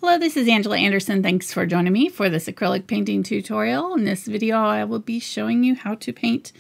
Hello, this is Angela Anderson. Thanks for joining me for this acrylic painting tutorial. In this video, I will be showing you how to paint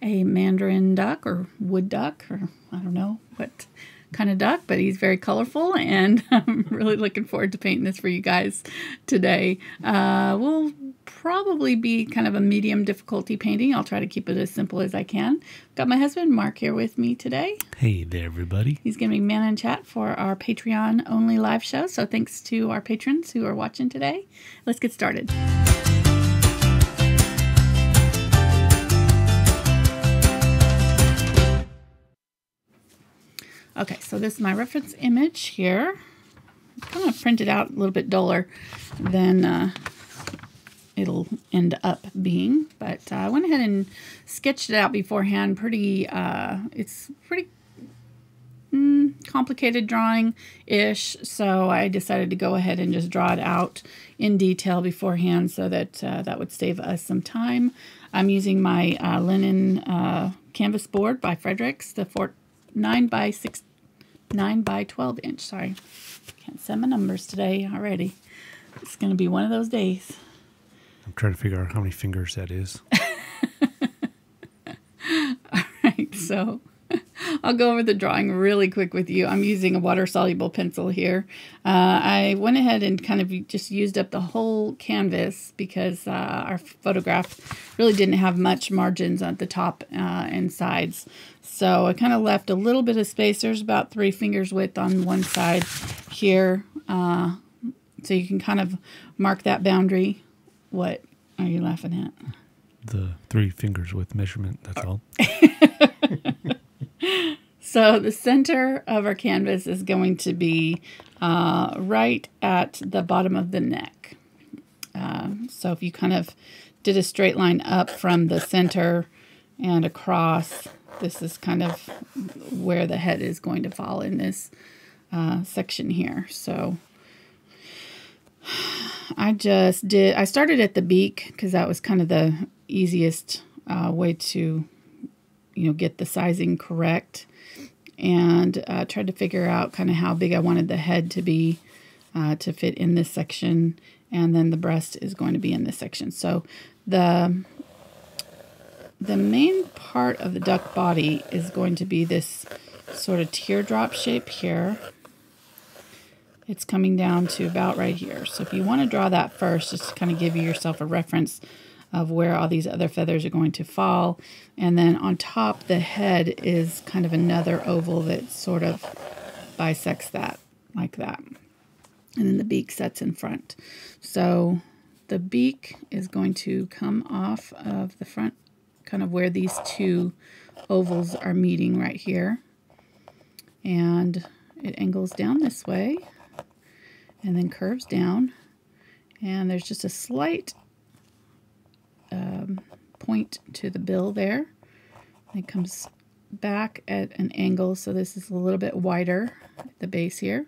a Mandarin duck or wood duck, or I don't know what kind of duck, but he's very colorful, and I'm really looking forward to painting this for you guys today. We'll probably be kind of a medium difficulty painting. I'll try to keep it as simple as I can. Got my husband Mark here with me today. Hey there, everybody. He's going to be man in chat for our Patreon only live show. So thanks to our patrons who are watching today. Let's get started. Okay, so this is my reference image here. I'm kind of printed out a little bit duller than it'll end up being, but I went ahead and sketched it out beforehand. It's pretty complicated drawing-ish, so I decided to go ahead and just draw it out in detail beforehand so that that would save us some time. I'm using my linen canvas board by Fredrix, the 9 by 12 inch. Sorry, can't say my numbers today already. It's going to be one of those days. I'm trying to figure out how many fingers that is. All right, so I'll go over the drawing really quick with you. I'm using a water-soluble pencil here. I went ahead and kind of just used up the whole canvas because our photograph really didn't have much margins at the top and sides. So I kind of left a little bit of space. There's about 3 fingers width on one side here. So you can kind of mark that boundary. What are you laughing at? The 3 fingers width measurement, that's all. So the center of our canvas is going to be right at the bottom of the neck. So if you kind of did a straight line up from the center and across, this is kind of where the head is going to fall in this section here. So I started at the beak because that was kind of the easiest way to, get the sizing correct, and tried to figure out kind of how big I wanted the head to be to fit in this section, and then the breast is going to be in this section. So the main part of the duck body is going to be this sort of teardrop shape here. It's coming down to about right here. So if you want to draw that first, just to kind of give yourself a reference of where all these other feathers are going to fall. And then on top, the head is kind of another oval that sort of bisects that, like that. And then the beak sets in front. So the beak is going to come off of the front, kind of where these 2 ovals are meeting right here. And it angles down this way and then curves down, and there's just a slight point to the bill there. It comes back at an angle, so this is a little bit wider at the base here,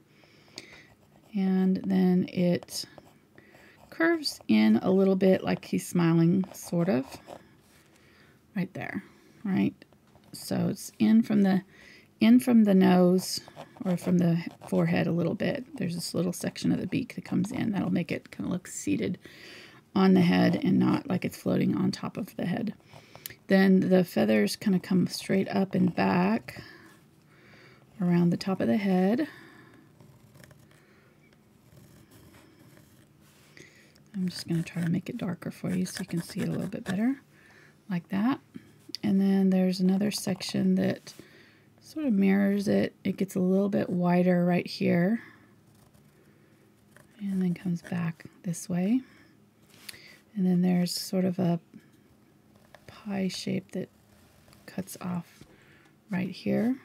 and then it curves in a little bit like he's smiling, sort of, right there, right? So it's in from the nose, or from the forehead a little bit. There's this little section of the beak that comes in. That'll make it kind of look seated on the head and not like it's floating on top of the head. Then the feathers kind of come straight up and back around the top of the head. I'm just going to try to make it darker for you so you can see it a little bit better, like that. And then there's another section that sort of mirrors it. It gets a little bit wider right here and then comes back this way. And then there's sort of a pie shape that cuts off right here.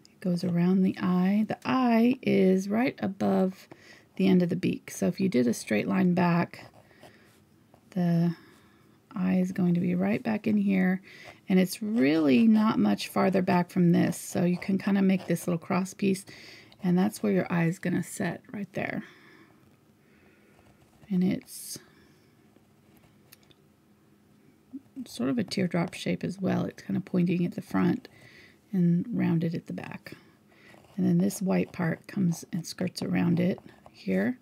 It goes around the eye. The eye is right above the end of the beak. So if you did a straight line back, the eye is going to be right back in here, and it's really not much farther back from this, so you can kind of make this little cross piece, and that's where your eye is going to set right there. And it's sort of a teardrop shape as well. It's kind of pointing at the front and rounded at the back. And then this white part comes and skirts around it here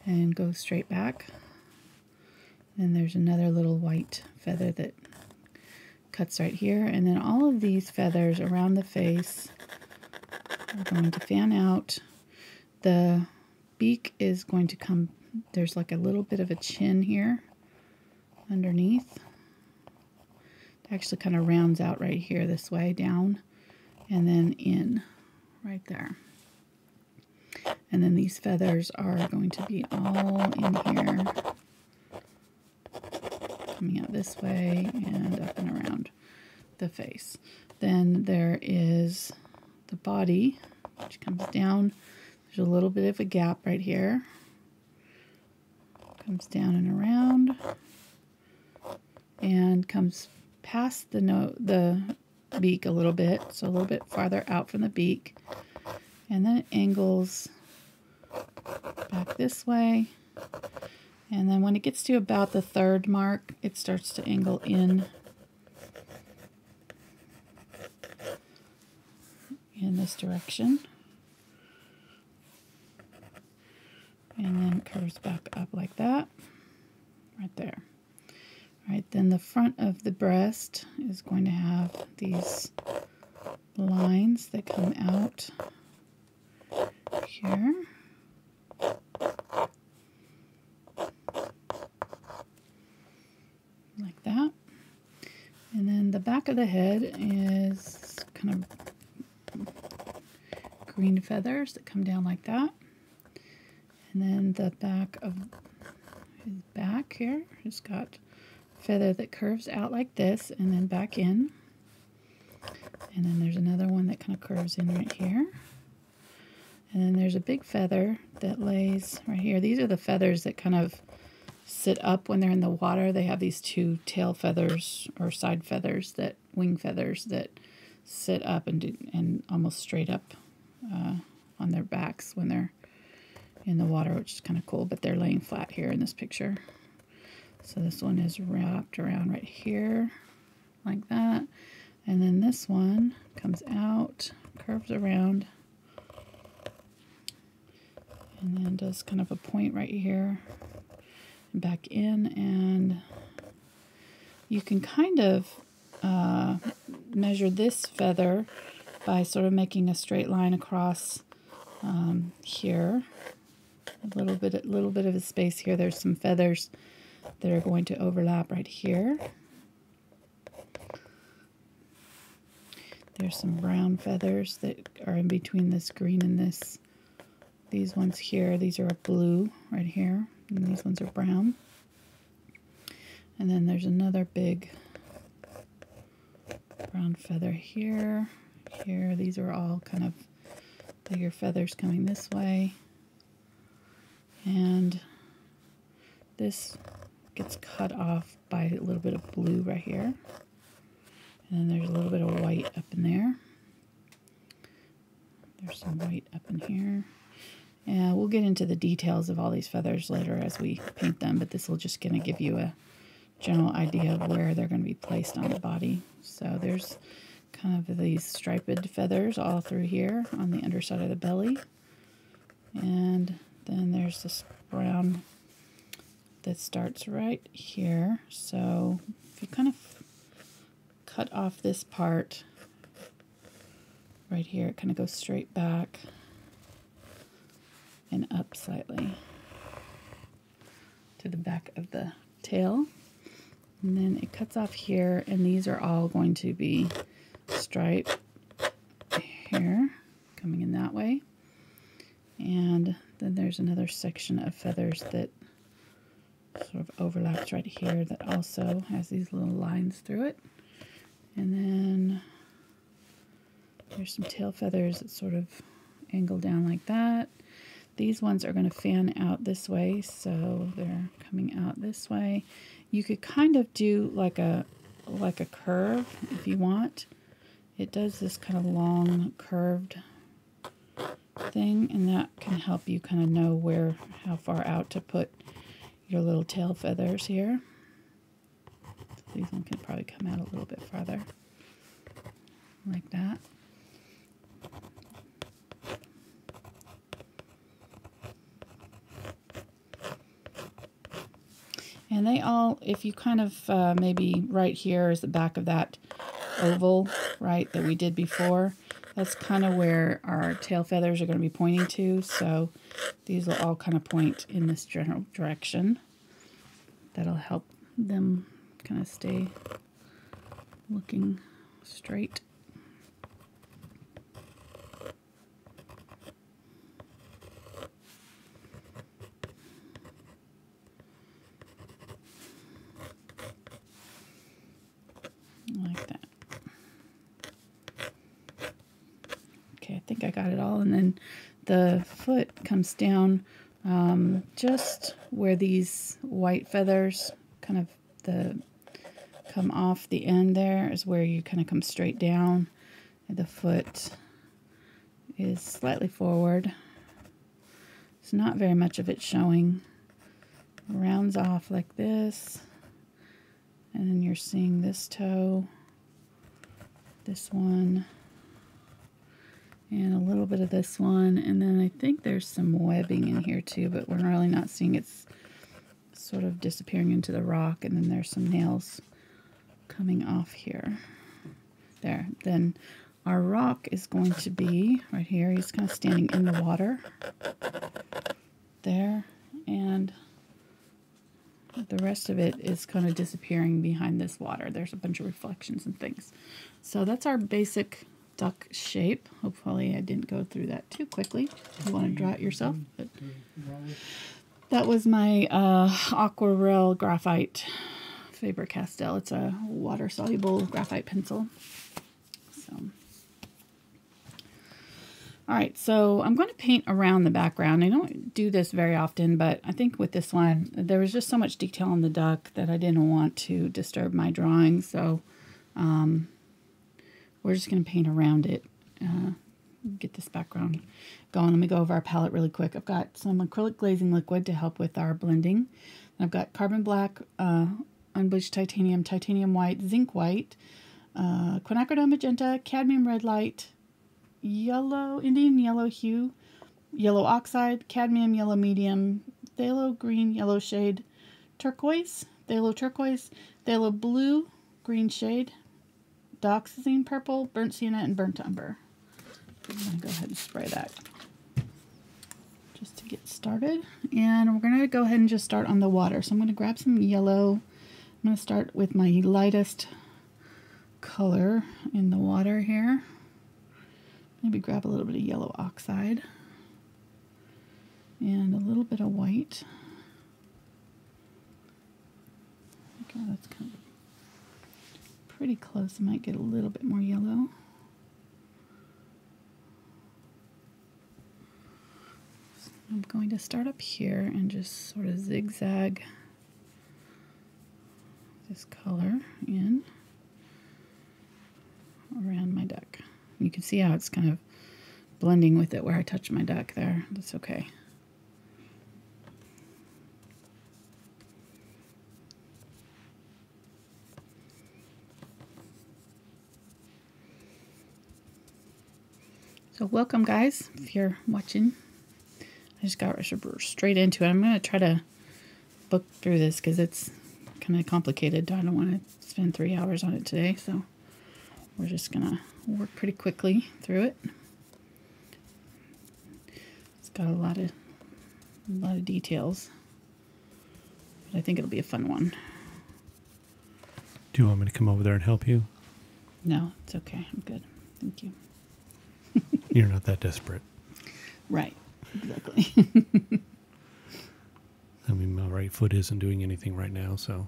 and go straight back. Then there's another little white feather that cuts right here. And then all of these feathers around the face are going to fan out. The beak is going to come, there's like a little bit of a chin here underneath. It actually kind of rounds out right here this way down and then in right there. And then these feathers are going to be all in here, coming out this way and up and around the face. Then there is the body, which comes down. There's a little bit of a gap right here. Comes down and around and comes past the beak a little bit, so a little bit farther out from the beak. And then it angles back this way. And then when it gets to about the third mark, it starts to angle in this direction. And then it curves back up like that, right there. All right, then the front of the breast is going to have these lines that come out here. Like that. And then the back of the head is kind of green feathers that come down like that. And then the back of his back here has got feather that curves out like this and then back in. And then there's another one that kind of curves in right here. And then there's a big feather that lays right here. These are the feathers that kind of sit up when they're in the water. They have these two tail feathers or side feathers, that wing feathers that sit up and almost straight up on their backs when they're in the water, which is kind of cool, but they're laying flat here in this picture. So this one is wrapped around right here like that. And then this one comes out, curves around, and then does kind of a point right here and back in. And you can kind of measure this feather by sort of making a straight line across here. A little bit of a space here. There's some feathers that are going to overlap right here. There's some brown feathers that are in between this green and this. These ones here, these are blue right here, and these ones are brown. And then there's another big brown feather here, here. These are all kind of bigger feathers coming this way. And this gets cut off by a little bit of blue right here. And then there's a little bit of white up in there. There's some white up in here. And we'll get into the details of all these feathers later as we paint them, but this will just kind of give you a general idea of where they're going to be placed on the body. So there's kind of these striped feathers all through here on the underside of the belly. And then there's this brown that starts right here. So if you kind of cut off this part right here, it kind of goes straight back and up slightly to the back of the tail. And then it cuts off here, and these are all going to be striped here, coming in that way. And then there's another section of feathers that sort of overlaps right here that also has these little lines through it. And then there's some tail feathers that sort of angle down like that. These ones are going to fan out this way, so they're coming out this way. You could kind of do like a curve if you want. It does this kind of long curved thing, and that can help you kind of know how far out to put your little tail feathers here. So these ones can probably come out a little bit farther, like that. And they all, if you kind of, maybe right here is the back of that oval, right, that we did before. That's kind of where our tail feathers are going to be pointing to. So these will all kind of point in this general direction. That'll help them kind of stay looking straight. Like that. Okay, I think I got it all. And then the foot comes down just where these white feathers kind of come off the end there is where you kind of come straight down. And the foot is slightly forward. It's not very much of it showing. Rounds off like this. And then you're seeing this toe, this one, and a little bit of this one. And then I think there's some webbing in here too, but we're really not seeing it's sort of disappearing into the rock. And then there's some nails coming off here. There. Then our rock is going to be right here. He's kind of standing in the water. There. And the rest of it is kind of disappearing behind this water. There's a bunch of reflections and things. So that's our basic duck shape. Hopefully I didn't go through that too quickly. You want to draw it yourself? But that was my Aquarel Graphite Faber-Castell. It's a water-soluble graphite pencil. So, all right, so I'm going to paint around the background. I don't do this very often, but I think with this one, there was just so much detail on the duck that I didn't want to disturb my drawing. So we're just going to paint around it, get this background going. Let me go over our palette really quick. I've got some acrylic glazing liquid to help with our blending. I've got carbon black, unbleached titanium, titanium white, zinc white, quinacridone magenta, cadmium red light, yellow, Indian yellow hue, yellow oxide, cadmium yellow medium, phthalo green yellow shade, turquoise, phthalo turquoise, phthalo blue green shade, Dioxazine Purple, burnt Sienna, and burnt Umber. I'm going to go ahead and spray that just to get started. And we're going to go ahead and just start on the water. So I'm going to grab some yellow. I'm going to start with my lightest color in the water here. Maybe grab a little bit of yellow oxide and a little bit of white. Okay, that's kind of pretty close. I might get a little bit more yellow. So I'm going to start up here and just sort of zigzag this color in around my duck. You can see how it's kind of blending with it where I touch my duck there. That's okay. So welcome, guys, if you're watching. I just got straight into it. I'm going to try to book through this because it's kind of complicated. I don't want to spend 3 hours on it today, so we're just going to work pretty quickly through it. It's got a lot of details, but I think it'll be a fun one. Do you want me to come over there and help you? No, it's okay. I'm good. Thank you. You're not that desperate. Right. Exactly. I mean, my right foot isn't doing anything right now, so.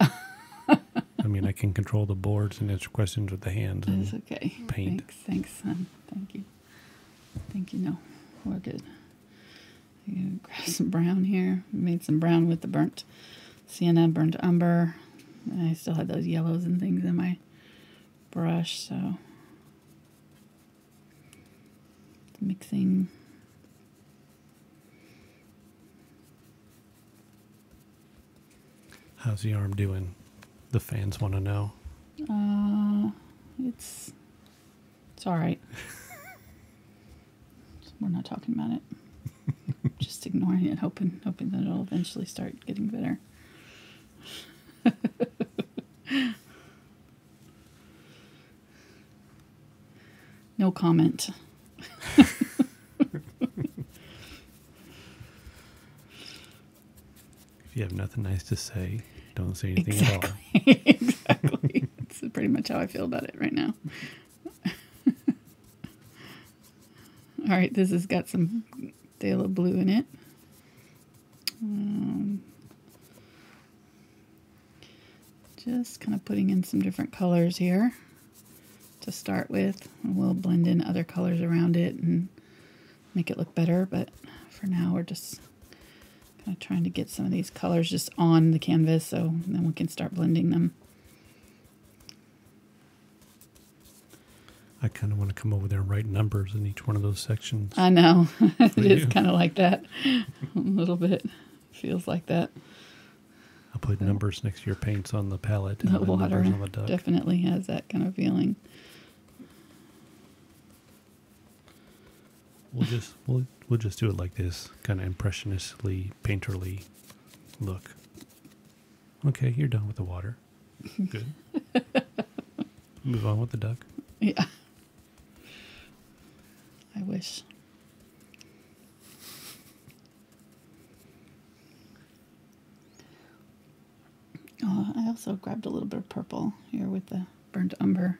I mean, I can control the boards and answer questions with the hands. That's okay. Paint. Thanks, son. Thank you. Thank you. No, we're good. I'm going to grab some brown here. Made some brown with the burnt Sienna, burnt Umber. And I still had those yellows and things in my brush, so mixing. How's the arm doing? The fans want to know. It's all right. We're not talking about it. Just ignoring it, hoping that it'll eventually start getting better. No comment. If you have nothing nice to say, don't say anything at all. Exactly. That's pretty much how I feel about it right now. All right, this has got some phthalo blue in it. Just kind of putting in some different colors here to start with. We'll blend in other colors around it and make it look better, but for now we're just kind of trying to get some of these colors just on the canvas so then we can start blending them. I kind of want to come over there and write numbers in each one of those sections. I know. It is kind of like that. A little bit. Feels like that. I'll put numbers next to your paints on the palette and The the water numbers on the duck. definitely has that kind of feeling. We'll just do it like this, kind of impressionistically, painterly look. Okay, you're done with the water. Good. Move on with the duck. Yeah. I wish. Oh, I also grabbed a little bit of purple here with the burnt umber.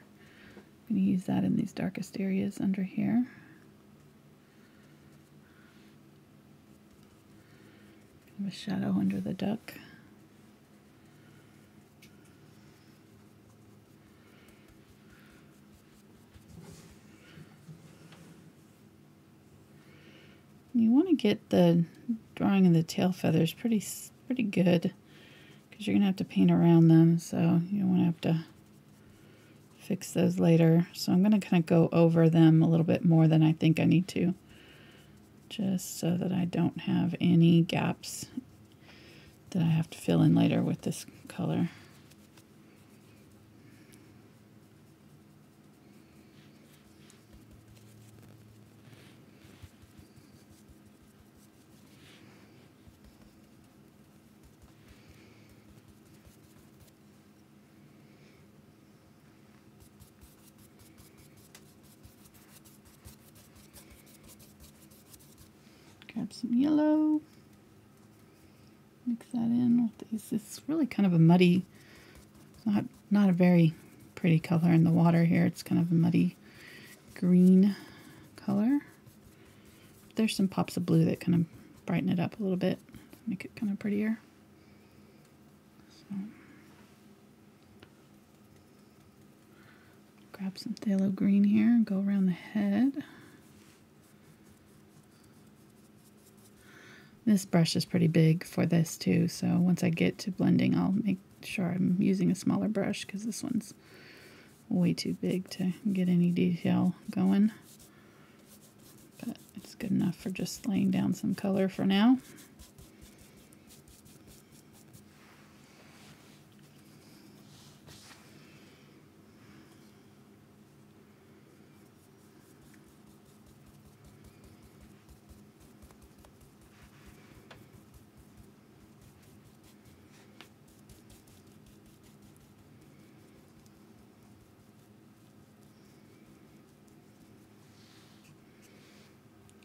I'm going to use that in these darkest areas under here. Kind of a shadow under the duck. You want to get the drawing of the tail feathers pretty good, because you're going to have to paint around them, so you don't want to have to fix those later. So I'm going to kind of go over them a little bit more than I think I need to, just so that I don't have any gaps that I have to fill in later with this color. Grab some yellow, mix that in with these. It's really kind of a muddy, not a very pretty color in the water here. It's kind of a muddy green color. There's some pops of blue that kind of brighten it up a little bit, make it kind of prettier. So, grab some phthalo green here and go around the head. This brush is pretty big for this too, so once I get to blending, I'll make sure I'm using a smaller brush because this one's way too big to get any detail going. But it's good enough for just laying down some color for now.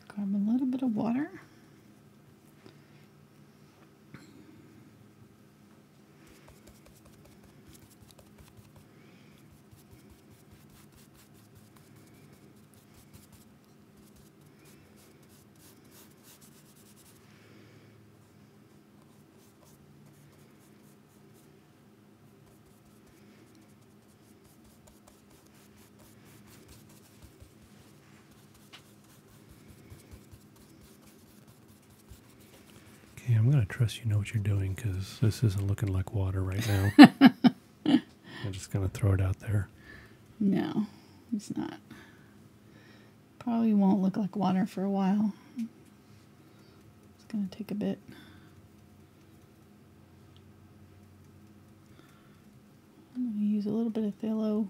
Grab a little bit of water. Okay, I'm going to trust you know what you're doing because this isn't looking like water right now. I'm just going to throw it out there. No, it's not. Probably won't look like water for a while. It's going to take a bit. I'm going to use a little bit of phthalo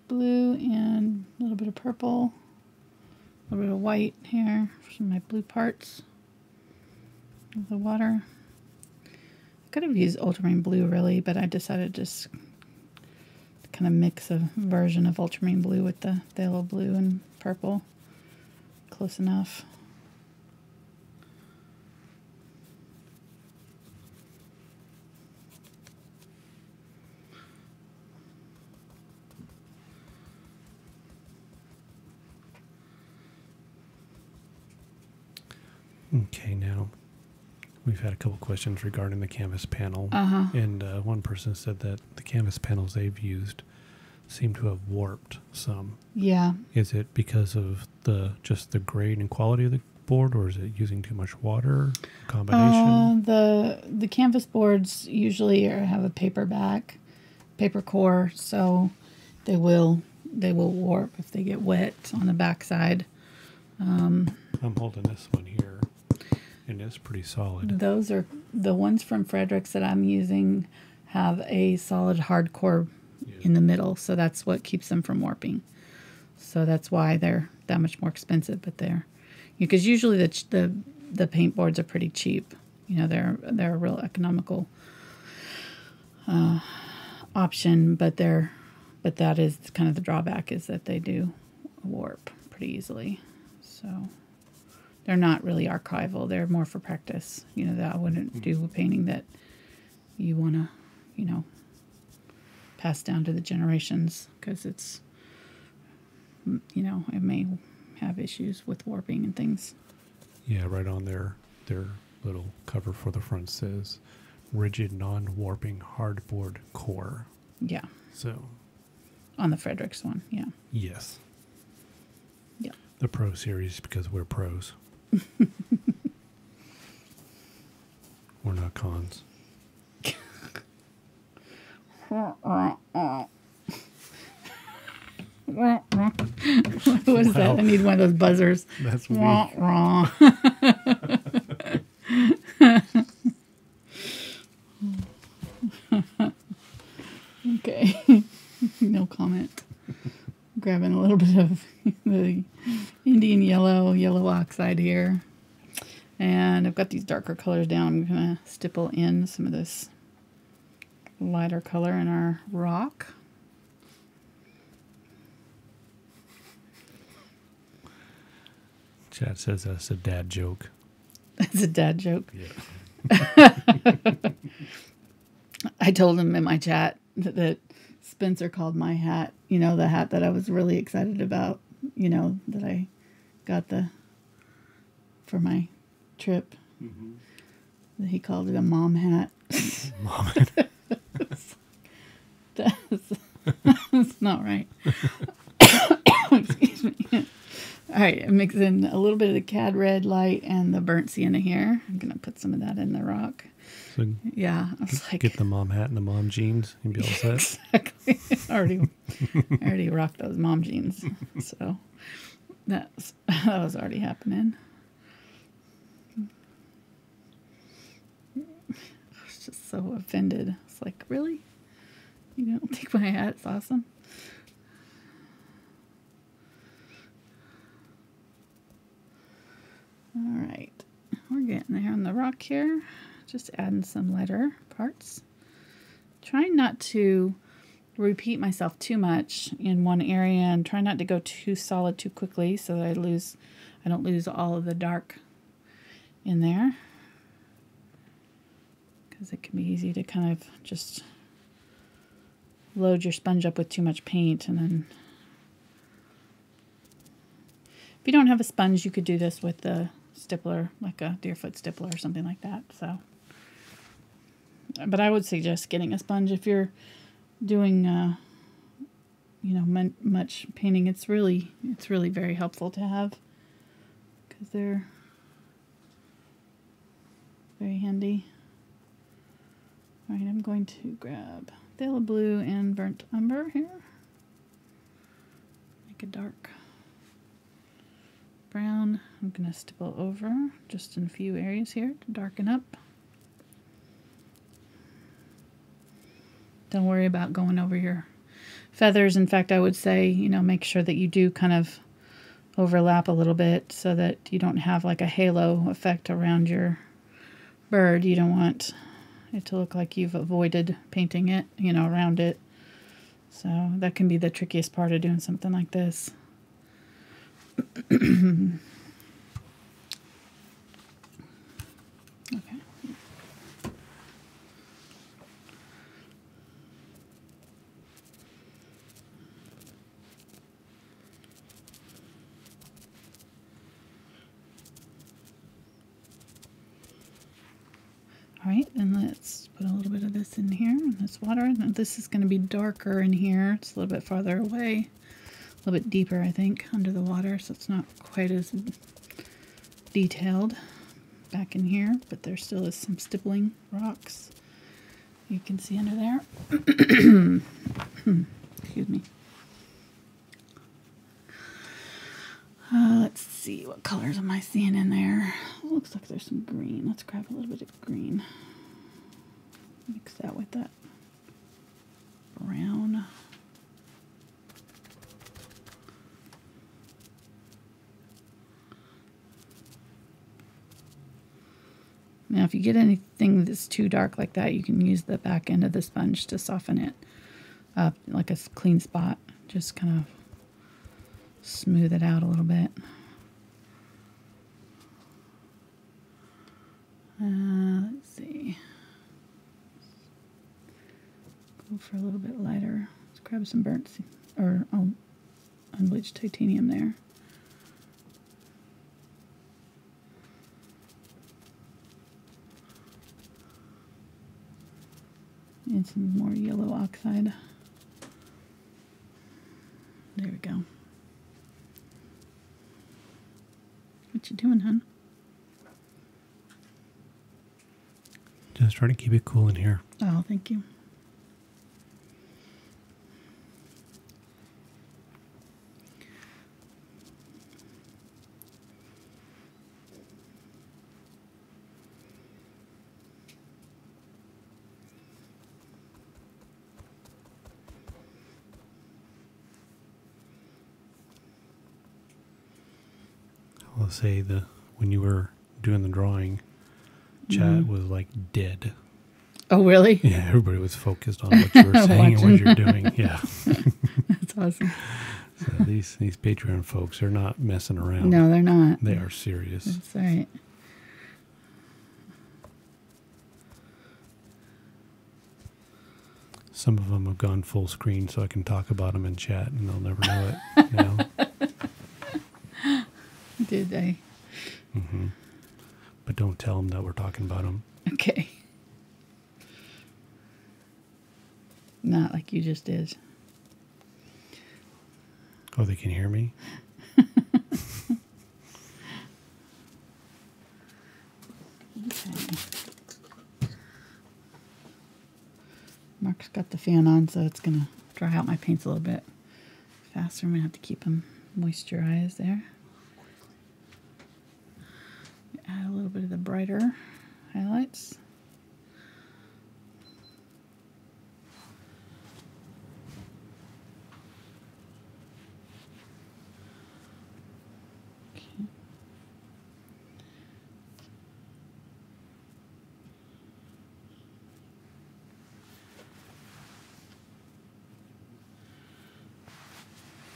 blue and a little bit of purple, a little bit of white here for some of my blue parts of the water. A could have used Ultramarine Blue really, but I decided to just kind of mix a version of Ultramarine Blue with the Phthalo Blue and Purple. Close enough. Okay, now we've had a couple questions regarding the canvas panel. And one person said that the canvas panels they've used seem to have warped some. Yeah. Is it because of just the grade and quality of the board, or is it using too much water? Combination? The canvas boards usually have a paper core, so they will warp if they get wet on the backside. I'm holding this one here, and it's pretty solid. Those are the ones from Fredrix that I'm using, have a solid hard core in the middle, so that's what keeps them from warping. So that's why they're that much more expensive. But because usually the paint boards are pretty cheap. You know, they're a real economical option, but that is kind of the drawback, is that they do warp pretty easily. So they're not really archival. They're more for practice. You know, that I wouldn't do a painting that you want to, you know, pass down to the generations, because it's, you know, it may have issues with warping and things. Yeah, right on their little cover for the front says rigid non-warping hardboard core. Yeah. So on the Fredrix one, yeah. Yes. Yeah. The Pro Series, because we're pros. We're not cons. What was that? I need one of those buzzers. That's me. Okay. No comment. Grabbing a little bit of the Indian yellow oxide here. And I've got these darker colors down. I'm going to stipple in some of this lighter color in our rock. Chad says that's a dad joke. That's a dad joke. Yeah. I told him in my chat that Spencer called my hat, you know, the hat that I was really excited about, you know, that I got for my trip. Mm-hmm. He called it a mom hat. Mom hat. That's not right. Excuse me. All right, I'm mixing a little bit of the Cad Red Light and the burnt sienna here. I'm going to put some of that in the rock. So yeah, I was like, get the mom hat and the mom jeans and be all set. Exactly. I already rocked those mom jeans. So that was already happening. I was just so offended. It's like, really? You don't take my hat? It's awesome. All right, we're getting there on the rock here. Just adding some lighter parts. Trying not to repeat myself too much in one area, and try not to go too solid too quickly, so that I don't lose all of the dark in there. Because it can be easy to kind of just load your sponge up with too much paint, and then if you don't have a sponge, you could do this with the stippler, like a Deerfoot stippler or something like that. So, but I would suggest getting a sponge if you're doing, you know, much painting. It's really very helpful to have, because they're very handy. All right, I'm going to grab Phthalo Blue and Burnt Umber here. Make a dark brown. I'm going to stipple over just in a few areas here to darken up. Don't worry about going over your feathers. In fact, I would say, you know, make sure that you do kind of overlap a little bit so that you don't have like a halo effect around your bird. You don't want it to look like you've avoided painting it, you know, around it. So that can be the trickiest part of doing something like this. Okay. All right, and let's put a little bit of this in here, in this water. And this is going to be darker in here. It's a little bit farther away, a little bit deeper, I think, under the water, so it's not quite as detailed back in here, but there still is some stippling rocks you can see under there. Excuse me. Let's see, what colors am I seeing in there? It looks like there's some green. Let's grab a little bit of green. Mix that with that brown. Now, if you get anything that's too dark like that, you can use the back end of the sponge to soften it up, like a clean spot. Just kind of smooth it out a little bit. Let's see. Go for a little bit lighter. Let's grab some burnt or unbleached titanium there. And some more yellow oxide. There we go. What you doing, hon? Just trying to keep it cool in here. Oh, thank you. I'll say when you were doing the drawing, chat was like dead. Oh, really? Yeah, everybody was focused on what you were saying and what you're doing. Yeah. That's awesome. So these Patreon folks are not messing around. No, they're not. They are serious. That's right. Some of them have gone full screen so I can talk about them in chat and they'll never know it. You know? Did they? Mm-hmm. But don't tell them that we're talking about them. Okay. Not like you just did. Oh, they can hear me? Okay. Mark's got the fan on, so it's going to dry out my paints a little bit faster. I'm going to have to keep them moisturized there. Add a little bit of the brighter highlights. Okay.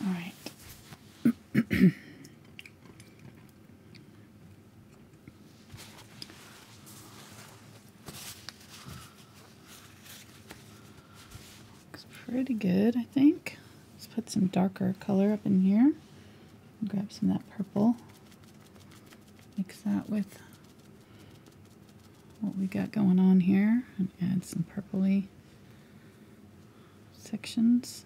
All right. Pretty good, I think. Let's put some darker color up in here. Grab some of that purple. Mix that with what we got going on here and add some purpley sections.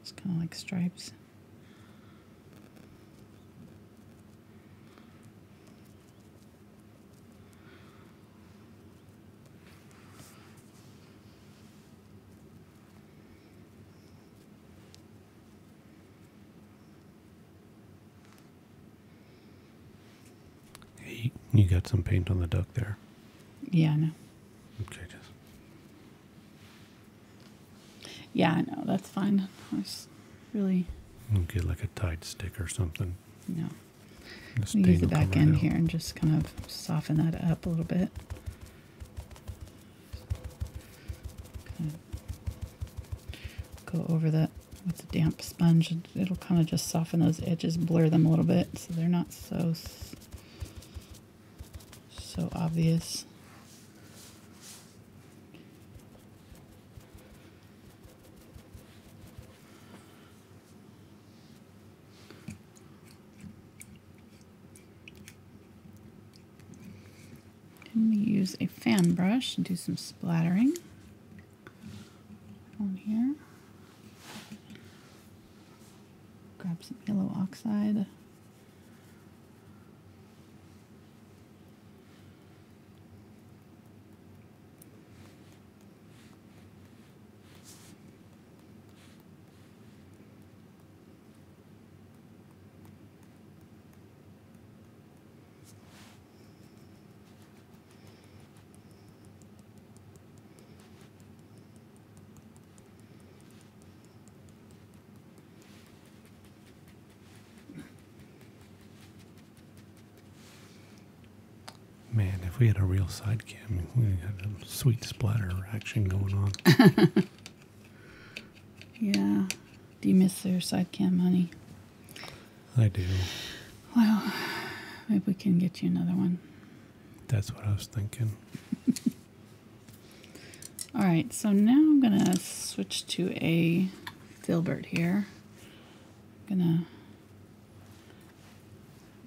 It's kind of like stripes. You got some paint on the duck there. Yeah, I know. Okay, just. Yeah, I know. That's fine. I was really. Get like a Tide stick or something. No. Use the back end here and just kind of soften that up a little bit. Kind of go over that with the damp sponge. It'll kind of just soften those edges, blur them a little bit so they're not so obvious. I'm going to use a fan brush and do some splattering on here. Grab some yellow oxide. Man, if we had a real side cam, we had a sweet splatter action going on. Yeah. Do you miss your side cam, honey? I do. Well, maybe we can get you another one. That's what I was thinking. All right, so now I'm going to switch to a Filbert here. I'm going to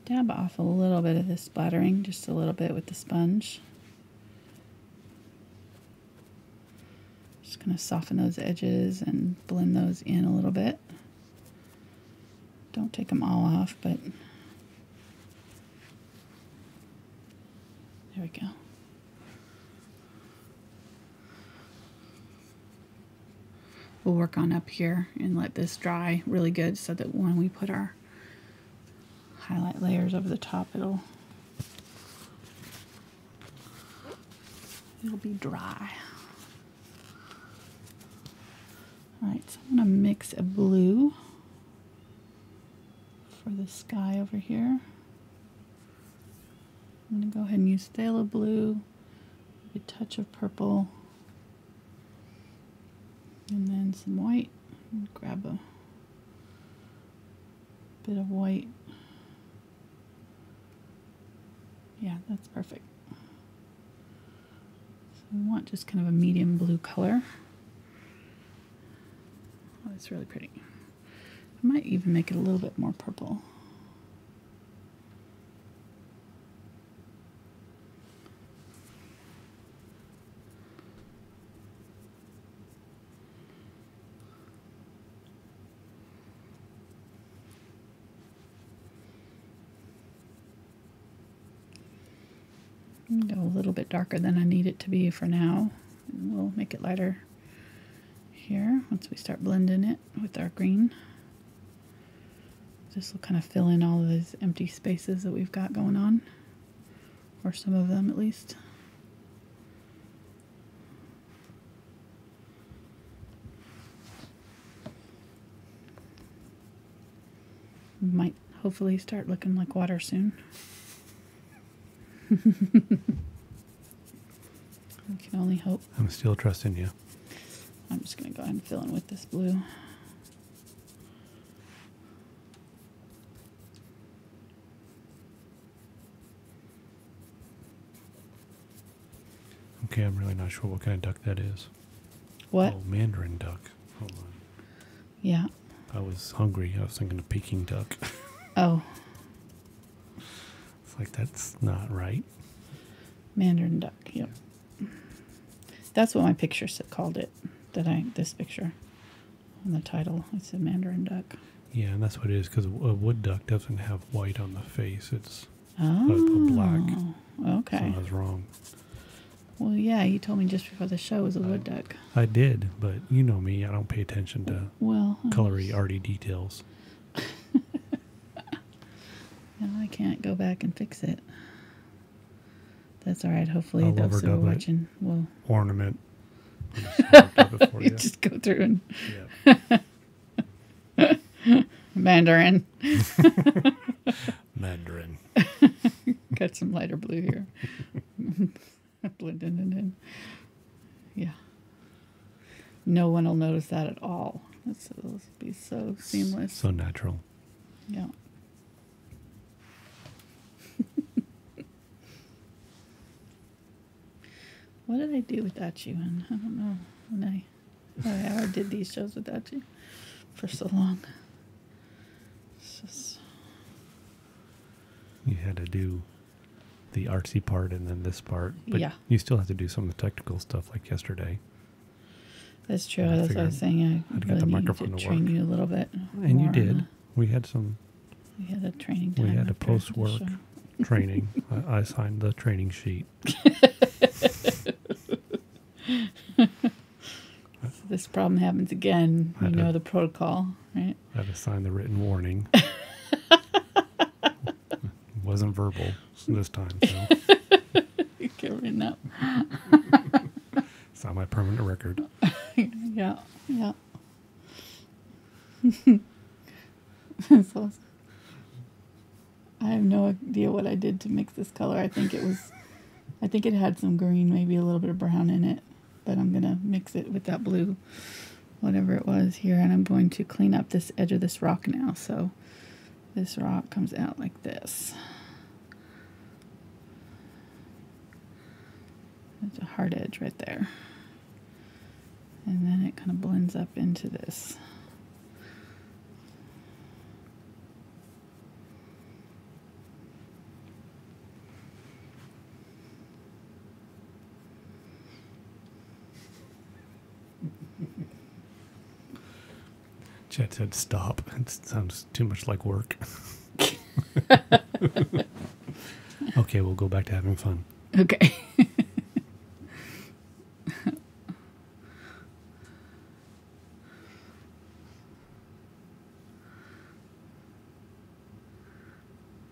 dab off a little bit of this splattering, just a little bit with the sponge. Just going to soften those edges and blend those in a little bit. Don't take them all off, but there we go. We'll work on up here and let this dry really good so that when we put our highlight layers over the top, it'll be dry. All right, so I'm gonna mix a blue for the sky over here. I'm gonna go ahead and use phthalo blue, a touch of purple, and then some white. Grab a bit of white. Yeah, that's perfect. So we want just kind of a medium blue color. Oh, that's really pretty. I might even make it a little bit more purple. Go a little bit darker than I need it to be for now. And we'll make it lighter here once we start blending it with our green. This will kind of fill in all of these empty spaces that we've got going on, or some of them at least. Might hopefully start looking like water soon. We can only hope. I'm still trusting you. I'm just going to go ahead and fill in with this blue. Okay, I'm really not sure what kind of duck that is. What? Oh, Mandarin duck. Hold on. Yeah. I was hungry. I was thinking of Peking duck. Oh. It's like, that's not right. Mandarin Duck, yep. That's what my picture called it. This picture on the title, it said Mandarin Duck. Yeah, and that's what it is, because a wood duck doesn't have white on the face. It's Oh, a black. Okay. So I was wrong. Well, yeah, you told me just before the show it was a wood duck. I did, but you know me. I don't pay attention to colory, arty details. No, I can't go back and fix it. That's all right. Hopefully I'll those who are overdub it. watching will... Ornament. You just go through and... Yeah. Mandarin. Mandarin. Got some lighter blue here. Blending it in. Yeah. No one will notice that at all. It'll be so seamless. So natural. Yeah. What did I do without you? And I don't know. When I did these shows without you for so long. It's just... You had to do the artsy part and then this part. But yeah. you still have to do some of the technical stuff like yesterday. That's true. That's what I was saying. I I'd really got the needed microphone to to train work. you a little bit. And you did. We had some... We had a training time. We had a after post-work the training. I signed the training sheet. If this problem happens again, you know the protocol, right? I had to sign the written warning. Wasn't verbal this time, so. You get written up. It's on my permanent record. Yeah, yeah. So, I have no idea what I did to mix this color. I think it had some green, maybe a little bit of brown in it. But I'm going to mix it with that blue, whatever it was here. And I'm going to clean up this edge of this rock now. So this rock comes out like this. There's a hard edge right there. And then it kind of blends up into this. Chet said stop. It sounds too much like work. Okay, we'll go back to having fun. Okay.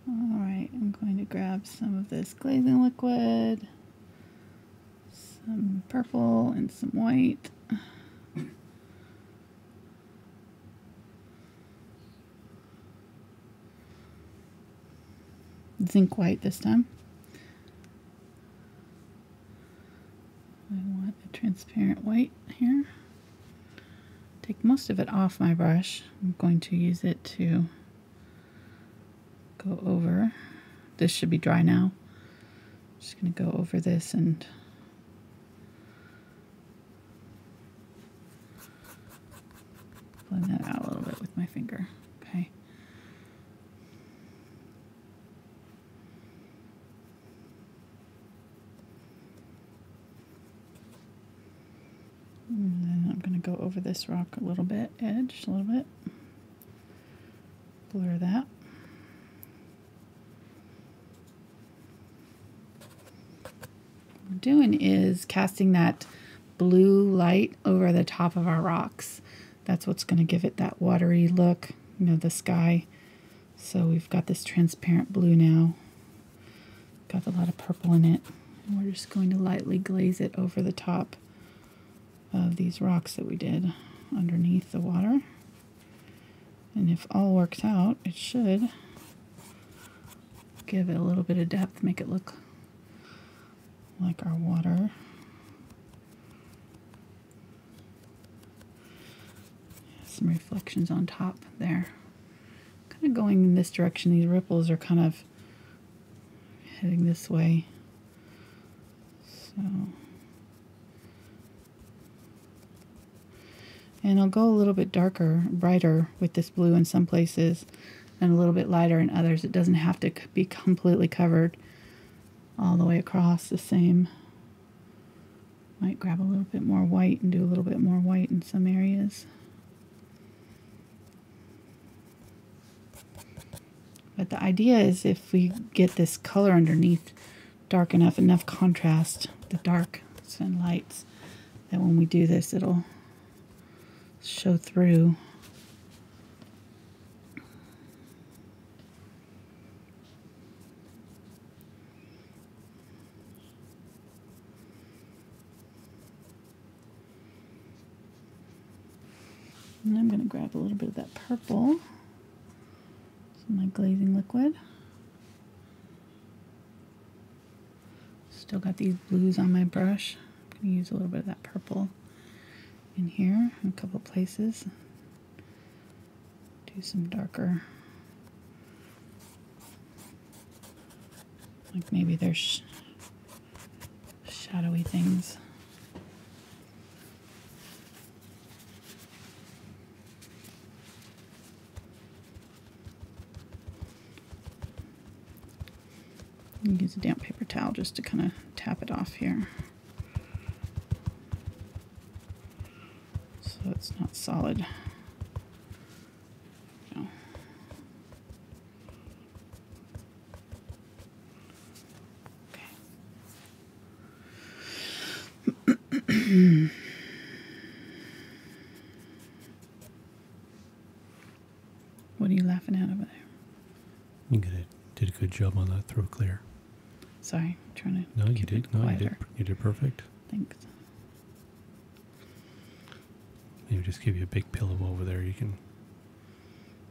Alright, I'm going to grab some of this glazing liquid, some purple and some white. Zinc White this time. I want a transparent white here. Take most of it off my brush. I'm going to use it to go over. This should be dry now. Just going to go over this and blend that out a little bit with my finger. Okay. And then I'm going to go over this rock a little bit, edge a little bit. Blur that. What we're doing is casting that blue light over the top of our rocks. That's what's going to give it that watery look, you know, the sky. So we've got this transparent blue now. Got a lot of purple in it. And we're just going to lightly glaze it over the top of these rocks that we did underneath the water. And if all works out, it should give it a little bit of depth, make it look like our water. Some reflections on top there. Kind of going in this direction. These ripples are kind of heading this way. So... And I'll go a little bit darker, brighter with this blue in some places and a little bit lighter in others. It doesn't have to be completely covered all the way across the same. Might grab a little bit more white and do a little bit more white in some areas. But the idea is if we get this color underneath dark enough contrast, the darks and lights, that when we do this it'll show through. And I'm going to grab a little bit of that purple, some of my glazing liquid. Still got these blues on my brush. I'm going to use a little bit of that purple in here in a couple places. Do some darker, like maybe there's shadowy things. Use a damp paper towel just to kind of tap it off here, so it's not solid. No. Okay. What are you laughing at over there? You did a good job on that throat clear. Sorry, I'm trying to. No, you keep did. it No, quieter. you did perfect. Thanks. Maybe just give you a big pillow over there. You can.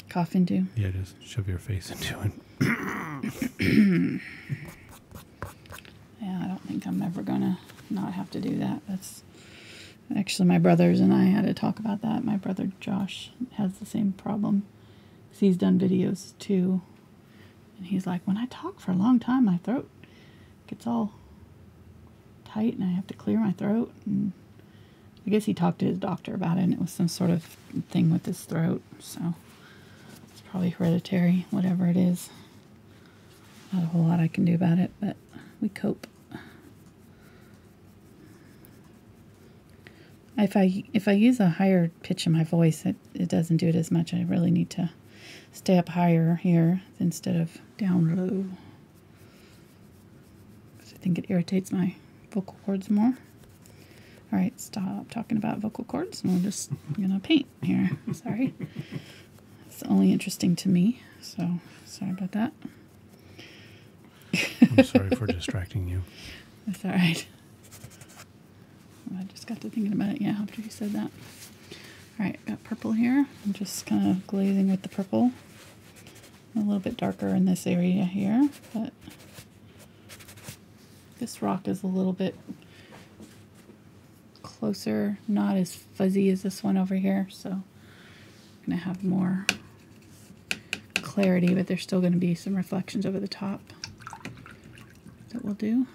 Cough into? Yeah, just shove your face into it. Yeah, I don't think I'm ever gonna not have to do that. That's actually my brothers and I had to talk about that. My brother Josh has the same problem. 'Cause he's done videos too, and he's like, when I talk for a long time, my throat gets all tight, and I have to clear my throat. And I guess he talked to his doctor about it, and it was some sort of thing with his throat. So it's probably hereditary, whatever it is. Not a whole lot I can do about it, but we cope. If I use a higher pitch in my voice, it doesn't do it as much. I really need to stay up higher here instead of down low. I think it irritates my vocal cords more. All right, stop talking about vocal cords, and we're just gonna paint here. Sorry. It's only interesting to me, so sorry about that. I'm sorry for distracting you. That's all right. I just got to thinking about it, yeah, after you said that. All right, got purple here. I'm just kind of glazing with the purple. A little bit darker in this area here, but this rock is a little bit closer, not as fuzzy as this one over here, so I'm going to have more clarity, but there's still going to be some reflections over the top that we'll do.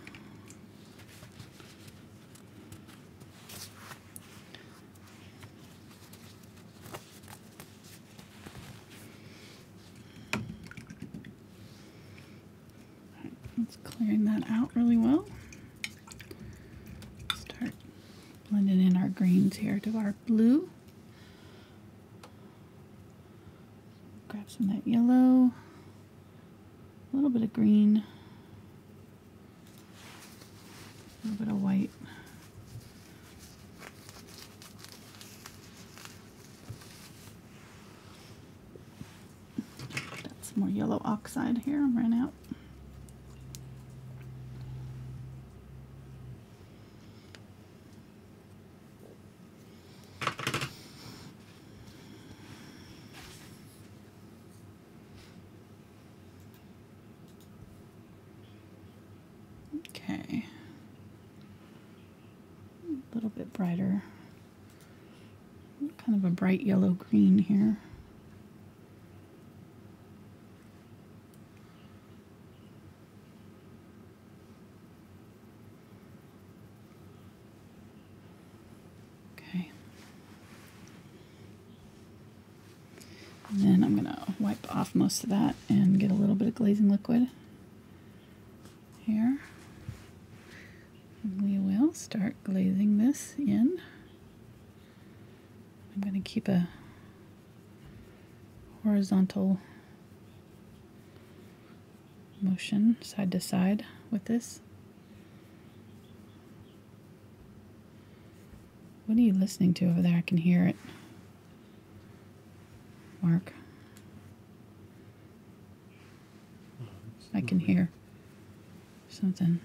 It's clearing that out really well. Start blending in our greens here to our blue. Grab some of that yellow, a little bit of green, a little bit of white. Got some more yellow oxide here, I'm running out. Okay, a little bit brighter, kind of a bright yellow green here. Okay, and then I'm going to wipe off most of that and get a little bit of glazing liquid here. We will start glazing this in. I'm going to keep a horizontal motion side to side with this. What are you listening to over there? I can hear it. Mark. I can hear something.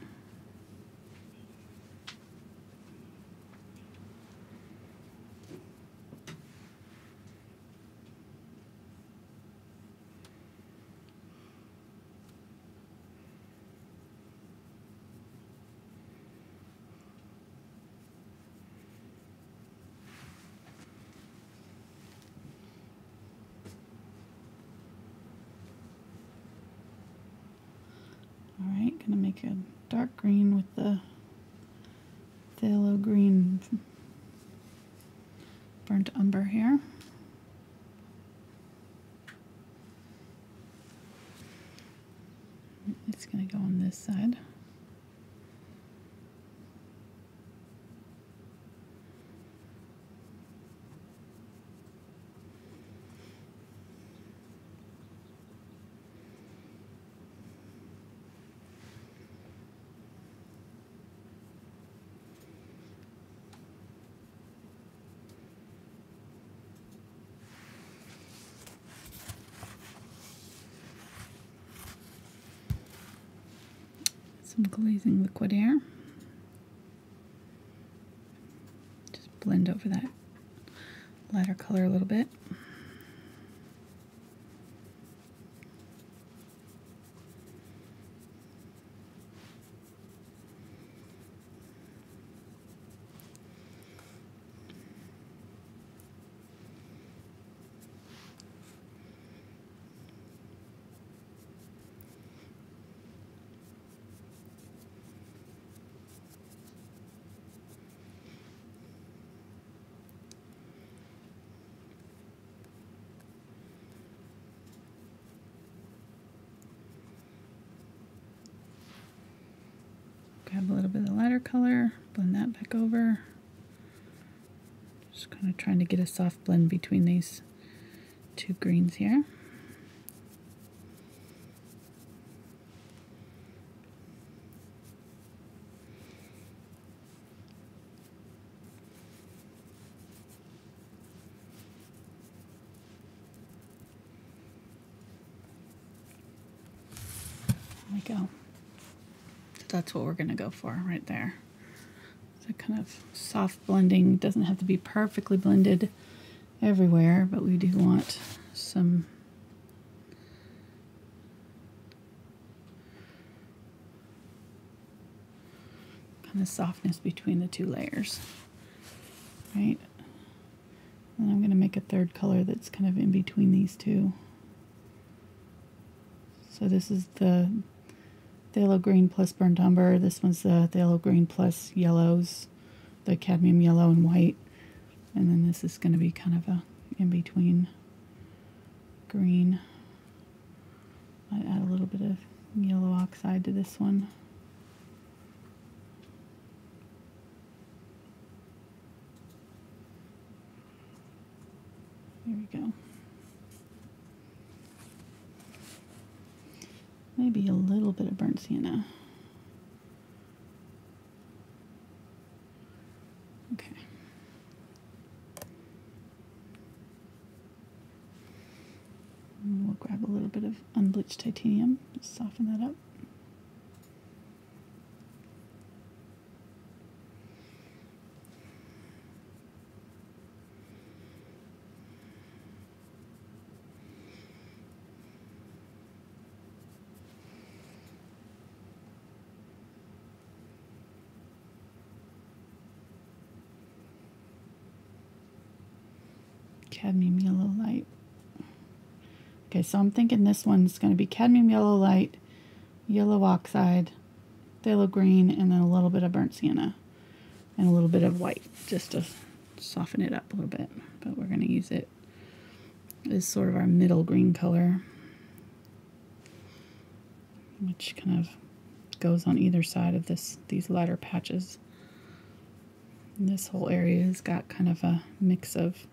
going to make a dark green with the phthalo green burnt umber here. It's going to go on this side. Some glazing liquid here. Just blend over that lighter color a little bit. Grab a little bit of the lighter color, blend that back over. Just kind of trying to get a soft blend between these two greens here. There we go. That's what we're going to go for right there. So kind of soft blending. Doesn't have to be perfectly blended everywhere, but we do want some kind of softness between the two layers, right? And I'm going to make a third color that's kind of in between these two. So this is the phthalo green plus burnt umber. This one's the phthalo green plus yellows, the cadmium yellow and white. And then this is going to be kind of a in-between green. Might add a little bit of yellow oxide to this one. There we go. Maybe a little bit of burnt sienna. Okay. And we'll grab a little bit of unbleached titanium, just soften that up. Cadmium yellow light. Okay, so I'm thinking this one's going to be cadmium yellow light, yellow oxide, phthalo green, and then a little bit of burnt sienna and a little bit of white just to soften it up a little bit. But we're going to use it as sort of our middle green color, which kind of goes on either side of these lighter patches. And this whole area has got kind of a mix of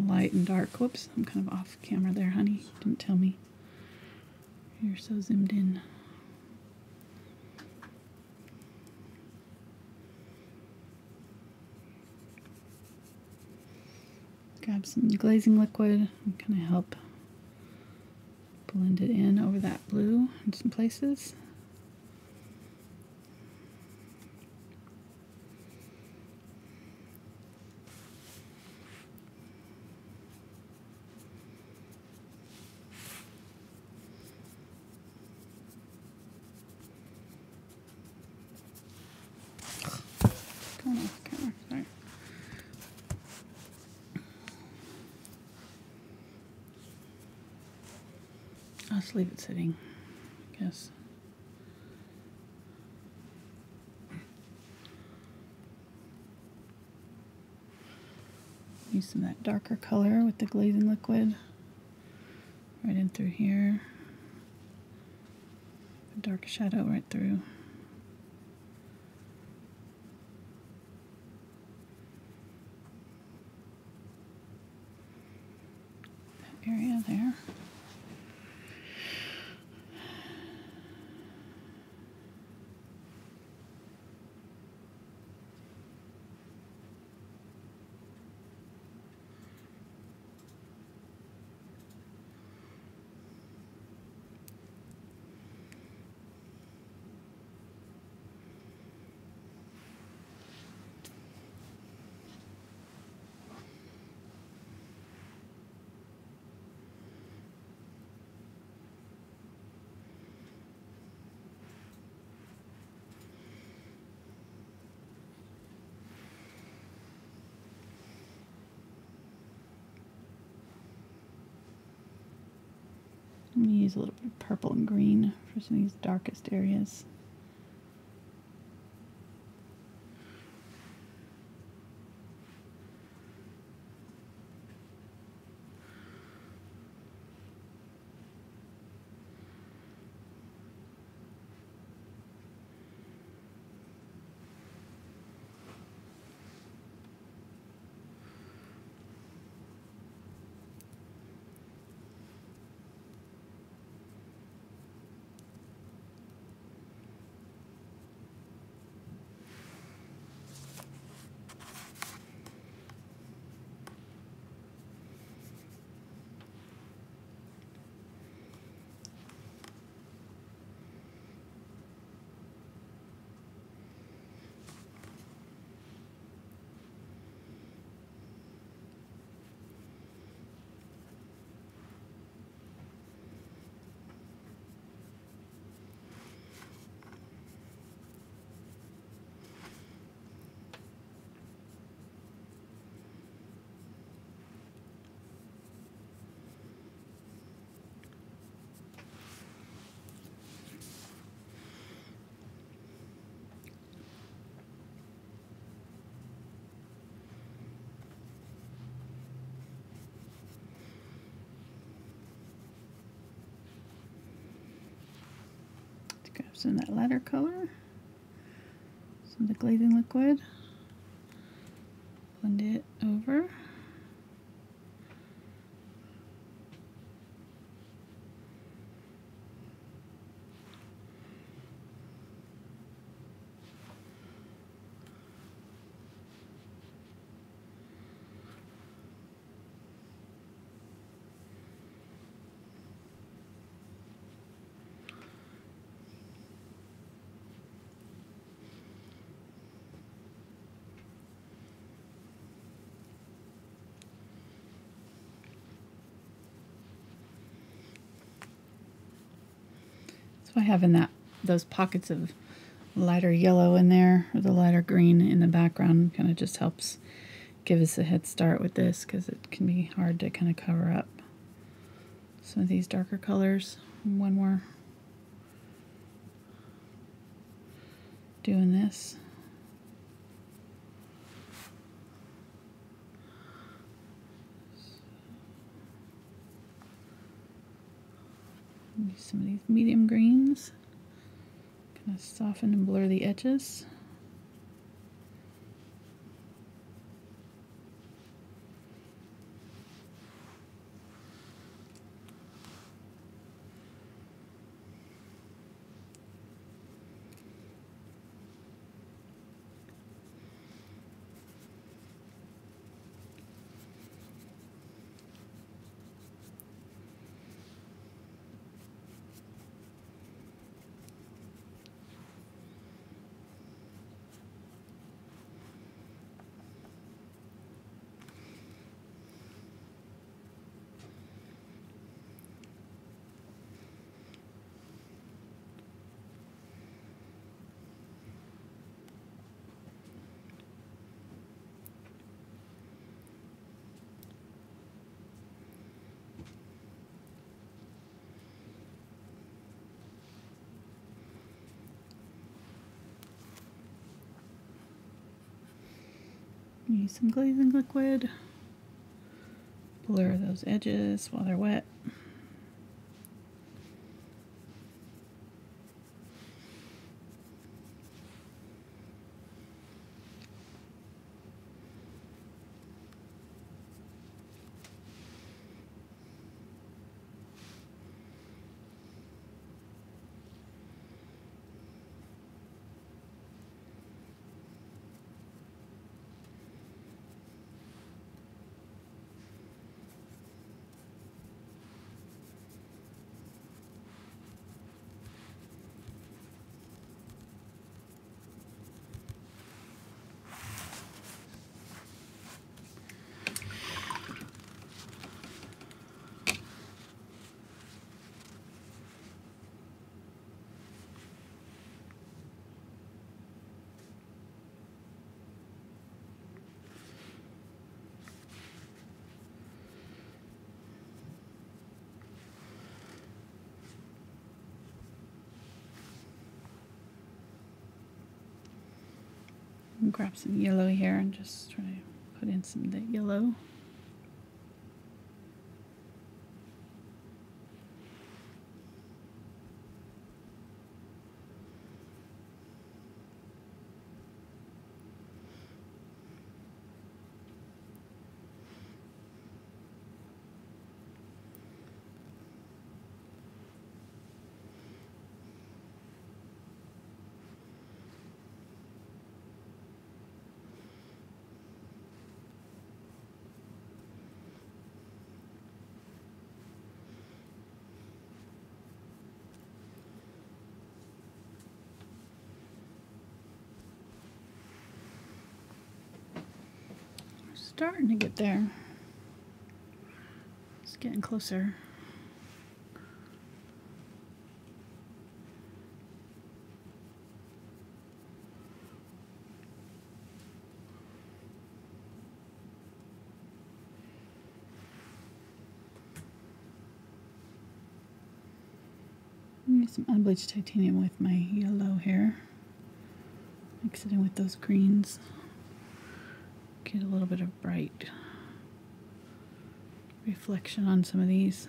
light and dark. Whoops, I'm kind of off camera there, honey. Didn't tell me. You're so zoomed in. Grab some glazing liquid and kind of help blend it in over that blue in some places. Off camera, sorry. I'll just leave it sitting, I guess. Use some of that darker color with the glazing liquid right in through here. A dark shadow right through. That area there. I'm going to use a little bit of purple and green for some of these darkest areas. Grab some of that lighter color, some of the glazing liquid, blend it over. So I have in those pockets of lighter yellow in there, or the lighter green in the background, kind of just helps give us a head start with this, because it can be hard to kind of cover up some of these darker colors when we're doing this. Use some of these medium greens, kind of soften and blur the edges. Use some glazing liquid. blur those edges while they're wet. Grab some yellow here and just try to put in some of that yellow. Starting to get there. It's getting closer. Use some unbleached titanium with my yellow here. Mix it in with those greens. Get a little bit of bright reflection on some of these.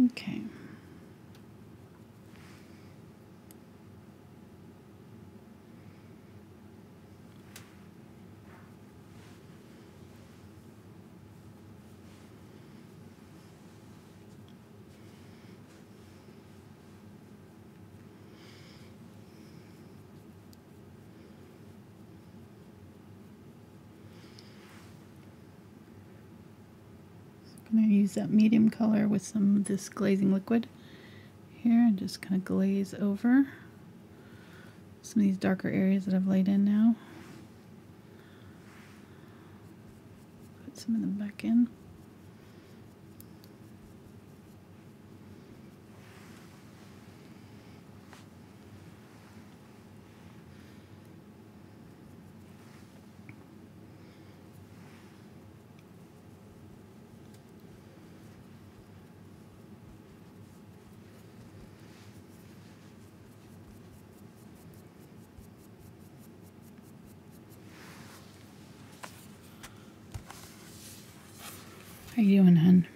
Okay. I'm going to use that medium color with some of this glazing liquid here and just kind of glaze over some of these darker areas that I've laid in now. Put some of them back in. How you doing, hun?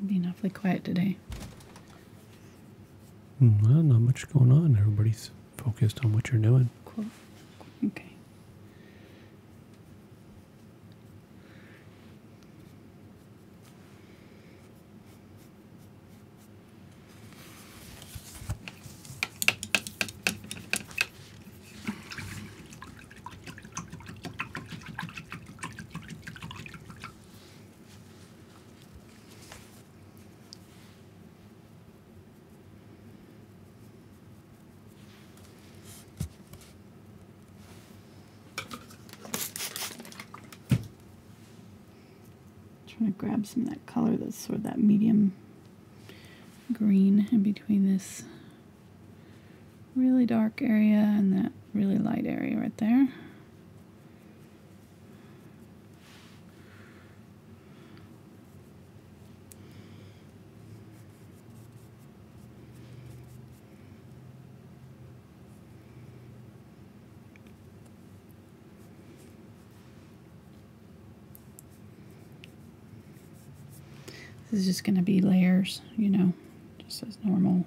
You're being awfully quiet today. Well, not much going on. Everybody's focused on what you're doing. Cool. Okay. Trying to grab some of that color that's sort of that medium green in between this really dark area and that really light area right there. This is just going to be layers, you know, just as normal,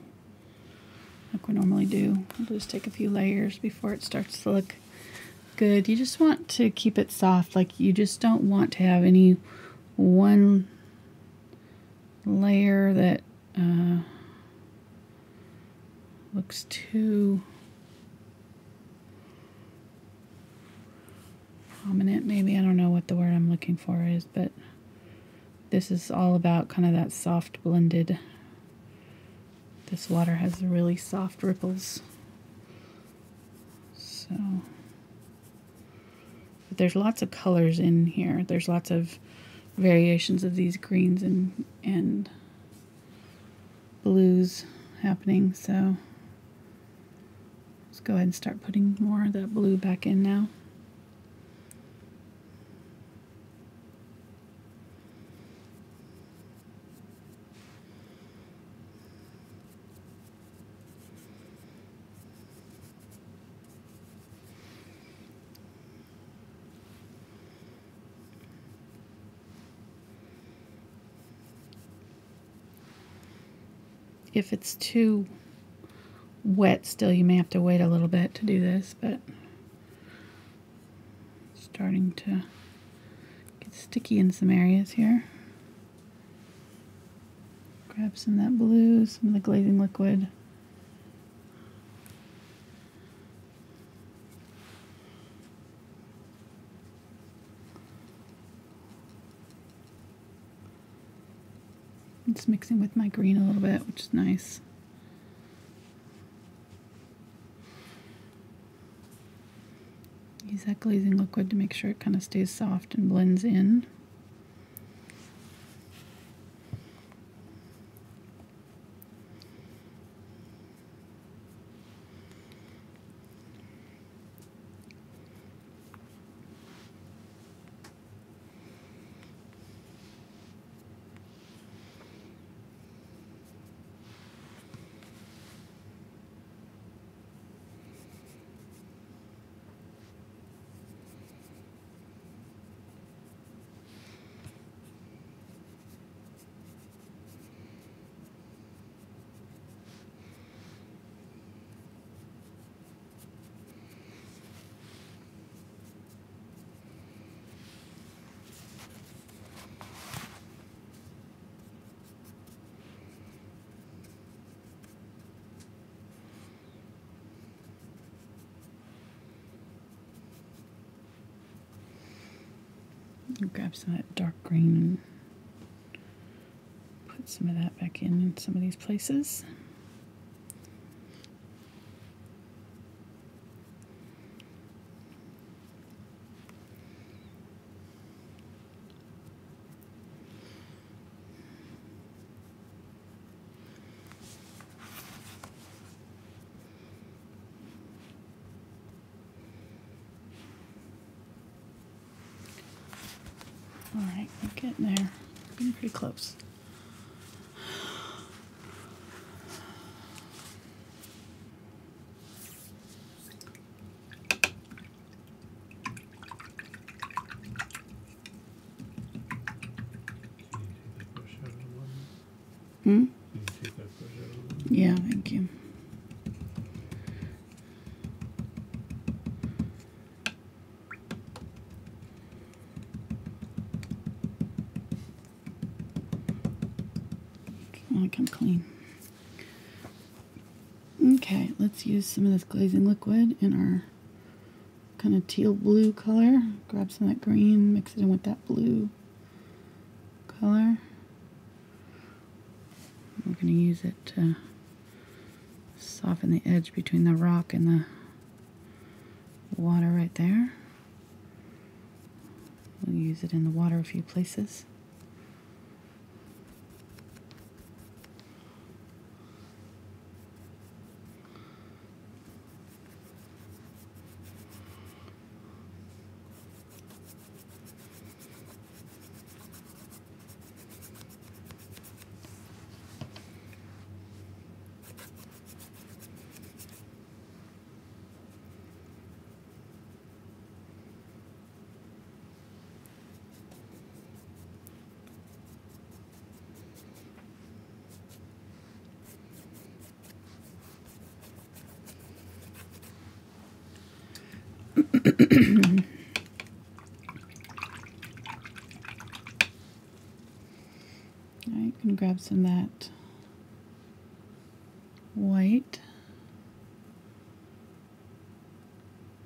like we normally do. We'll just take a few layers before it starts to look good. You just want to keep it soft, like you just don't want to have any one layer that looks too prominent, maybe. I don't know what the word I'm looking for is, but this is all about kind of that soft blended. This water has really soft ripples. So, but there's lots of colors in here. There's lots of variations of these greens and blues happening. So let's go ahead and start putting more of that blue back in now. If it's too wet still, you may have to wait a little bit to do this, but it's starting to get sticky in some areas here. Grab some of that blue, some of the glazing liquid. It's mixing with my green a little bit, which is nice. Use that glazing liquid to make sure it kind of stays soft and blends in. Grab some of that dark green and put some of that back in some of these places. Alright, we're getting there. Getting pretty close. Yeah, thank you. I come clean. Okay, let's use some of this glazing liquid in our kind of teal blue color. Grab some of that green, mix it in with that blue color. We're going to use it to soften the edge between the rock and the water right there. We'll use it in the water a few places. Alright, gonna grab some of that white,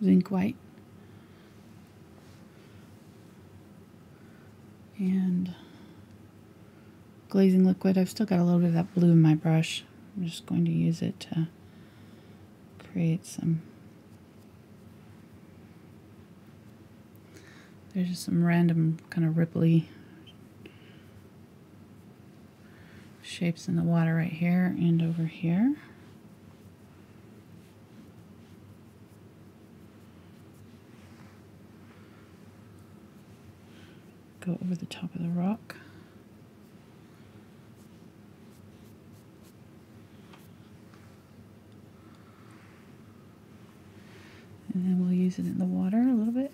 zinc white, and glazing liquid. I've still got a little bit of that blue in my brush. I'm just going to use it to create some. There's just some random kind of ripply shapes in the water right here and over here. Go over the top of the rock. And then we'll use it in the water a little bit.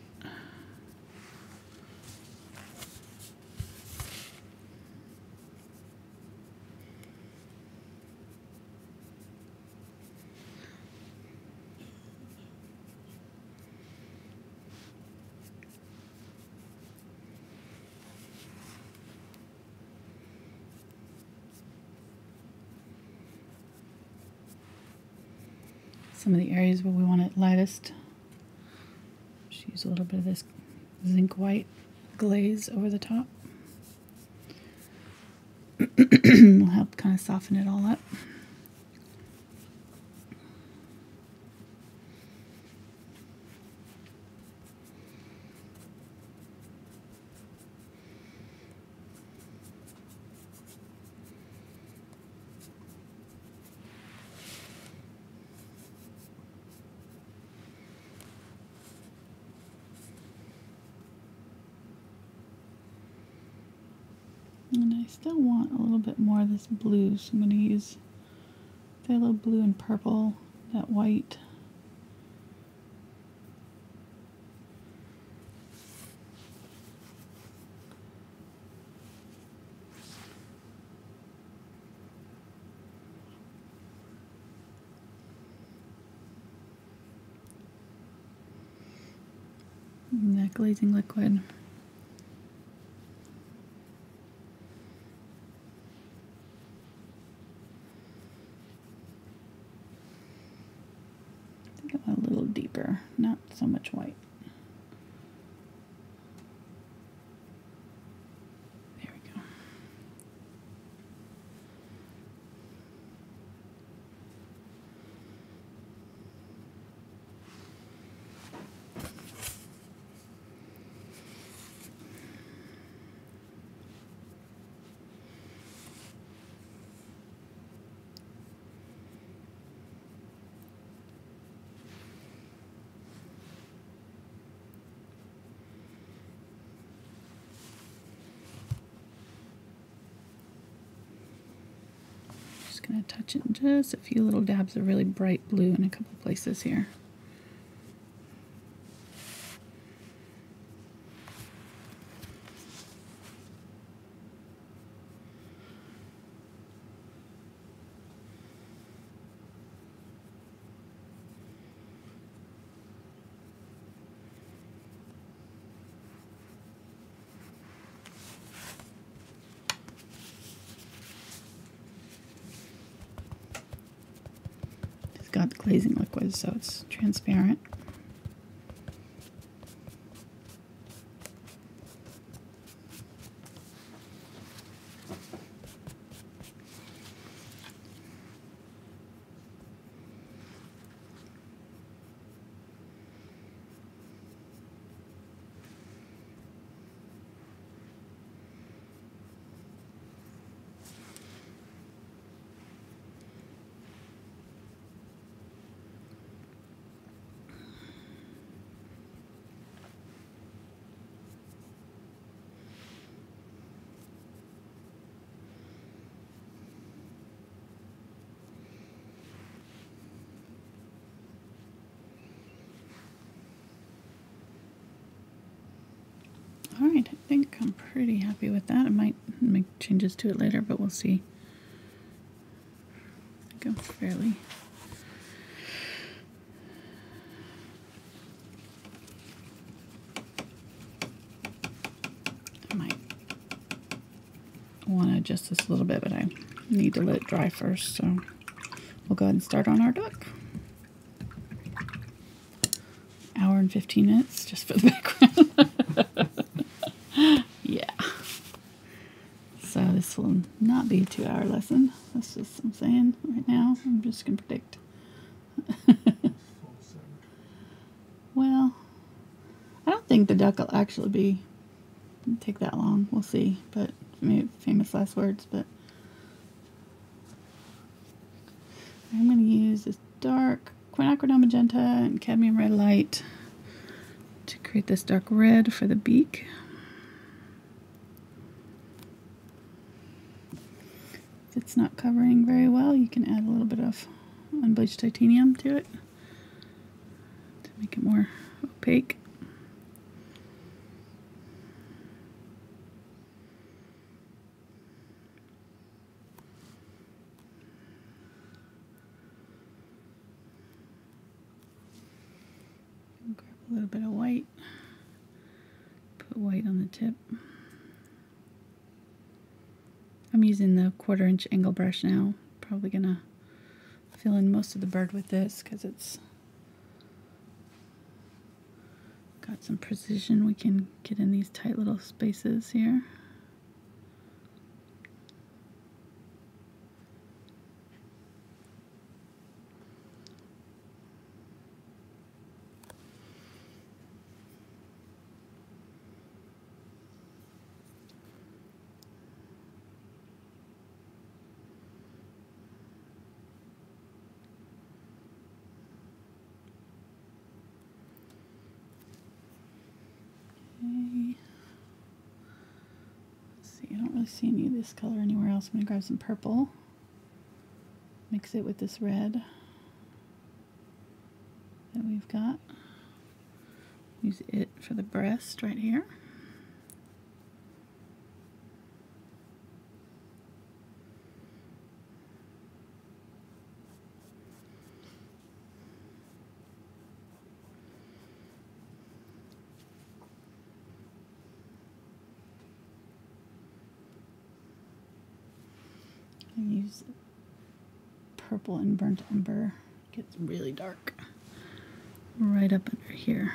Some of the areas where we want it lightest, just use a little bit of this zinc white glaze over the top. Will help kind of soften it all up. And I still want a little bit more of this blue, so I'm going to use phthalo blue and purple, that white. And that glazing liquid. A little deeper, not so much white. There we go. Going to touch it in just a few little dabs of really bright blue in a couple places here. Got the glazing liquid, so it's transparent. Alright, I think I'm pretty happy with that. I might make changes to it later, but we'll see. I think I'm want to adjust this a little bit, but I need to let it dry first, so we'll go ahead and start on our duck. Hour and 15 minutes just for the background. Yeah. So this will not be a 2-hour lesson. That's just what I'm saying right now. I'm just going to predict. Well, I don't think the duck will actually take that long. We'll see. But maybe famous last words. But I'm going to use this dark Quinacridone Magenta and Cadmium Red Light to create this dark red for the beak. If it's not covering very well, you can add a little bit of Unbleached Titanium to it to make it more opaque. Grab a little bit of white, put white on the tip. I'm using the 1/4 inch angle brush now. Probably gonna fill in most of the bird with this because it's got some precision. We can get in these tight little spaces here. See any of this color anywhere else. I'm going to grab some purple, mix it with this red that we've got. Use it for the breast right here. Use purple and burnt umber. Gets really dark right up under here.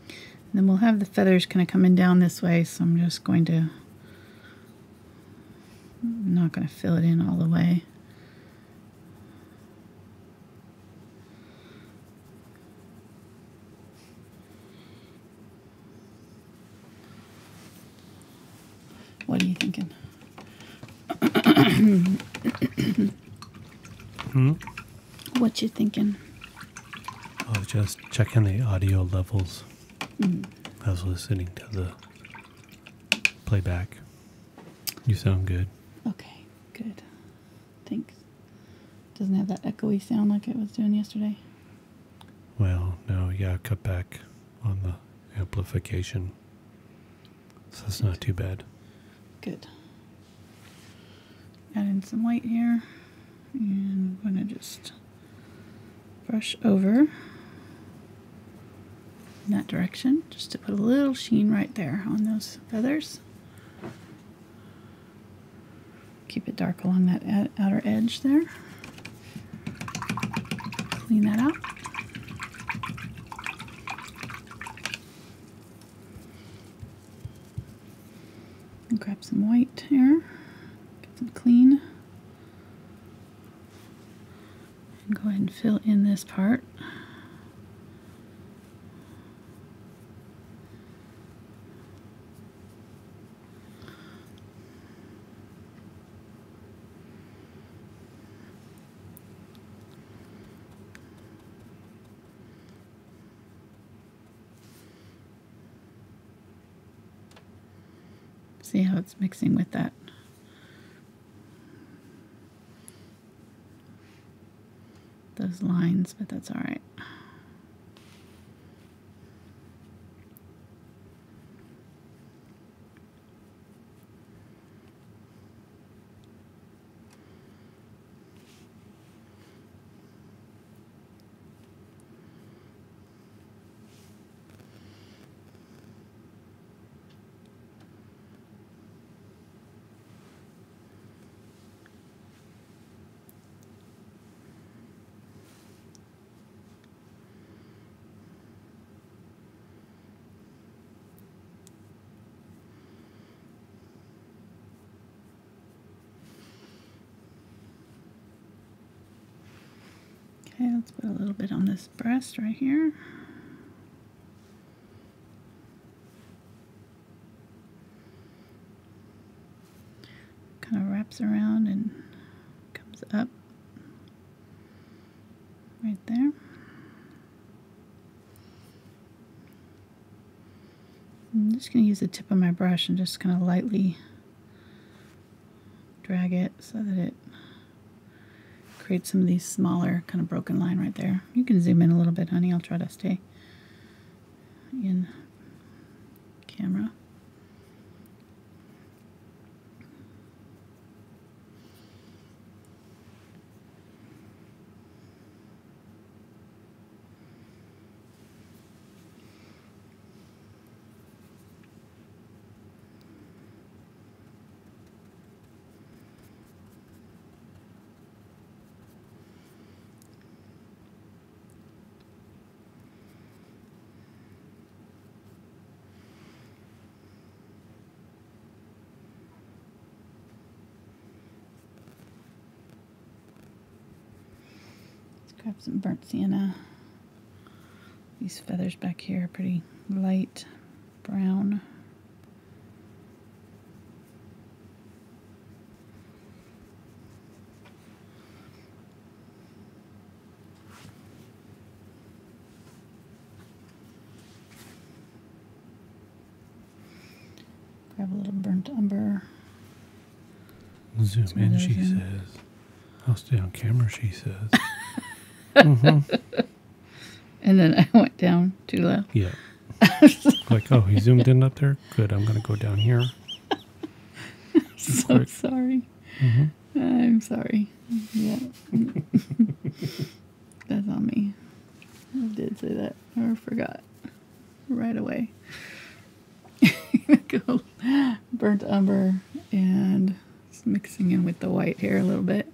And then we'll have the feathers kind of coming down this way, so I'm just going to, I'm not going to fill it in all the way. What are you thinking? What you thinking? I was just checking the audio levels. I was listening to the playback. You sound good. Okay, good. Thanks. Doesn't have that echoey sound like it was doing yesterday. Well, no, yeah, cut back on the amplification. So it's not too bad. Good. Add in some white here. And I'm going to just brush over in that direction just to put a little sheen right there on those feathers. Keep it dark along that outer edge there. Clean that out. And grab some white here. Get some clean. And go ahead and fill in this part. See how it's mixing with that. Those lines, but that's all right. Okay, let's put a little bit on this breast right here. Kind of wraps around and comes up right there. I'm just going to use the tip of my brush and just kind of lightly drag it so that it creates some of these smaller kind of broken line right there. You can zoom in a little bit, honey. I'll try to stay in camera. Grab some burnt sienna. These feathers back here are pretty light brown. Grab a little burnt umber. Zoom in, she says. I'll stay on camera, she says. Mm-hmm. And then I went down too low. Yeah. Like, oh, he zoomed in up there? Good, I'm going to go down here. So sorry. Mm-hmm. I'm sorry. Yeah. That's on me. I did say that. I forgot right away. Go burnt umber and just mixing in with the white here a little bit.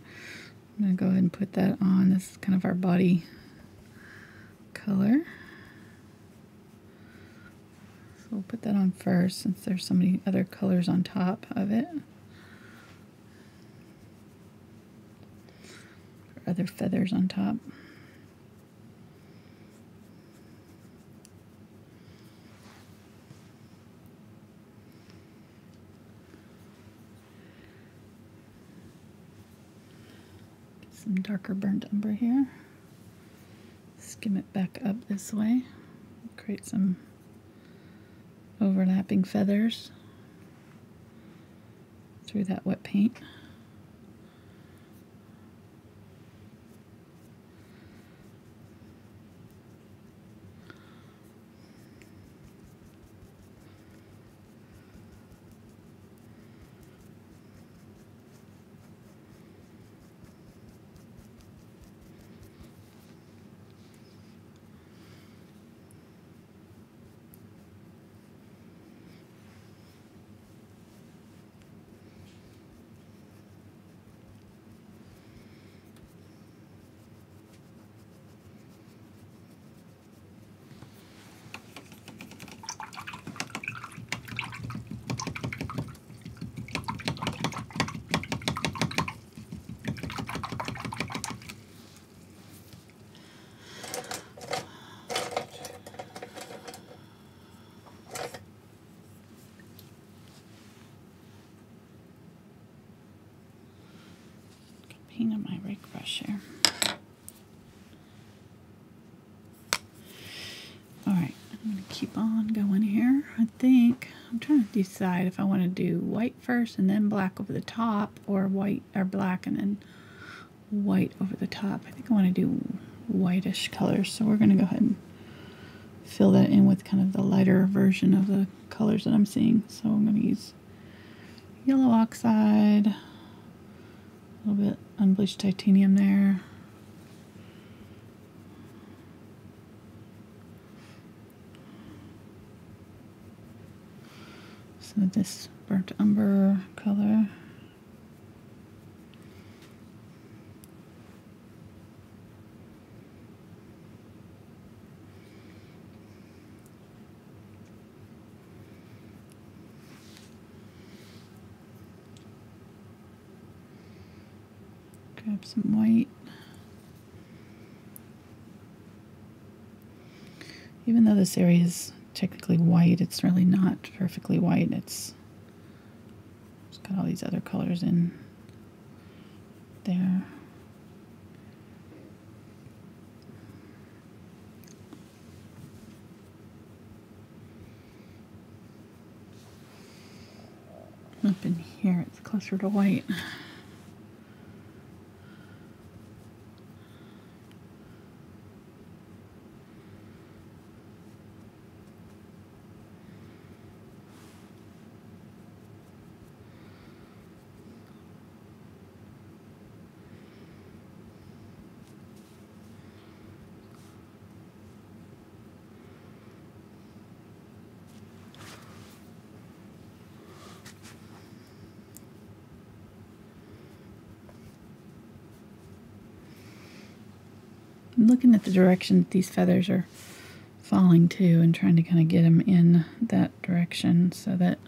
I'm going to go ahead and put that on. This is kind of our body color. So we'll put that on first since there's so many other colors on top of it. Or other feathers on top. Some darker burnt umber here. Skim it back up this way. Create some overlapping feathers through that wet paint. Paint on my rake brush here. Alright, I'm going to keep on going here. I think I'm trying to decide if I want to do white first and then black over the top, or white or black and then white over the top. I think I want to do whitish colors, so we're going to go ahead and fill that in with kind of the lighter version of the colors that I'm seeing. So I'm going to use yellow oxide, a little bit unbleached titanium there. Some of this burnt umber color. Grab some white. Even though this area is technically white, it's really not perfectly white. It's got all these other colors in there. Up in here, it's closer to white. I'm looking at the direction these feathers are falling to and trying to kind of get them in that direction so that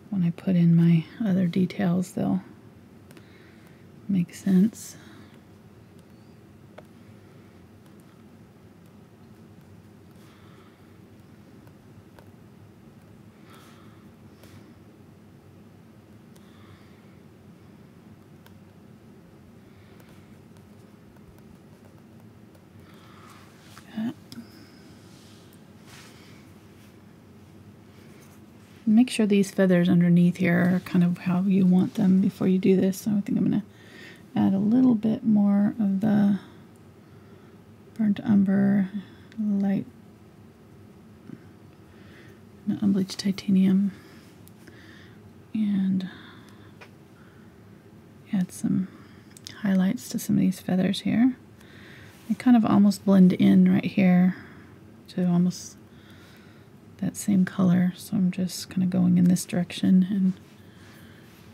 when I put in my other details, they'll make sense. Make sure these feathers underneath here are kind of how you want them before you do this. So I think I'm going to add a little bit more of the burnt umber, light, the unbleached titanium, and add some highlights to some of these feathers here. They kind of almost blend in right here to almost that same color, so I'm just kind of going in this direction and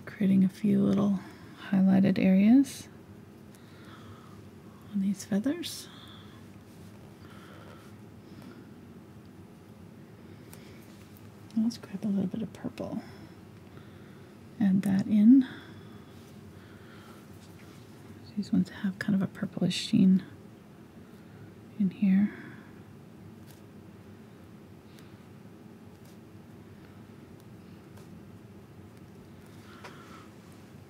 creating a few little highlighted areas on these feathers. Let's grab a little bit of purple, add that in. These ones have kind of a purplish sheen in here.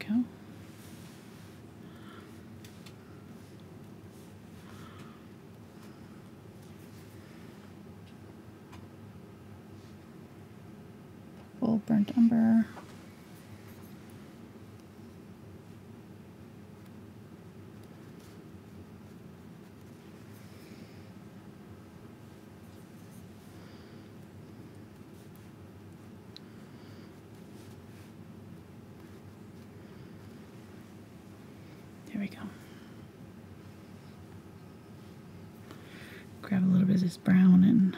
Go. Full burnt umber. There we go. Grab a little bit of this brown and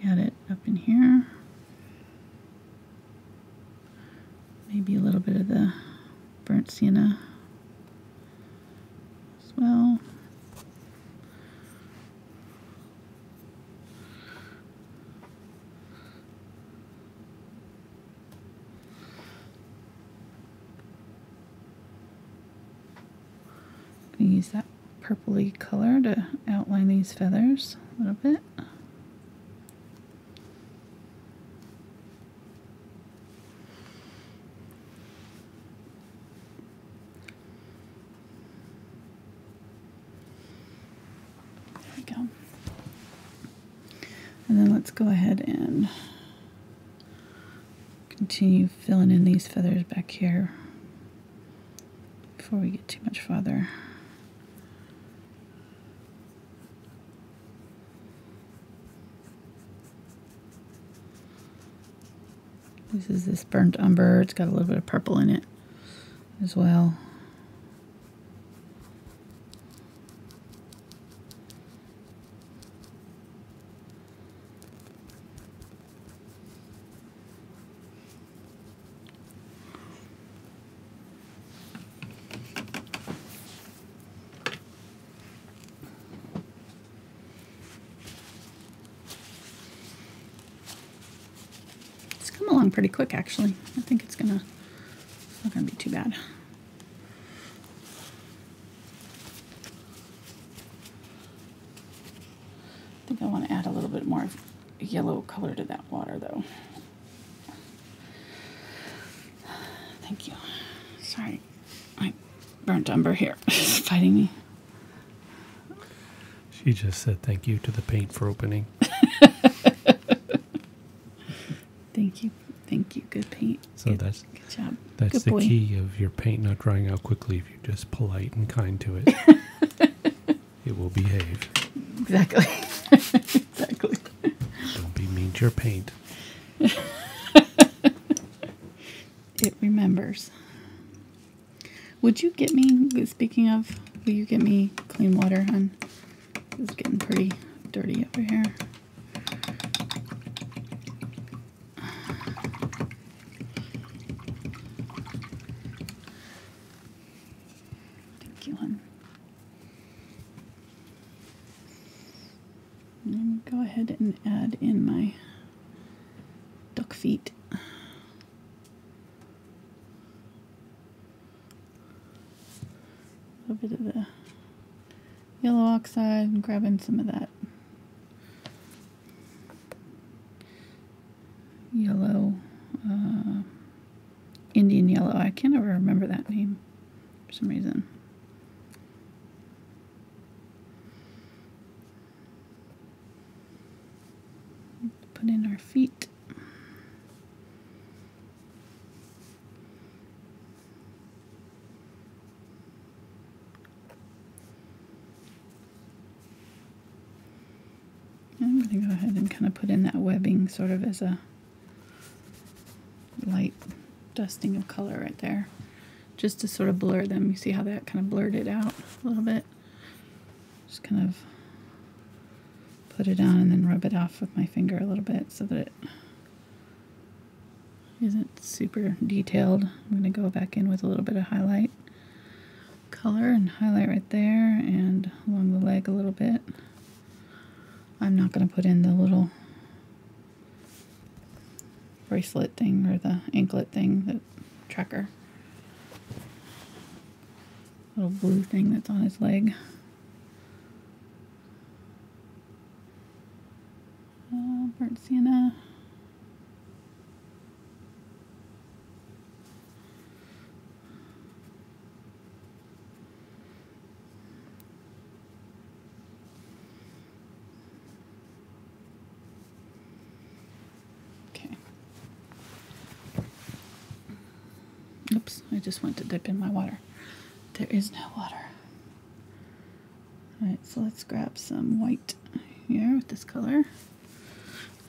add it up in here. Maybe a little bit of the burnt sienna as well. Use that purpley color to outline these feathers a little bit. There we go. And then let's go ahead and continue filling in these feathers back here before we get too much farther. This is this burnt umber. It's got a little bit of purple in it as well. Along pretty quick, actually. I think it's not gonna be too bad. I think I want to add a little little bit more yellow color to that water, though. Thank you. Sorry, I burnt Umber here. Fighting me. She just said thank you to the paint for opening. Thank you. Thank you. Good paint. So good job. That's good the boy. key of your paint not drying out quickly. If you're just polite and kind to it, it will behave. Exactly. Exactly. Don't be mean to your paint. It remembers. Would you get me, speaking of, will you get me clean water, hon? It's getting pretty dirty over here. Thank you, hon. And go ahead and add in my duck feet. A bit of the yellow oxide and grabbing some of that yellow, Indian yellow. I can't ever remember that name for some reason. Put in our feet. I'm going to go ahead and kind of put in that webbing sort of as a light dusting of color right there, just to sort of blur them. You see how that kind of blurred it out a little bit? Just kind of put it on and then rub it off with my finger a little bit so that it isn't super detailed. I'm going to go back in with a little bit of highlight color and highlight right there and along the leg a little bit. I'm not going to put in the little bracelet thing or the anklet thing, the tracker. Little blue thing that's on his leg. Burnt sienna. Oops, I just went to dip in my water. There is no water. Alright, so let's grab some white here with this color.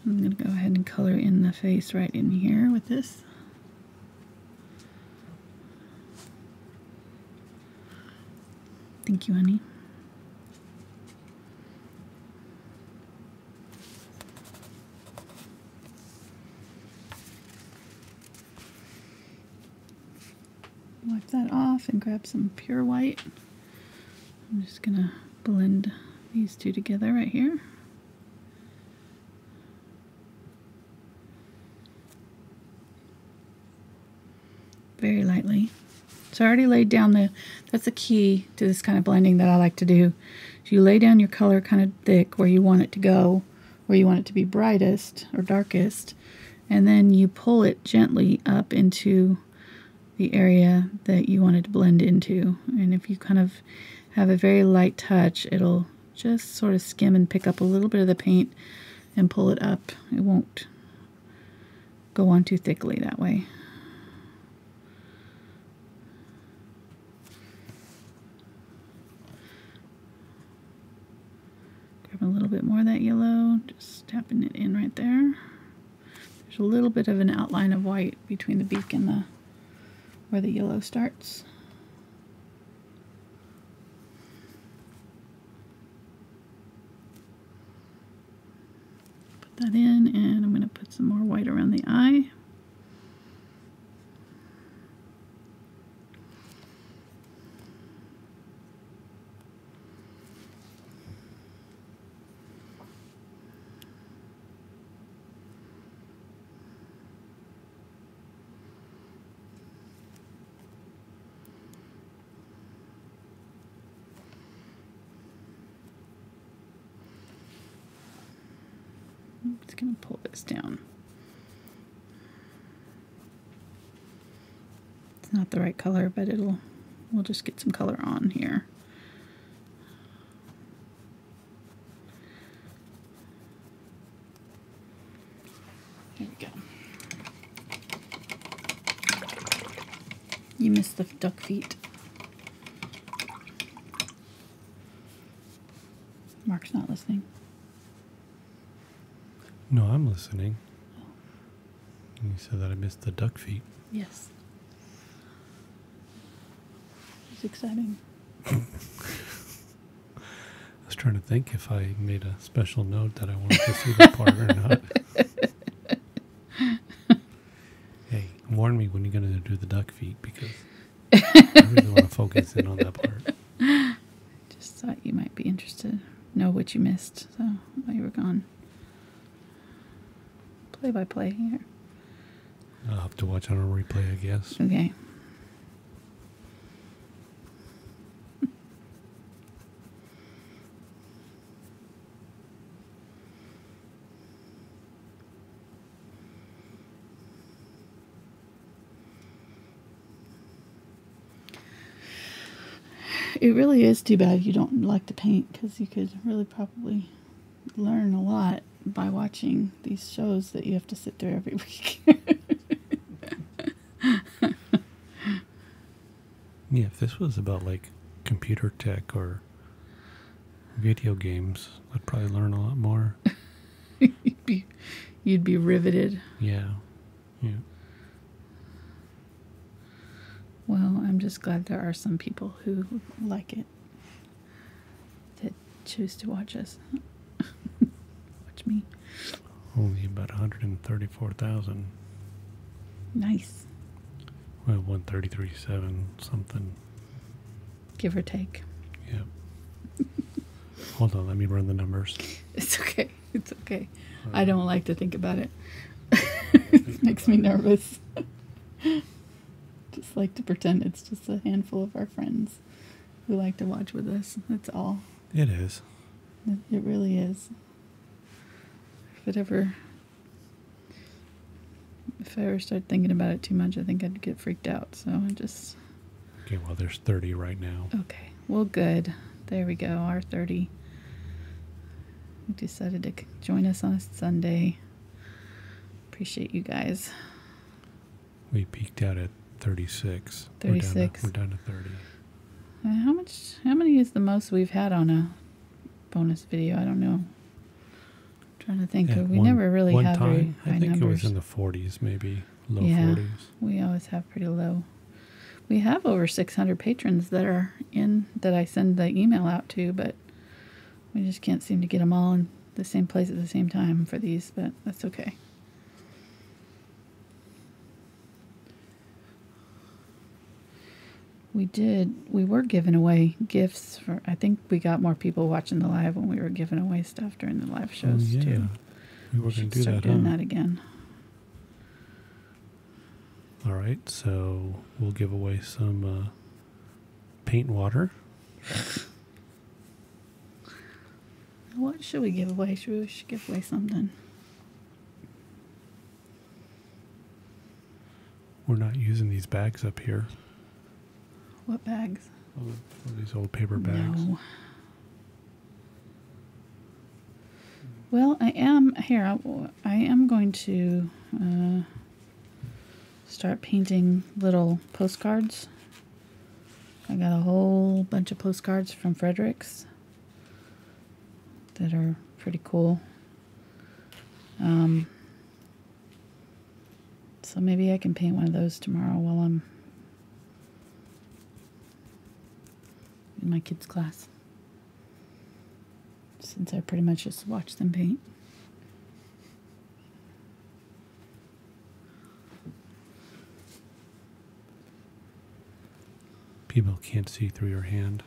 I'm going to go ahead and color in the face right in here with this. Thank you, honey. Wipe that off and grab some pure white. I'm just going to blend these two together right here. Very lightly. So I already laid down that's the key to this kind of blending that I like to do. So you lay down your color kind of thick where you want it to go, where you want it to be brightest or darkest, and then you pull it gently up into the area that you want it to blend into. And if you kind of have a very light touch, it'll just sort of skim and pick up a little bit of the paint and pull it up. It won't go on too thickly that way. Grab a little bit more of that yellow, just tapping it in right there. There's a little bit of an outline of white between the beak and where the yellow starts. Put that in, and I'm going to put some more white around the eye. I'm just going to pull this down. It's not the right color, but we'll just get some color on here. There we go. You missed the duck feet. Mark's not listening. No, I'm listening. You said that I missed the duck feet. Yes. It's exciting. I was trying to think if I made a special note that I wanted to see the part or not. Hey, warn me when you're going to do the duck feet, because I really want to focus in on that part. Just thought you might be interested. Know what you missed, so while you were gone. Play by play here. I'll have to watch on a replay, I guess. Okay. It really is too bad you don't like to paint, because you could really probably learn a lot by watching these shows that you have to sit through every week. Yeah, if this was about like computer tech or video games, I'd probably learn a lot more. You'd be riveted. Yeah. Yeah. Well, I'm just glad there are some people who like it, that choose to watch us. Watch me. Only about 134,000. Nice. Well, 133.7 something. Give or take. Yep. Hold on, let me run the numbers. It's okay. It's okay. I don't like to think about it. It makes me nervous. Just like to pretend it's just a handful of our friends who like to watch with us. That's all. It is. It really is. If I ever start thinking about it too much, I think I'd get freaked out. So I just... Okay, well, there's 30 right now. Okay. Well, good. There we go. Our 30. We decided to join us on a Sunday. Appreciate you guys. We peaked out at 36. 36. We're down to 30. How many is the most we've had on a bonus video? I don't know. I'm trying to think. Yeah, We never really have very high I think numbers. it was in the 40s, maybe low yeah, 40s. We always have pretty low. We have over 600 patrons that are in, that I send the email out to, but we just can't seem to get them all in the same place at the same time for these, but that's okay. We were giving away gifts for, I think we got more people watching the live when we were giving away stuff during the live shows too. We were going to do start that, doing that again. All right, so we'll give away some paint water. What should we give away? We should give away something. We're not using these bags up here. What bags? Oh, these old paper bags. No. Well, I am going to start painting little postcards. I got a whole bunch of postcards from Fredrix that are pretty cool. So maybe I can paint one of those tomorrow while I'm in my kids' class, since I pretty much just watch them paint. People can't see through your hand.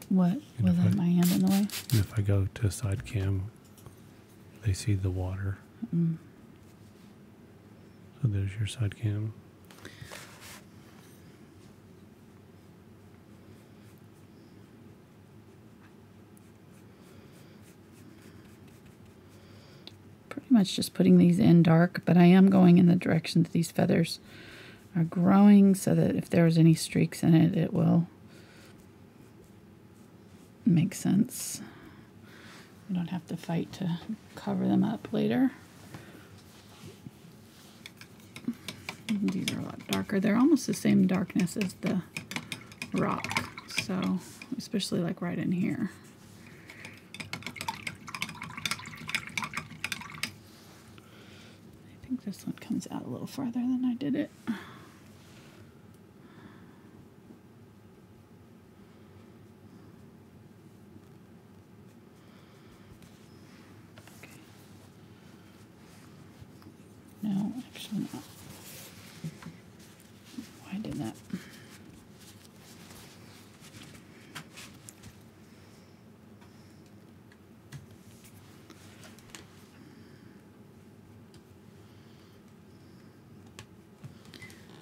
What? Was that my hand in the way? And if I go to side cam, they see the water. Mm. So there's your side cam. pretty much just putting these in dark, but I am going in the direction that these feathers are growing so that if there's any streaks in it, it will make sense. You don't have to fight to cover them up later. These are a lot darker. They're almost the same darkness as the rock, so especially like right in here. I think this one comes out a little farther than I did it. No, actually not. Why did that?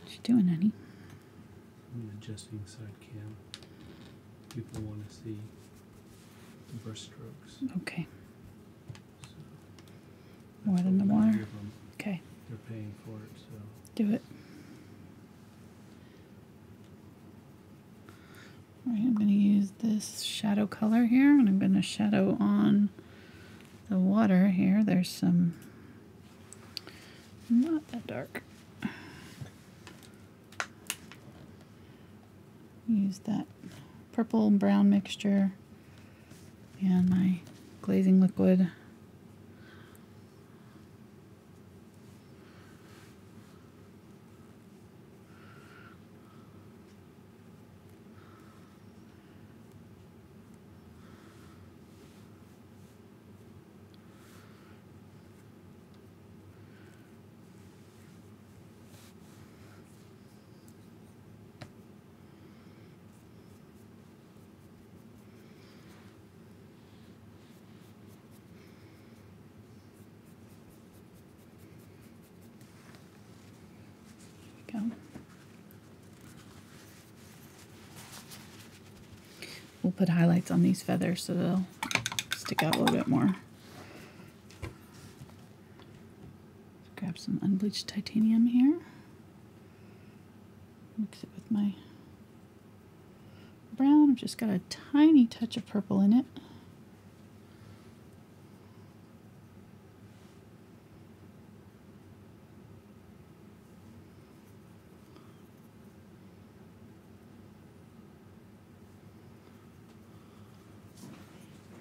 What you doing, honey? I'm adjusting side cam. People want to see the brush strokes. Okay. So More than the what we're gonna water. give 'em. Okay, They're paying for it, so. do it. All right, I'm going to use this shadow color here, and I'm going to shadow on the water here. There's some, not that dark. Use that purple and brown mixture and my glazing liquid. Go. We'll put highlights on these feathers so they'll stick out a little bit more. Grab some unbleached titanium here. Mix it with my brown. I've just got a tiny touch of purple in it.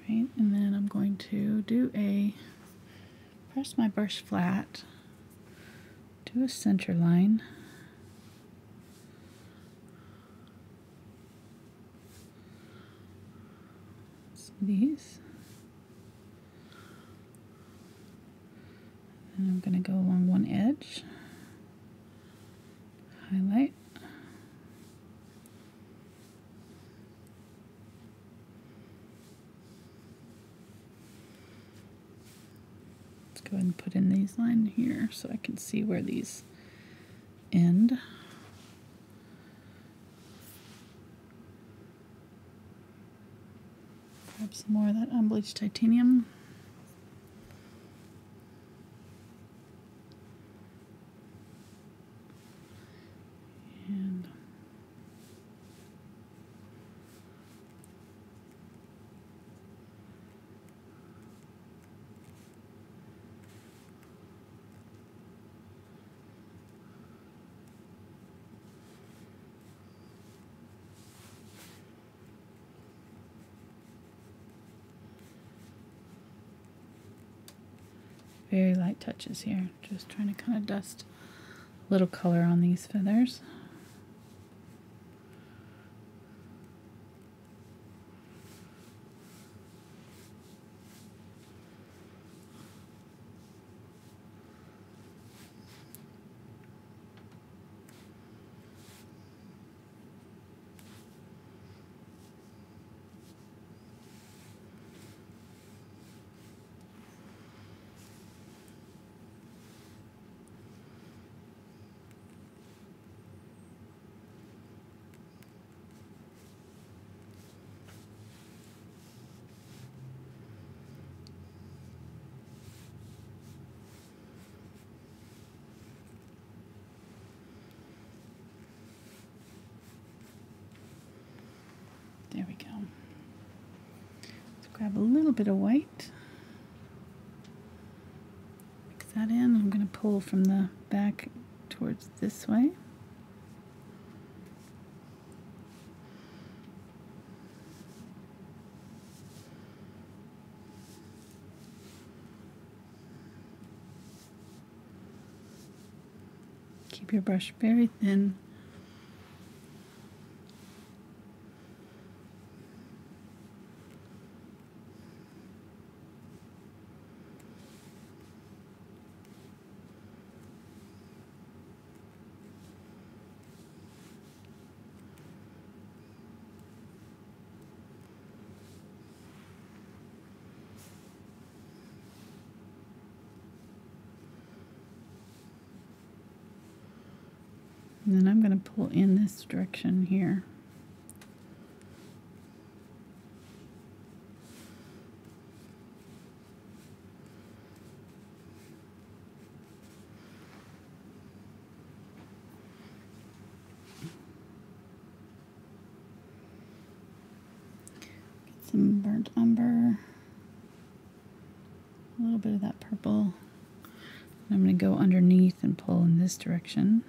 Right, and then I'm going to press my brush flat, do a center line. Some of these. And I'm going to go along one edge, highlight. Go ahead and put in these lines here so I can see where these end. Grab some more of that unbleached titanium. And very light touches here, just trying to kind of dust a little color on these feathers. There we go. Let's grab a little bit of white. Mix that in. I'm going to pull from the back towards this way. Keep your brush very thin. And then I'm going to pull in this direction here. Get some burnt umber. A little bit of that purple. And I'm going to go underneath and pull in this direction.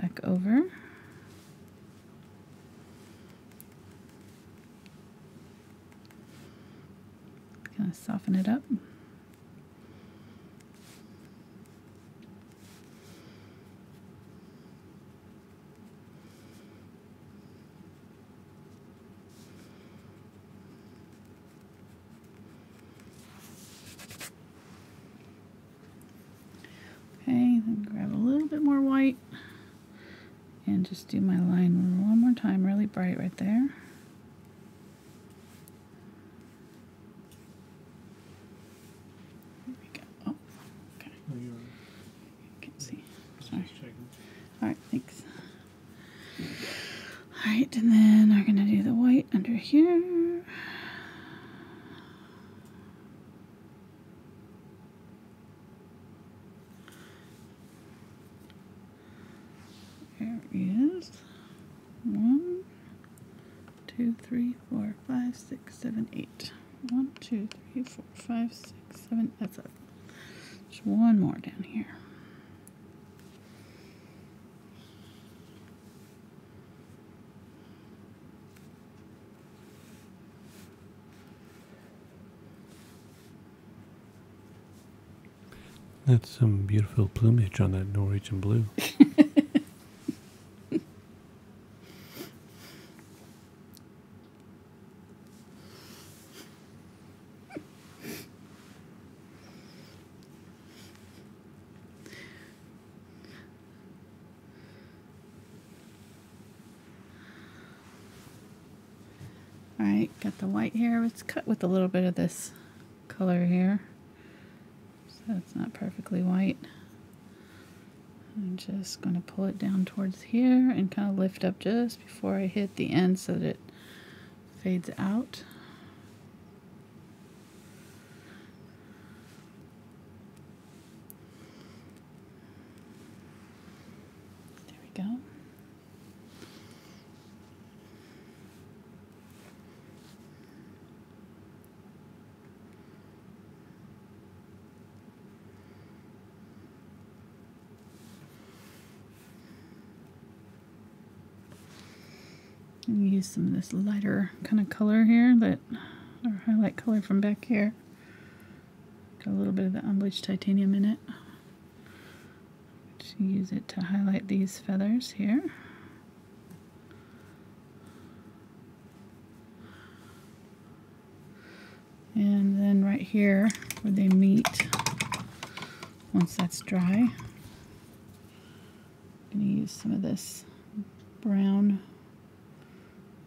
Back over. Kind of soften it up. Okay, then grab a little bit more white. And just do my line one more time, really bright right there. There we go. Oh, okay. Can't see. Sorry. Alright, thanks. Alright, and then we're going to do the white under here. There is 1, 2, 3, 4, 5, 6, 7, 8. 1, 2, 3, 4, 5, 6, 7. That's it. Just one more down here. That's some beautiful plumage on that Norwegian blue. Alright, got the white here. Let's cut with a little bit of this color here. So it's not perfectly white. I'm just going to pull it down towards here and kind of lift up just before I hit the end so that it fades out. There we go. Use some of this lighter kind of color here, that or highlight color from back here. Got a little bit of the unbleached titanium in it. Just use it to highlight these feathers here. And then right here where they meet, once that's dry, I'm going to use some of this brown,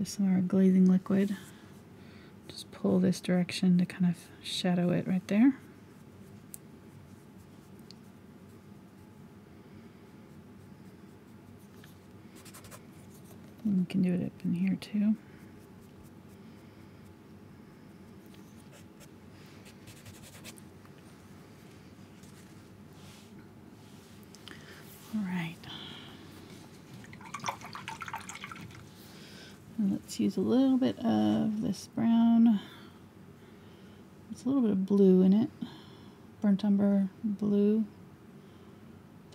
some of our glazing liquid. Just pull this direction to kind of shadow it right there. And we can do it up in here too. All right. And let's use a little bit of this brown. It's a little bit of blue in it. Burnt umber blue.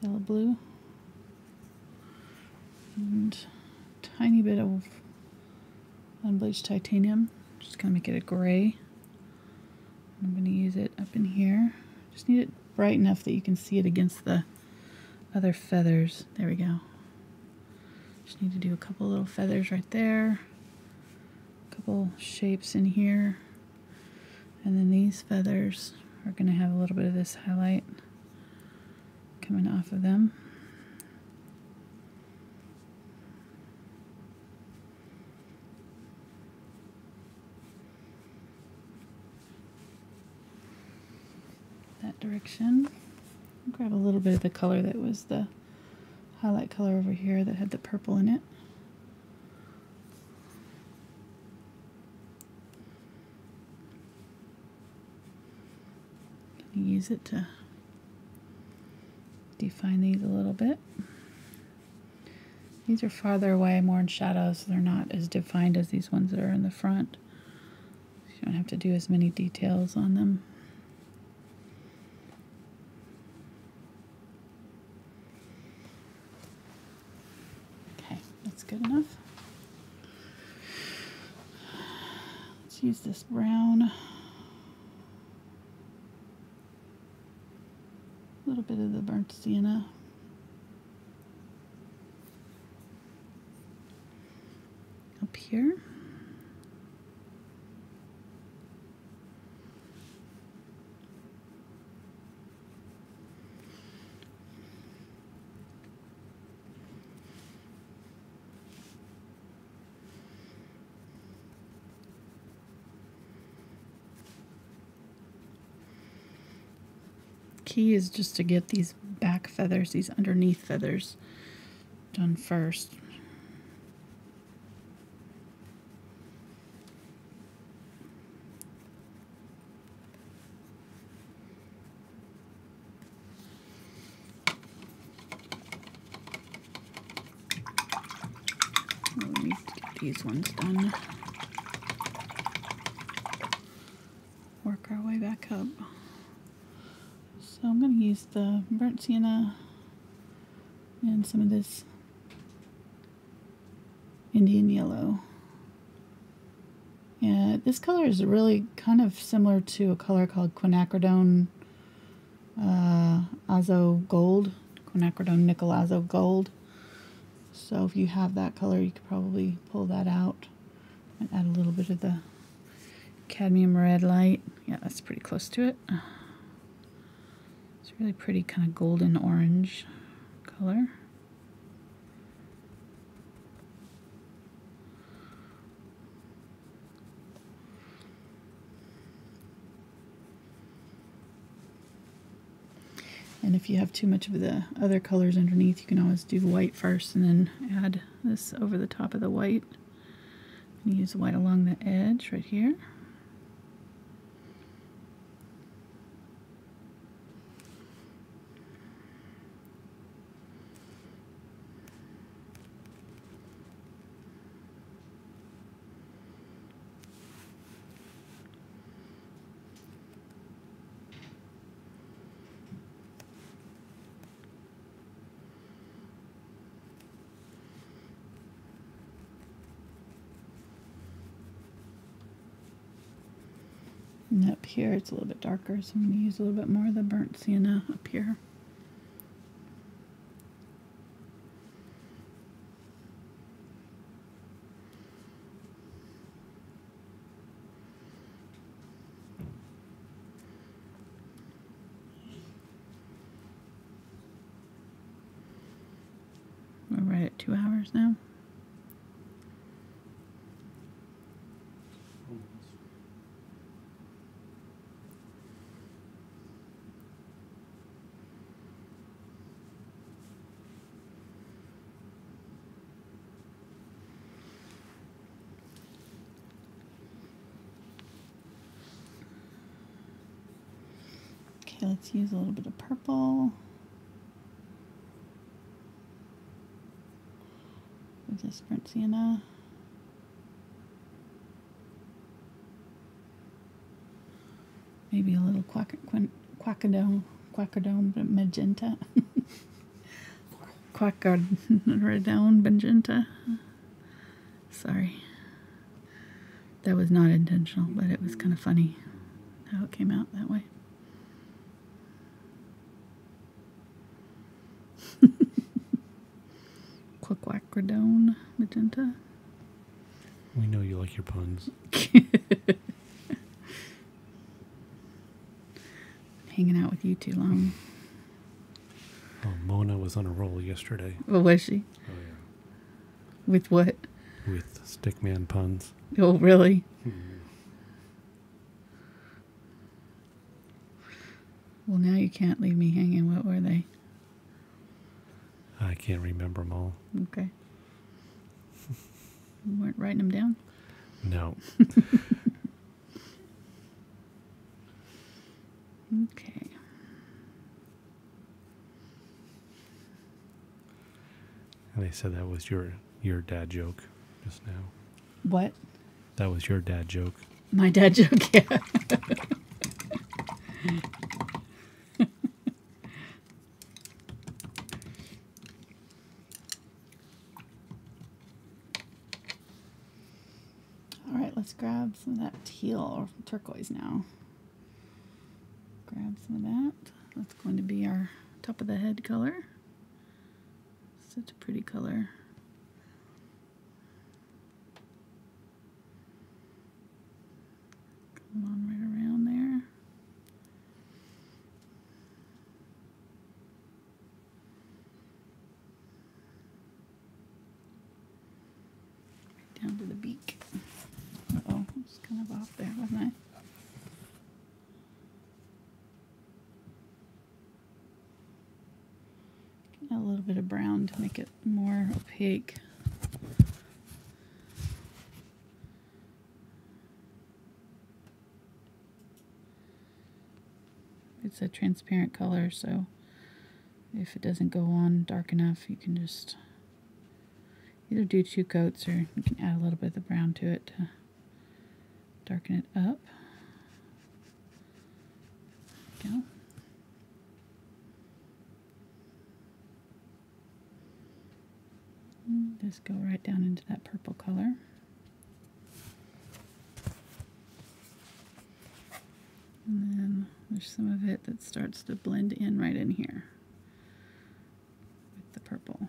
Phthalo blue. And a tiny bit of unbleached titanium. Just gonna make it a gray. I'm gonna use it up in here. Just need it bright enough that you can see it against the other feathers. There we go. Just need to do a couple little feathers right there. A couple shapes in here. And then these feathers are gonna have a little bit of this highlight coming off of them. That direction. Grab a little bit of the color that was the highlight color over here that had the purple in it. Use it to define these a little bit. These are farther away, more in shadow, so they're not as defined as these ones that are in the front. You don't have to do as many details on them. Okay, that's good enough. Let's use this brown. A little bit of the burnt sienna. Up here. Key is just to get these back feathers, these underneath feathers, done first. We need to get these ones done. Work our way back up. So I'm going to use the burnt sienna and some of this Indian yellow. And this color is really kind of similar to a color called Quinacridone Azo Gold, Quinacridone Nickel Azo Gold. So if you have that color, you could probably pull that out and add a little bit of the Cadmium Red Light. Yeah, that's pretty close to it. It's really pretty kind of golden orange color. And if you have too much of the other colors underneath, you can always do the white first and then add this over the top of the white. And use white along the edge right here. And up here it's a little bit darker, so I'm going to use a little bit more of the burnt sienna up here. We're right at 2 hours now. Okay, let's use a little bit of purple. With this burnt sienna. Maybe a little quinacridone magenta. Quinacridone magenta. Sorry. That was not intentional, but it was kind of funny how it came out that way. Quinacridone magenta. We know you like your puns. Hanging out with you too long. Oh, Mona was on a roll yesterday. Oh, was she? Oh, yeah. With what? With stickman puns. Oh, really? Well, now you can't leave me hanging. What were they? I can't remember them all. Okay. You weren't writing them down? No. Okay. And they said that was your dad joke just now. What? That was your dad joke. My dad joke, yeah. All right, let's grab some of that teal or turquoise now. Grab some of that. That's going to be our top of the head color. Such a pretty color. Come on, right around there. Right down to the beak. Uh-oh, I was kind of off there, wasn't I? Add a little bit of brown to make it more opaque. It's a transparent color, so if it doesn't go on dark enough, you can just either do 2 coats or you can add a little bit of the brown to it to darken it up. There we go. Just go right down into that purple color. And then there's some of it that starts to blend in right in here with the purple.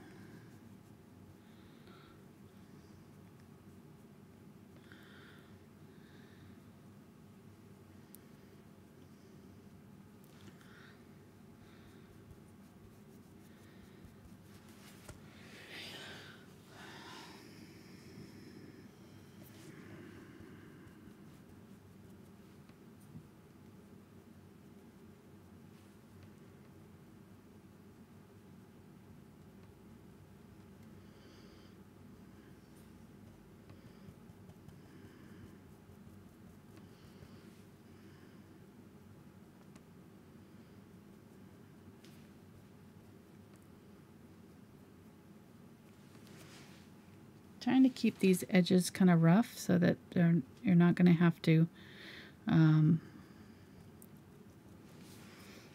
Trying to keep these edges kind of rough so that you're not going to have to,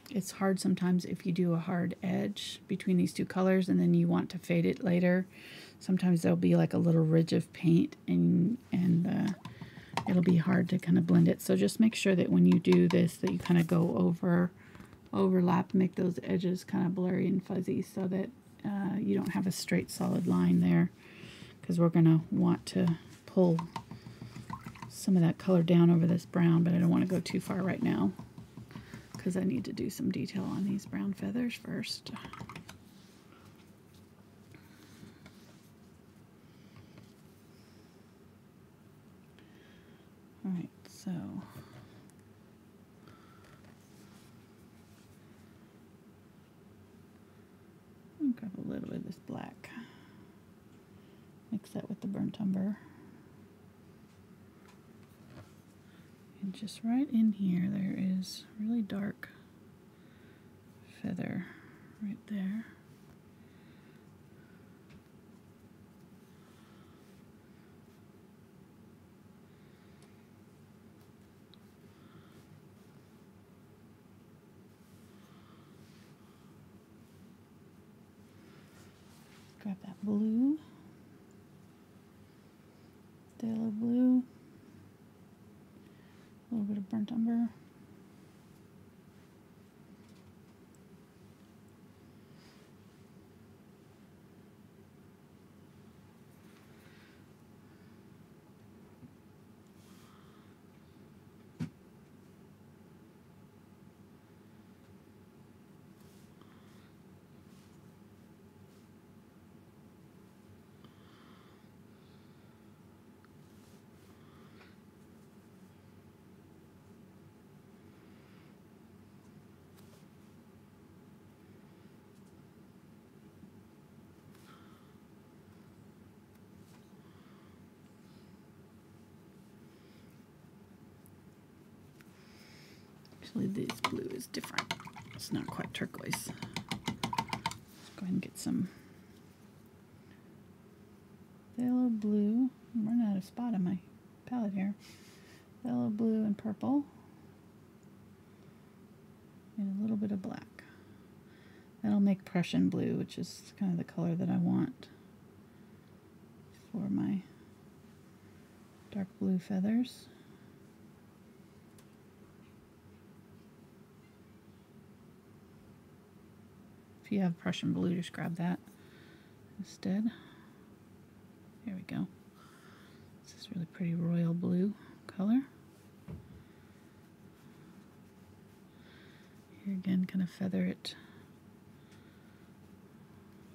it's hard sometimes if you do a hard edge between these 2 colors and then you want to fade it later. Sometimes there'll be like a little ridge of paint and it'll be hard to kind of blend it. So just make sure that when you do this that you kind of go overlap, make those edges kind of blurry and fuzzy so that you don't have a straight solid line there. Because we're going to want to pull some of that color down over this brown, but I don't want to go too far right now because I need to do some detail on these brown feathers first. All right, so I'll grab a little bit of this black. Mix that with the burnt umber. And just right in here, there is really dark feather right there. Grab that blue. Phthalo blue. A little bit of burnt umber. Actually, this blue is different. It's not quite turquoise. Let's go ahead and get some phthalo blue. I'm running out of spot on my palette here. Phthalo blue and purple. And a little bit of black. That'll make Prussian blue, which is kind of the color that I want for my dark blue feathers. If you have Prussian blue, just grab that instead. There we go. This is really pretty royal blue color. Here again, kind of feather it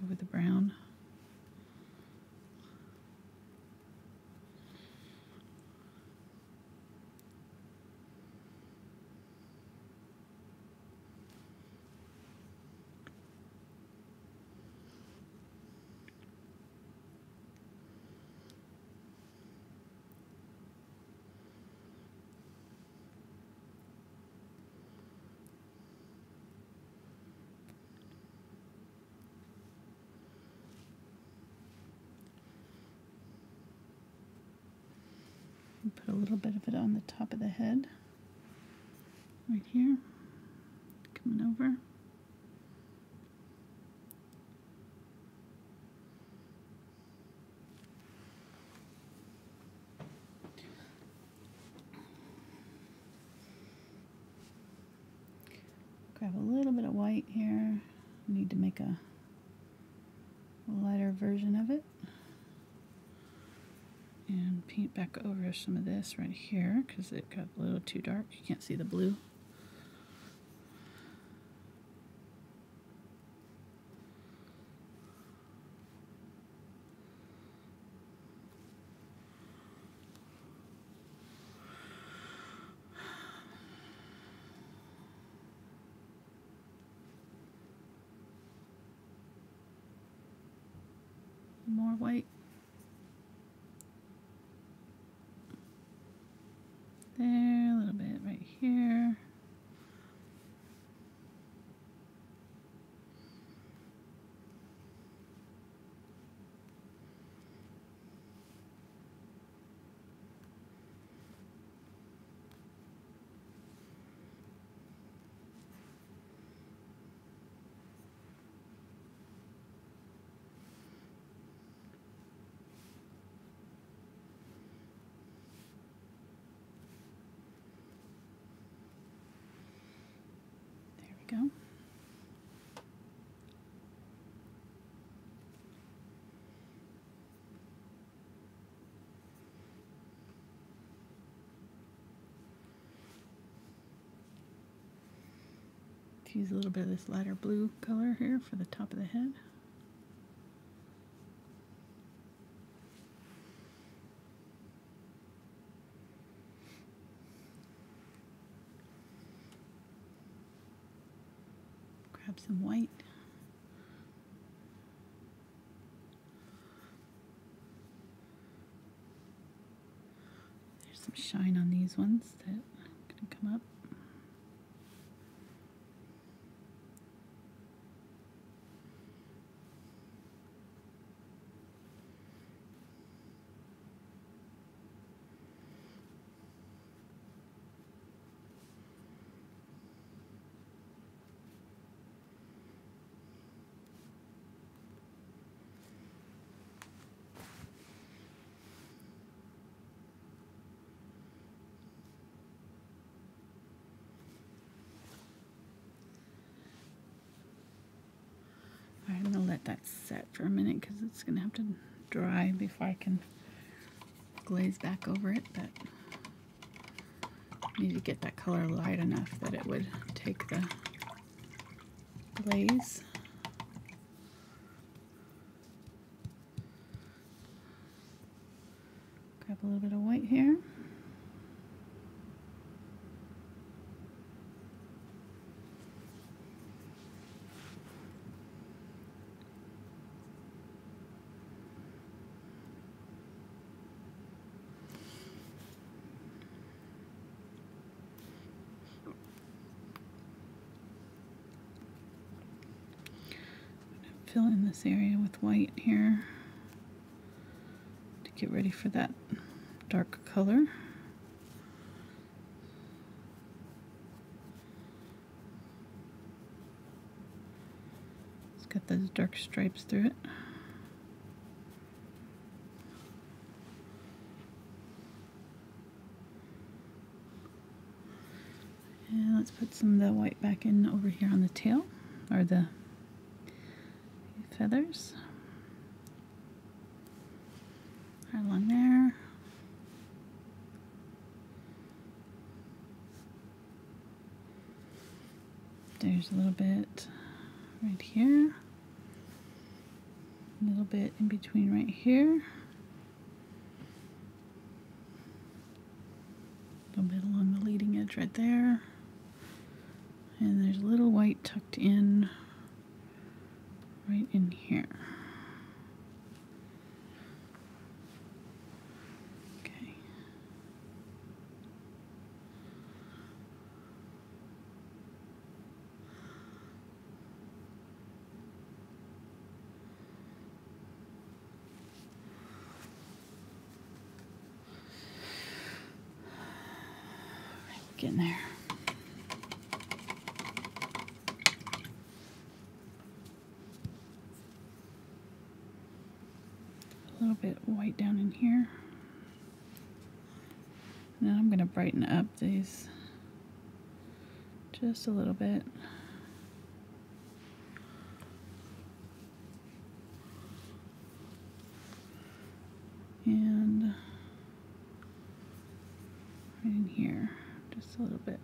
over the brown. Put a little bit of it on the top of the head, right here, coming over. Grab a little bit of white here. I need to make a lighter version of it. And paint back over some of this right here because it got a little too dark. You can't see the blue. More white. There, a little bit right here. Go. Use a little bit of this lighter blue color here for the top of the head. Grab some white. There's some shine on these ones that are going to come up. that set for a minute because it's going to have to dry before I can glaze back over it, but I need to get that color light enough that it would take the glaze. Grab a little bit of white here. Fill in this area with white here to get ready for that dark color. It's got those dark stripes through it. And let's put some of the white back in over here on the tail, or the feathers. Right along there. There's a little bit right here. A little bit in between right here. A little bit along the leading edge right there. And there's a little white tucked in right in here. Okay. We're getting there. A little bit white down in here. And then I'm going to brighten up these just a little bit. And right in here, just a little bit.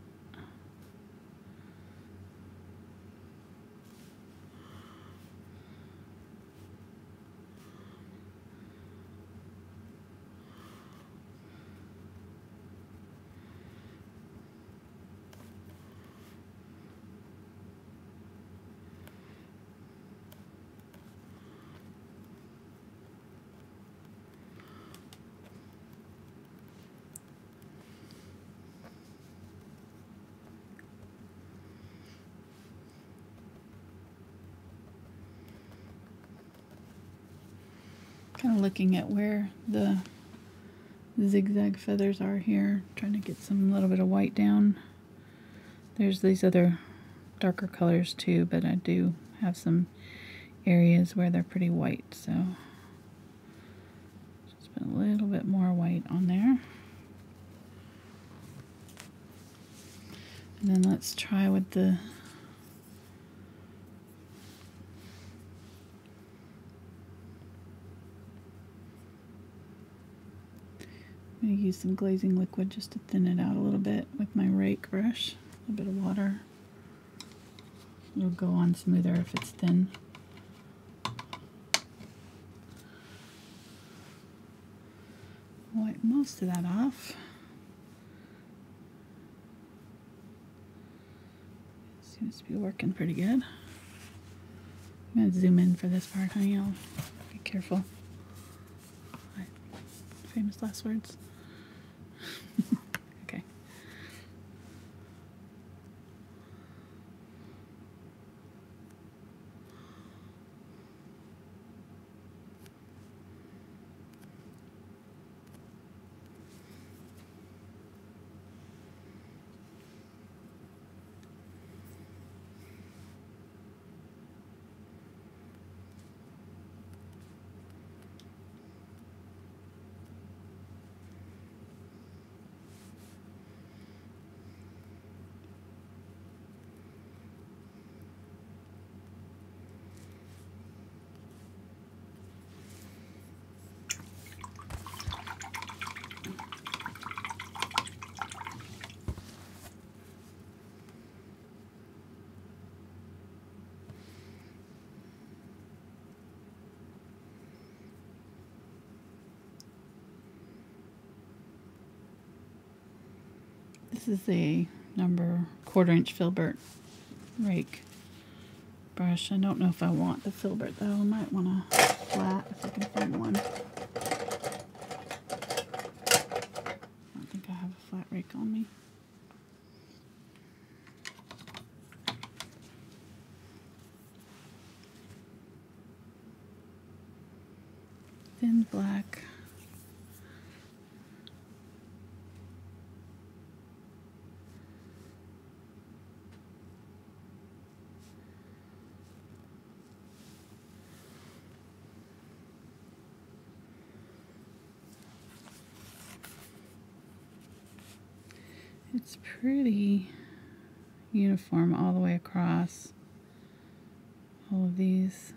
Kind of looking at where the zigzag feathers are here, trying to get some little bit of white down. There's these other darker colors too, but I do have some areas where they're pretty white, so just put a little bit more white on there. And then let's try with the I'm going to use some glazing liquid just to thin it out a little bit with my rake brush. A little bit of water. It'll go on smoother if it's thin. Wipe most of that off. Seems to be working pretty good. I'm going to zoom in for this part, honey. I'll be careful. My famous last words. Okay. This is a number 1/4 inch Filbert rake brush. I don't know if I want the Filbert though. I might want a flat if I can find one. I don't think I have a flat rake on me. Thin black. It's pretty uniform all the way across all of these.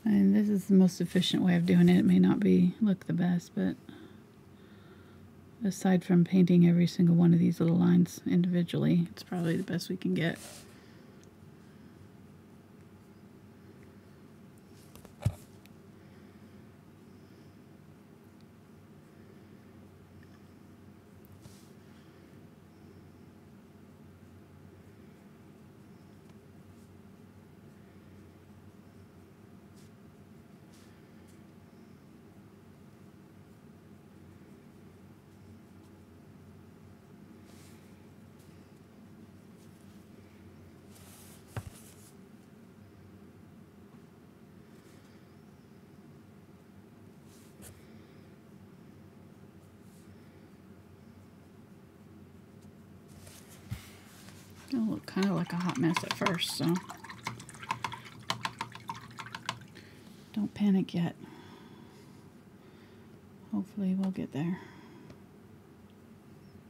And this is the most efficient way of doing it. It may not look the best, but aside from painting every single one of these little lines individually, it's probably the best we can get. It'll look kind of like a hot mess at first, so don't panic yet. Hopefully we'll get there.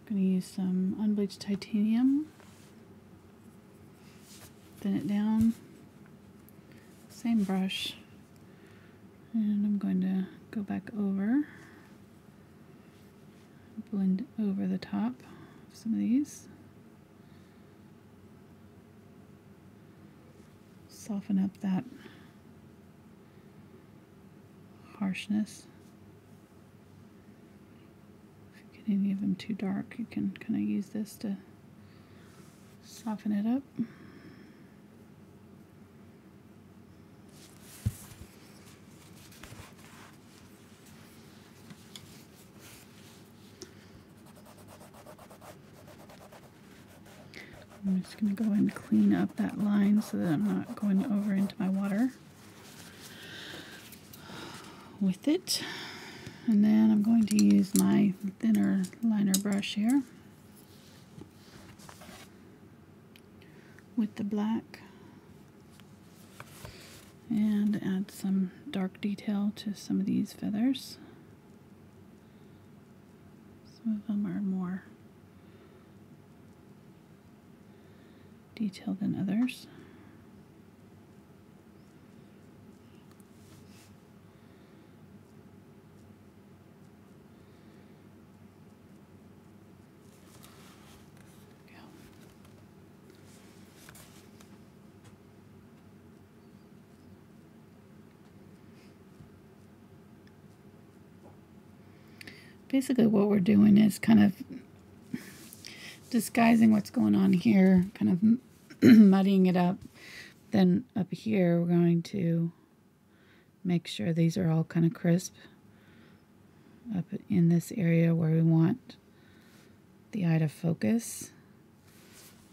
I'm going to use some Unbleached Titanium. Thin it down. Same brush. And I'm going to go back over. Blend over the top of some of these. Soften up that harshness. If you get any of them too dark, you can kind of use this to soften it up. I'm just going to go and clean up that line so that I'm not going over into my water with it. And then I'm going to use my thinner liner brush here with the black and add some dark detail to some of these feathers. Some of them are more detailed than others. Basically what we're doing is kind of disguising what's going on here, kind of muddying it up. Then up here we're going to make sure these are all kind of crisp up in this area where we want the eye to focus,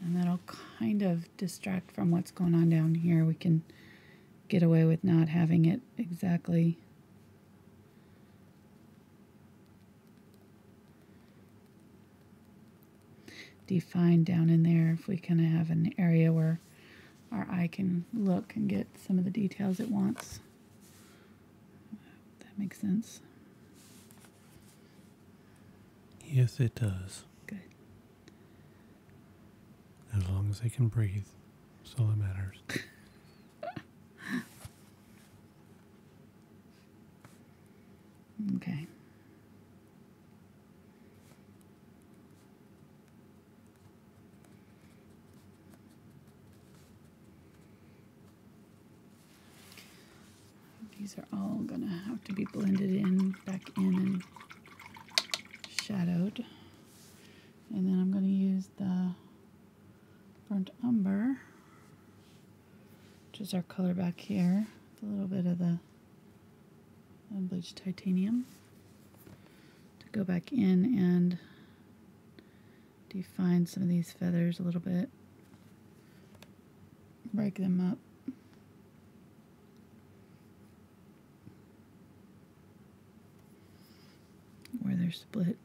and that'll kind of distract from what's going on down here. We can get away with not having it exactly define down in there if we kind of have an area where our eye can look and get some of the details it wants. That makes sense. Yes, it does. Good. As long as they can breathe, that's all that matters. Okay. These are all going to have to be blended in, back in, and shadowed. And then I'm going to use the burnt umber, which is our color back here, with a little bit of the unbleached titanium, to go back in and define some of these feathers a little bit, break them up. Where they're split.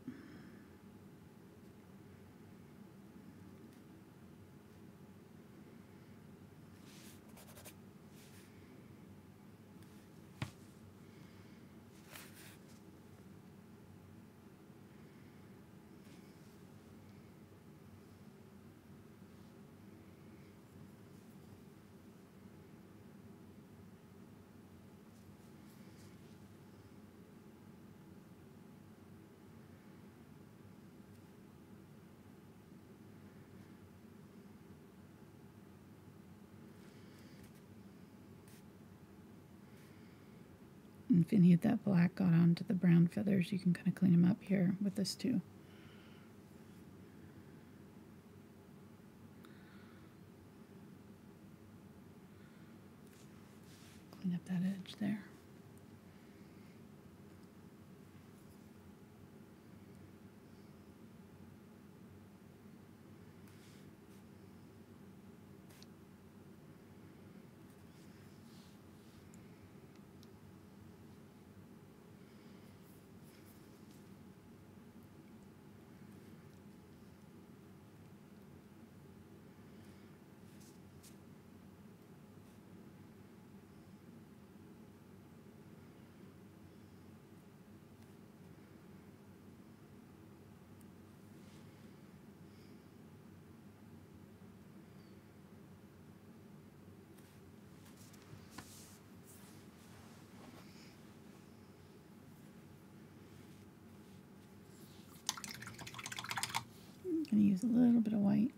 And if any of that black got onto the brown feathers, you can kind of clean them up here with this too. Clean up that edge there. I'm going to use a little bit of white.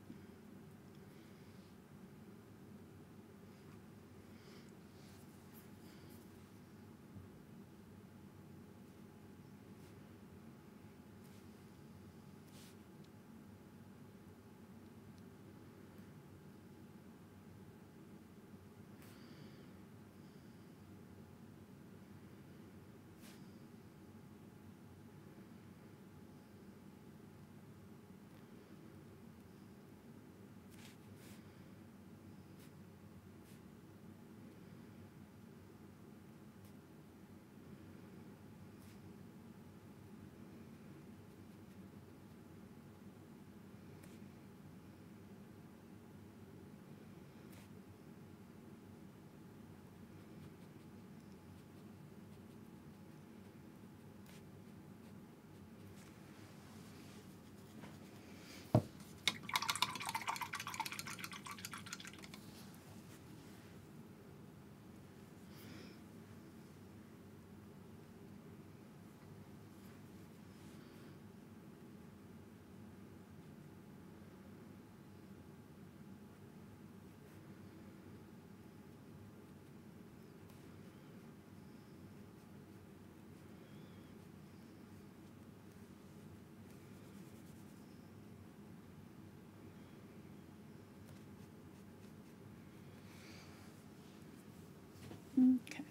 Okay.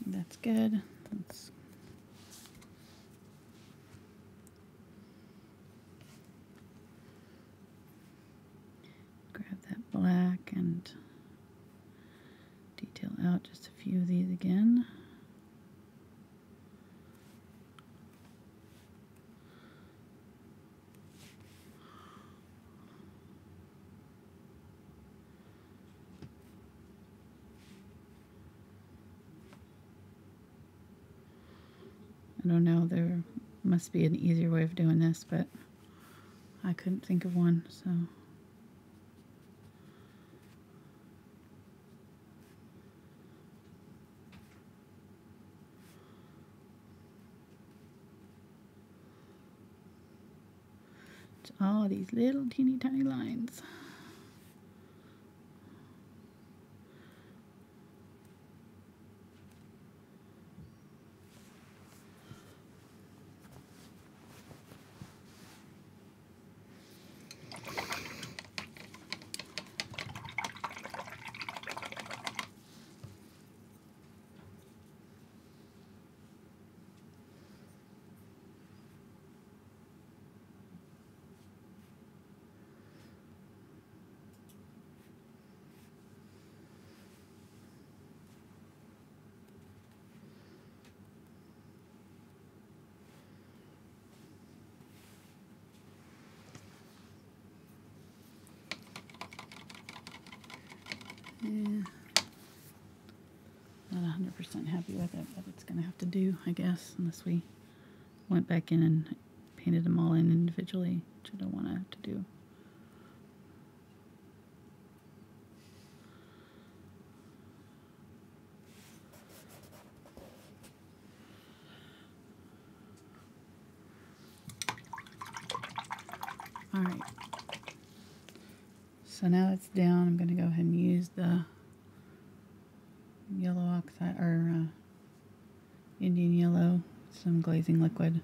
That's good. Let's grab that black and detail out just a few of these again. I don't know, there must be an easier way of doing this, but I couldn't think of one, so. It's all these little teeny tiny lines. Yeah, not 100% happy with it, but it's going to have to do, I guess, unless we went back in and painted them all in individually, which I don't want to have to do. All right. So now it's down, I'm going to go ahead and use the yellow oxide, or Indian yellow, some glazing liquid.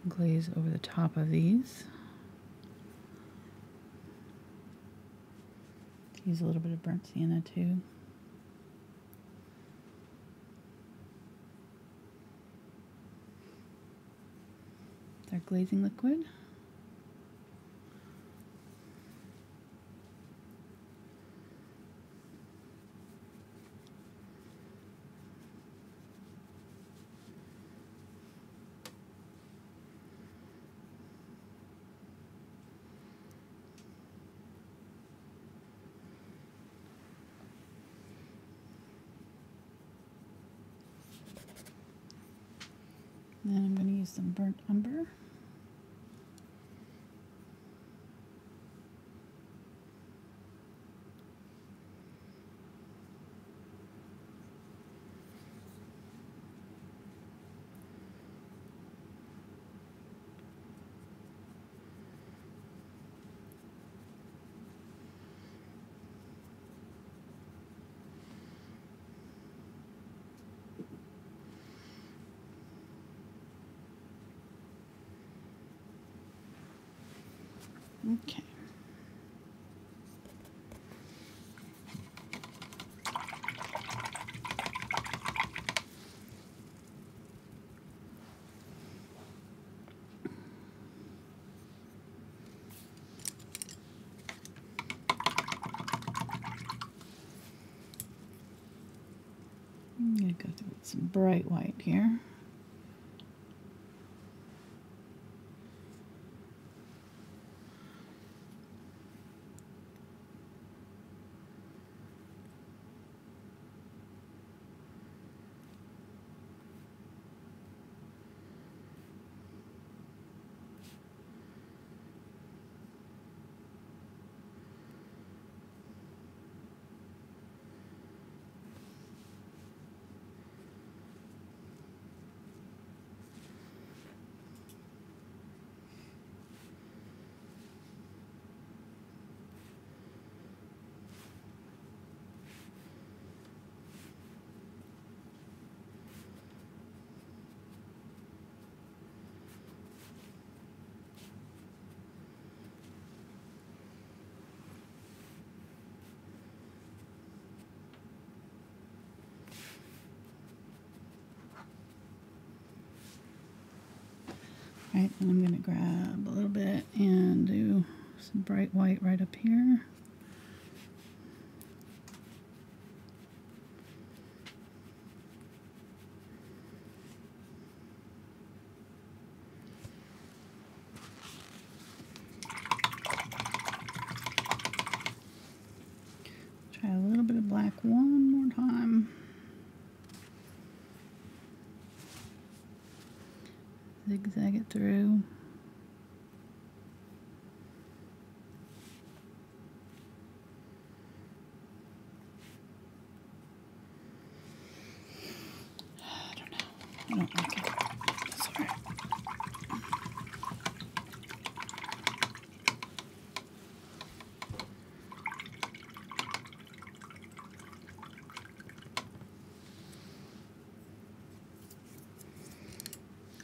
Glaze over the top of these. Use a little bit of burnt sienna too. It's our glazing liquid. Then I'm going to use some burnt umber. Okay. I'm going to go through with some bright white here. Right, and I'm going to grab a little bit and do some bright white right up here. Try a little bit of black one more time. Zigzag it through. I don't know. I don't like it. Sorry.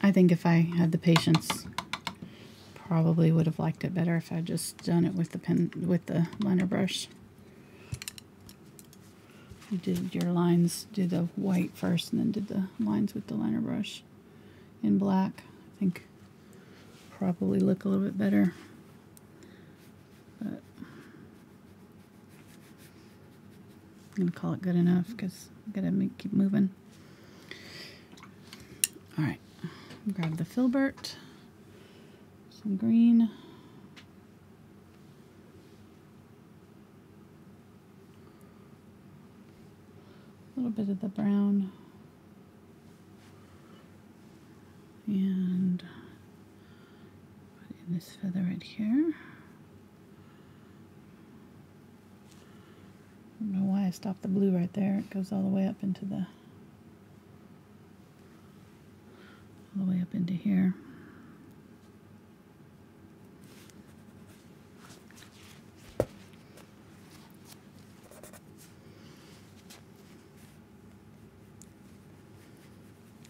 I think if I had the patience, probably would have liked it better if I'd just done it with the pen, with the liner brush. You did your lines, did the white first, and then did the lines with the liner brush in black. I think probably look a little bit better. But I'm gonna call it good enough because I gotta keep moving. All right. Grab the Filbert, some green, a little bit of the brown, and put in this feather right here. I don't know why I stopped the blue right there. It goes all the way up into the here.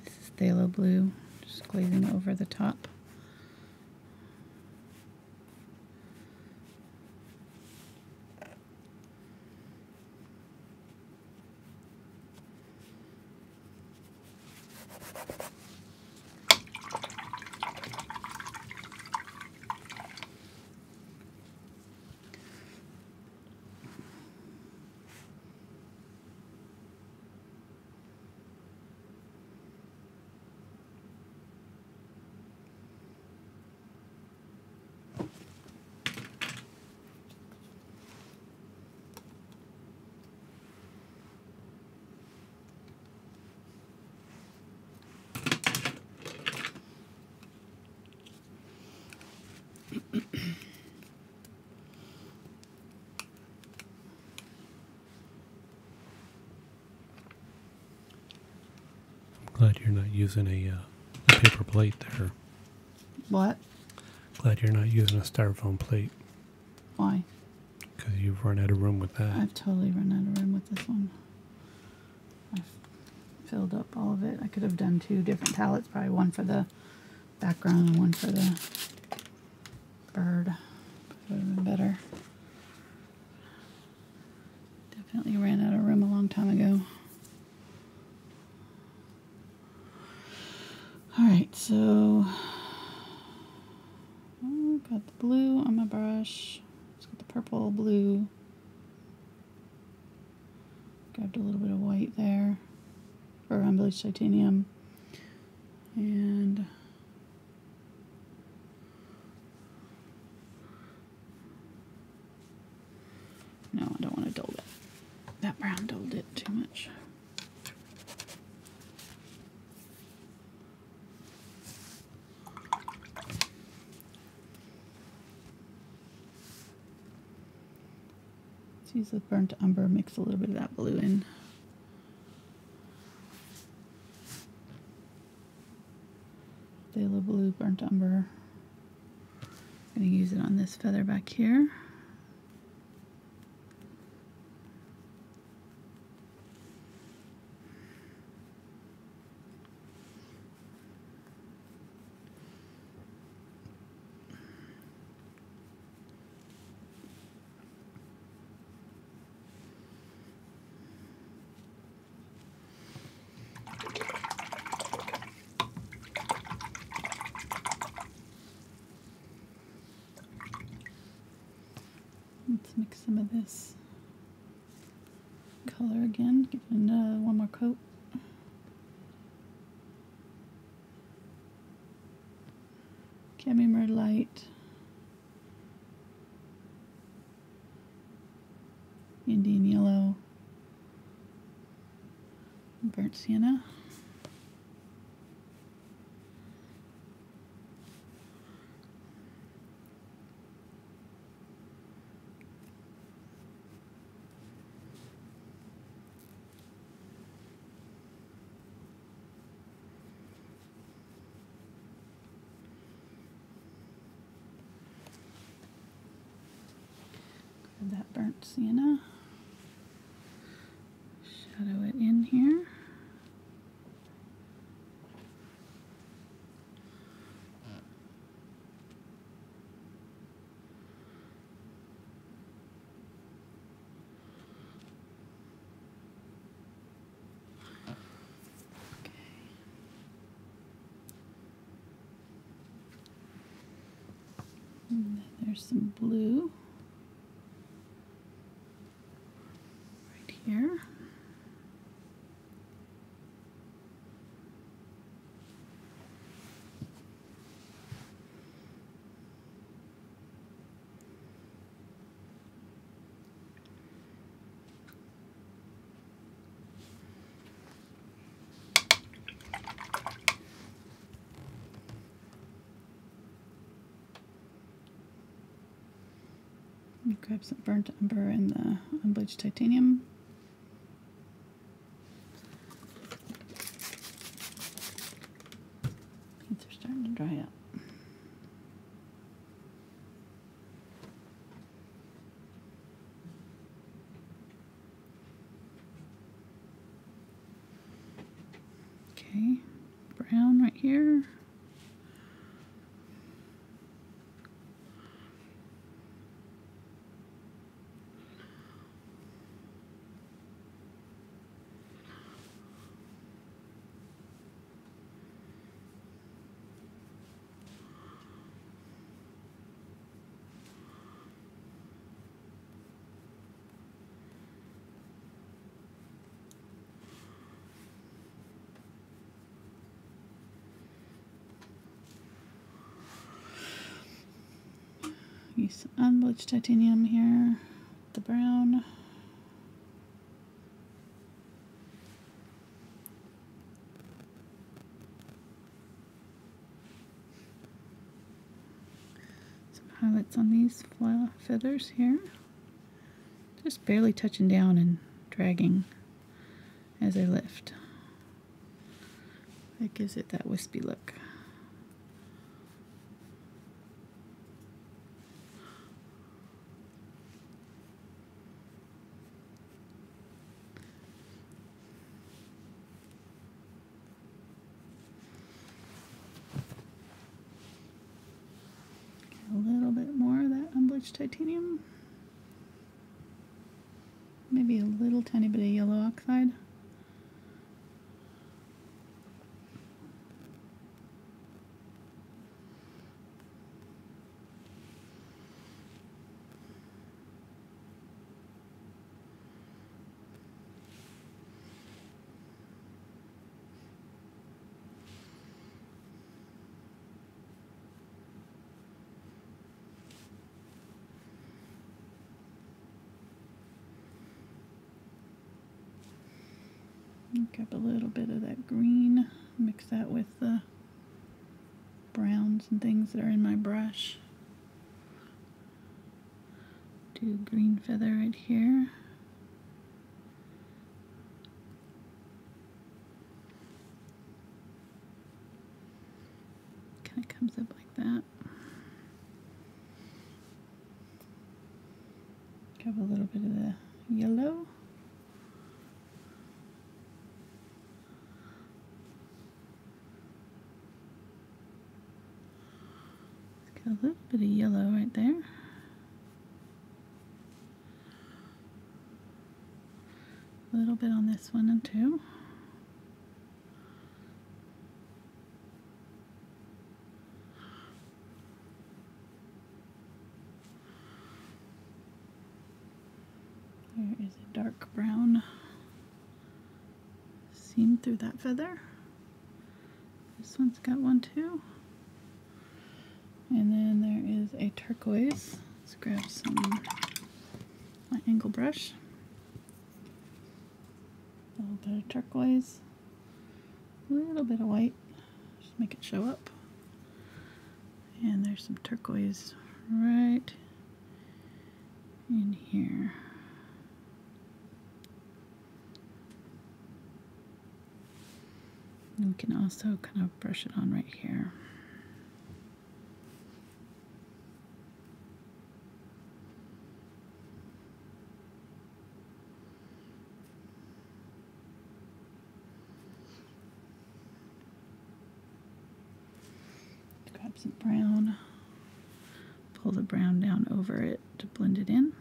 This is Phthalo Blue, just glazing over the top. Glad you're not using a paper plate there. What? Glad you're not using a styrofoam plate. Why? Because you've run out of room with that. I've totally run out of room with this one. I've filled up all of it. I could have done 2 different palettes, probably one for the background and one for the bird. Would have been better. Definitely ran out of room a long time ago. Alright, so got the blue on my brush. Let's get the purple, blue. Grabbed a little bit of white there for Unbleached Titanium. And no, I don't want to dull it. That brown dulled it too much. Use the burnt umber, mix a little bit of that blue in. Phthalo blue, burnt umber. I'm going to use it on this feather back here. Let's mix some of this color again, give it one more coat. Cadmium Red Light, Indian Yellow, burnt Sienna, Grab that burnt sienna, shadow it in here. And then there's some blue right here. Grab some burnt umber and the unbleached titanium. Paints are starting to dry up. Okay, brown right here. Use some unbleached titanium here, the brown. Some highlights on these feathers here. Just barely touching down and dragging as I lift. That gives it that wispy look. A little bit more of that unbleached titanium. Maybe a little tiny bit of yellow oxide. Grab a little bit of that green, mix that with the browns and things that are in my brush. Do a green feather right here. Kind of comes up like that. Grab a little bit of the yellow. A little bit of yellow right there. A little bit on this one too. There is a dark brown seam through that feather. This one's got one too. And then there is a turquoise. Let's grab my angle brush. A little bit of turquoise. A little bit of white. Just make it show up. And there's some turquoise right in here. And we can also kind of brush it on right here. some brown. Pull the brown down over it to blend it in.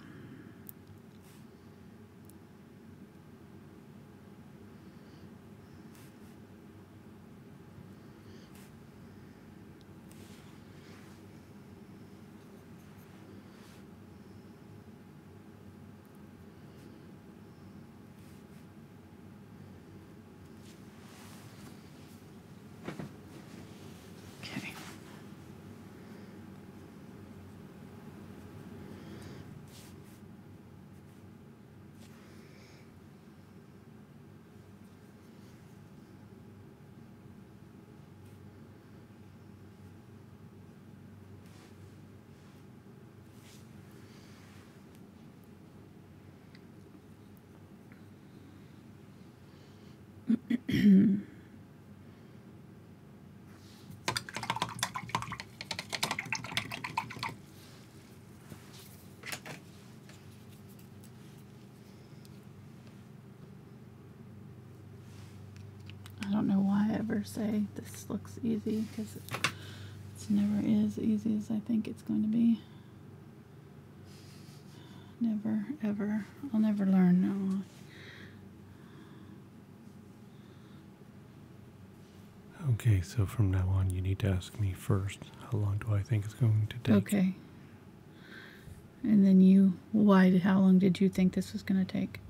I don't know why I ever say this looks easy, because it's never as easy as I think it's going to be. Never, ever. I'll never learn. No. Okay, so from now on you need to ask me first, how long do I think it's going to take? Okay. And then how long did you think this was going to take?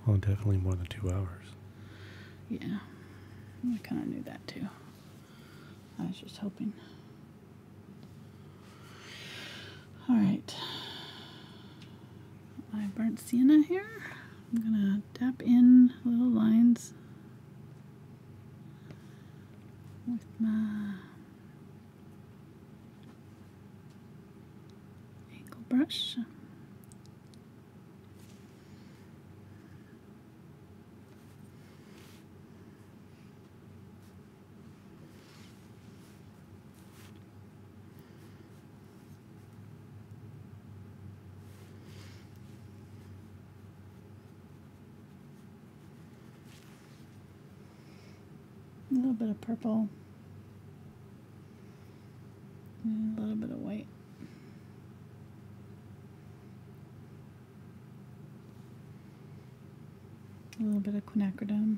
Well, definitely more than 2 hours. Yeah, I kind of knew that too. I was just hoping. All right. My burnt sienna here. I'm going to tap in little lines with my angle brush. A little bit of purple, and a little bit of white. A little bit of quinacridone.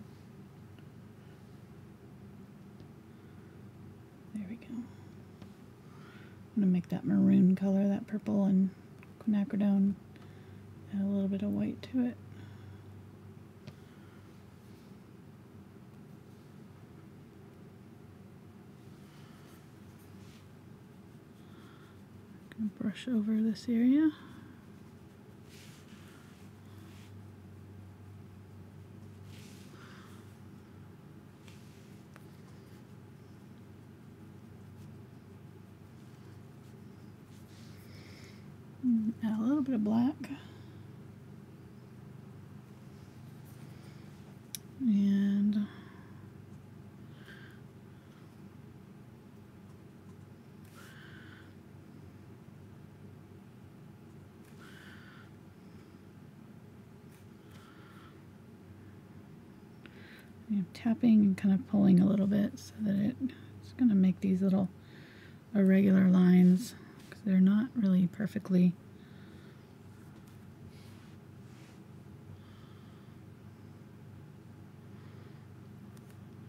There we go. I'm going to make that maroon color, that purple and quinacridone, add a little bit of white to it. Brush over this area. Add a little bit of black. And I'm tapping and kind of pulling a little bit so that it's going to make these little irregular lines, because they're not really perfectly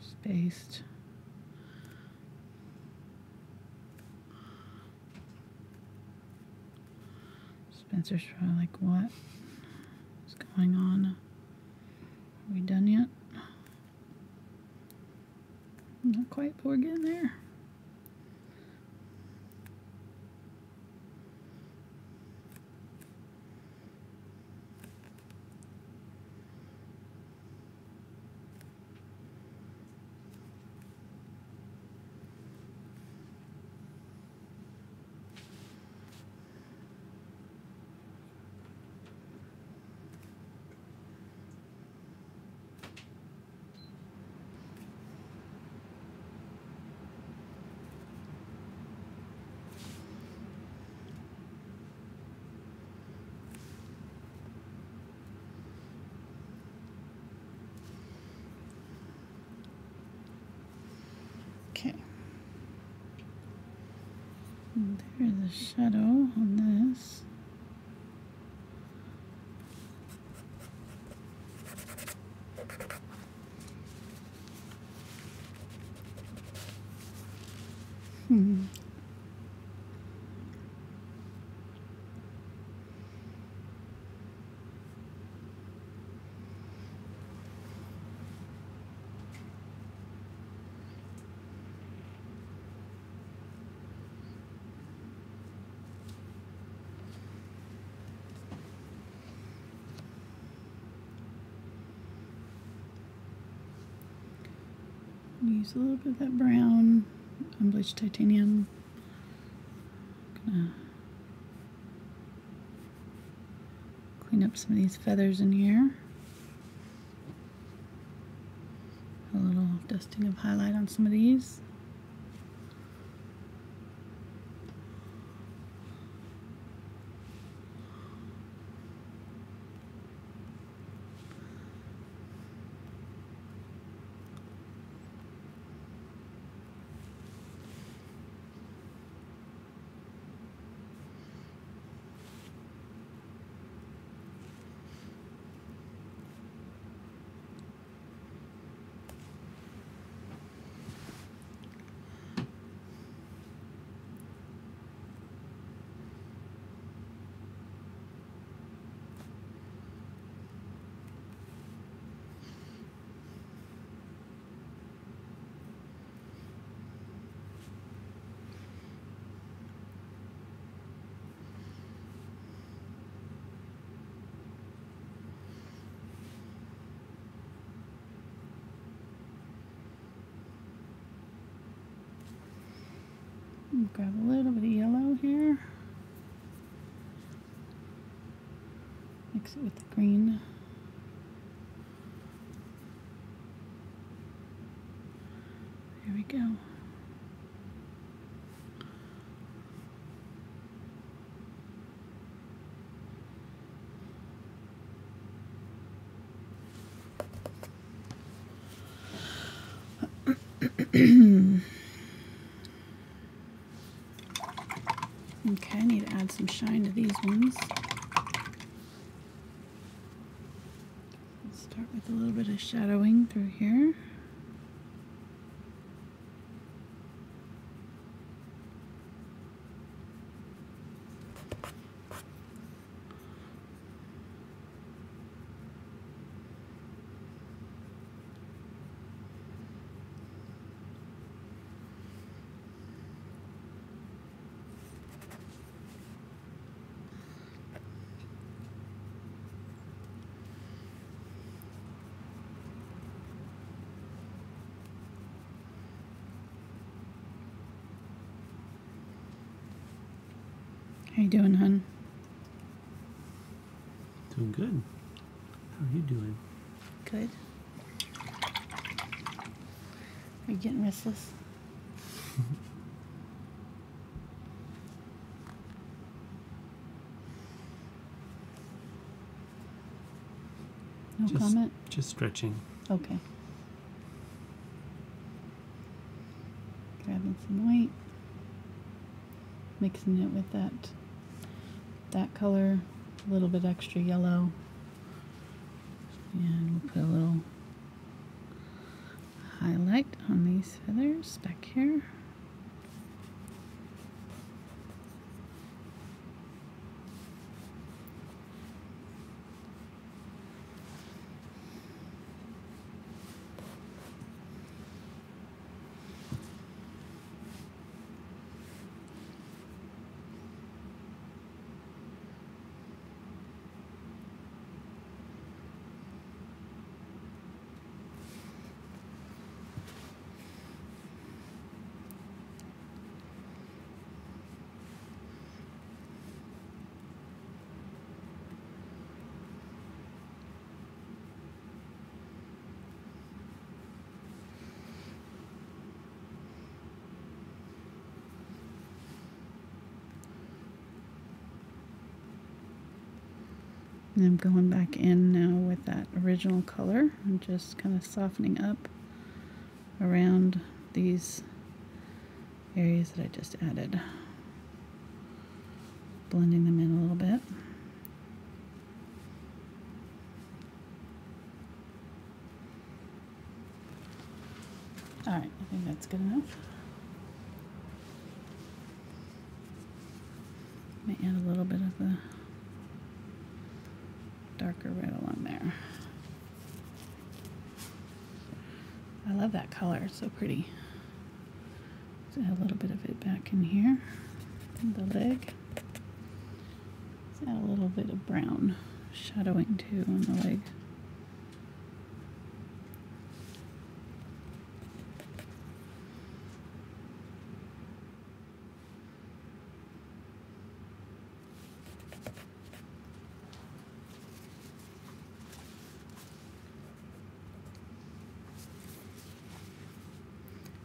spaced. Spencer's probably like, what is going on? Are we done yet? Not quite, but we're getting there. And there's a shadow on this. Use a little bit of that brown unbleached titanium. Gonna clean up some of these feathers in here. A little dusting of highlight on some of these. Grab a little bit of yellow here. Mix it with the green. There we go. Okay, I need to add some shine to these ones. Let's start with a little bit of shadowing through here. How you doing, hon? Doing good. How are you doing? Good. Are you getting restless? No comment? Just stretching. Okay. Grabbing some white. Mixing it with that color, a little bit extra yellow, and we'll put a little highlight on these feathers back here. And I'm going back in now with that original color and just kind of softening up around these areas that I just added. blending them in a little bit. All right, I think that's good enough. May add a little bit of the darker red along there. I love that color, it's so pretty. Let's add a little bit of it back in here, in the leg. Let's add a little bit of brown shadowing too on the leg.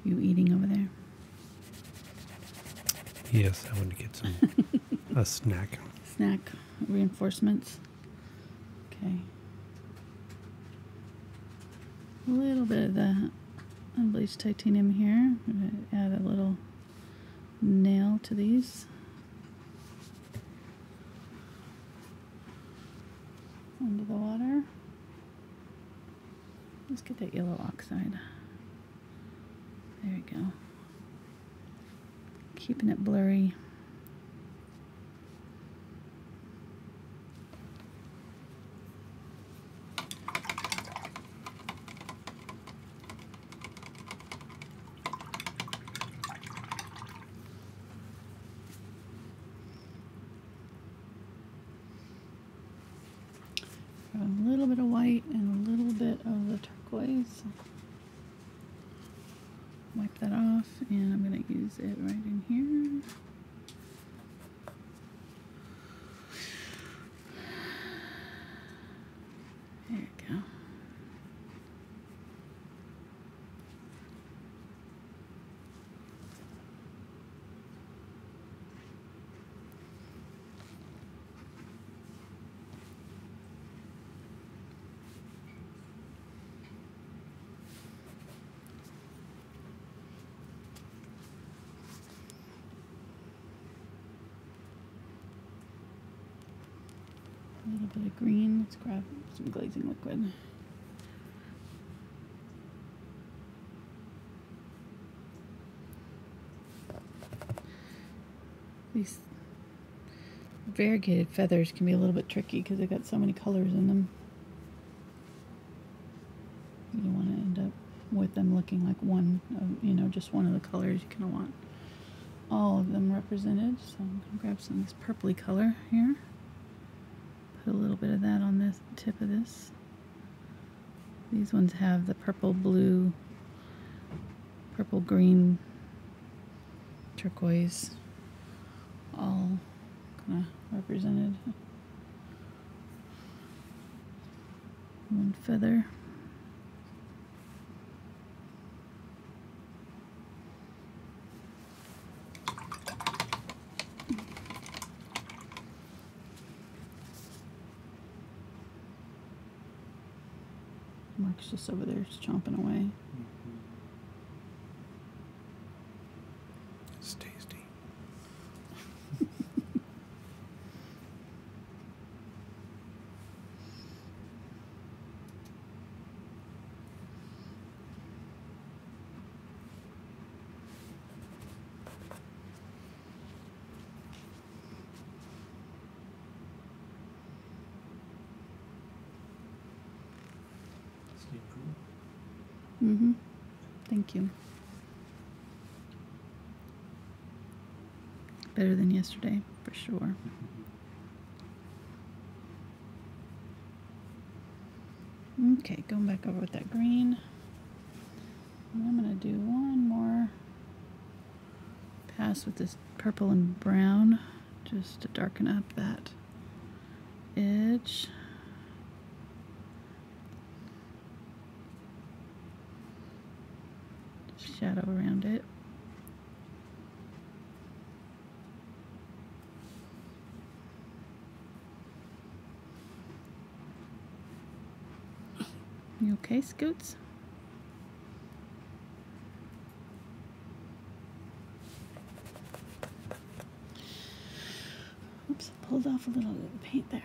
You eating over there? Yes, I want to get some a snack. Snack reinforcements. Okay. A little bit of the unbleached titanium here. I'm going to add a little nail to these. Under the water. Let's get that yellow oxide. There we go. Keeping it blurry. A little bit of white and a little bit of the turquoise. Wipe that off, and I'm going to use it right in here. There you go. A little bit of green. Let's grab some glazing liquid. These variegated feathers can be a little bit tricky because they've got so many colors in them. You don't want to end up with them looking like one, you know, just one of the colors. You kind of want all of them represented. So I'm going to grab some of this purpley color here. Put a little bit of that on this tip of this. These ones have the purple, blue, purple, green, turquoise, all kind of represented. One feather. Mark's just over there, just chomping away. It's tasty. Mm-hmm. Thank you. Better than yesterday, for sure. Okay, going back over with that green. And I'm going to do one more pass with this purple and brown just to darken up that edge. Shadow around it. You okay, Scoots? pulled off a little paint there.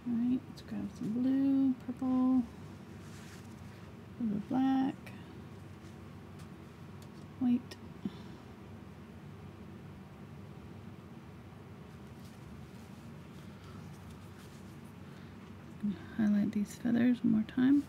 Alright, let's grab some blue, purple, a little black, white. Highlight these feathers one more time.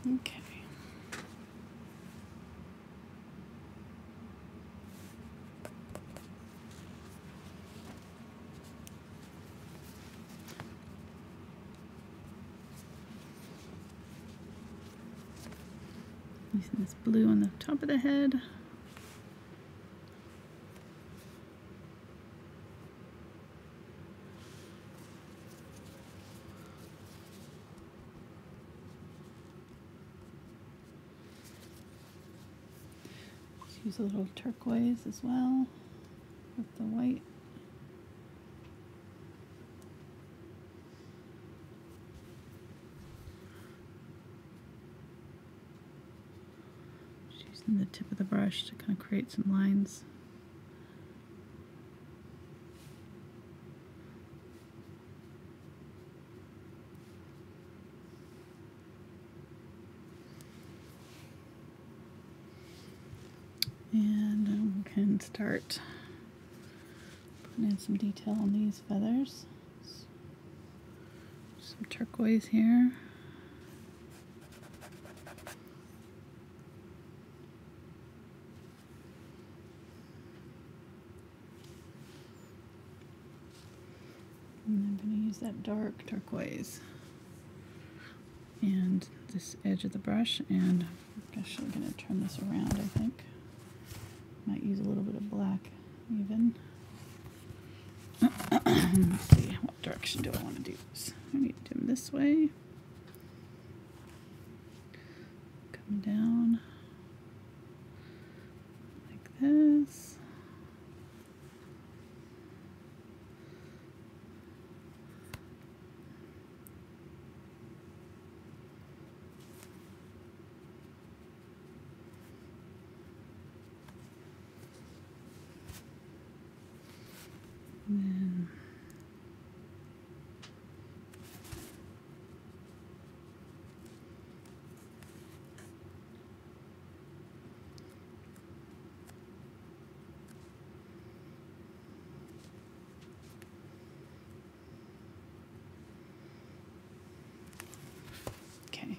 Okay. Using this blue on the top of the head. Use a little turquoise as well with the white. Just using the tip of the brush to kind of create some lines. And we can start putting in some detail on these feathers. Some turquoise here. And I'm going to use that dark turquoise and this edge of the brush, and I'm actually going to turn this around, I think. Might use a little bit of black even. Let's see, what direction do I want to do this? I need to do them this way. Come down like this. And then okay,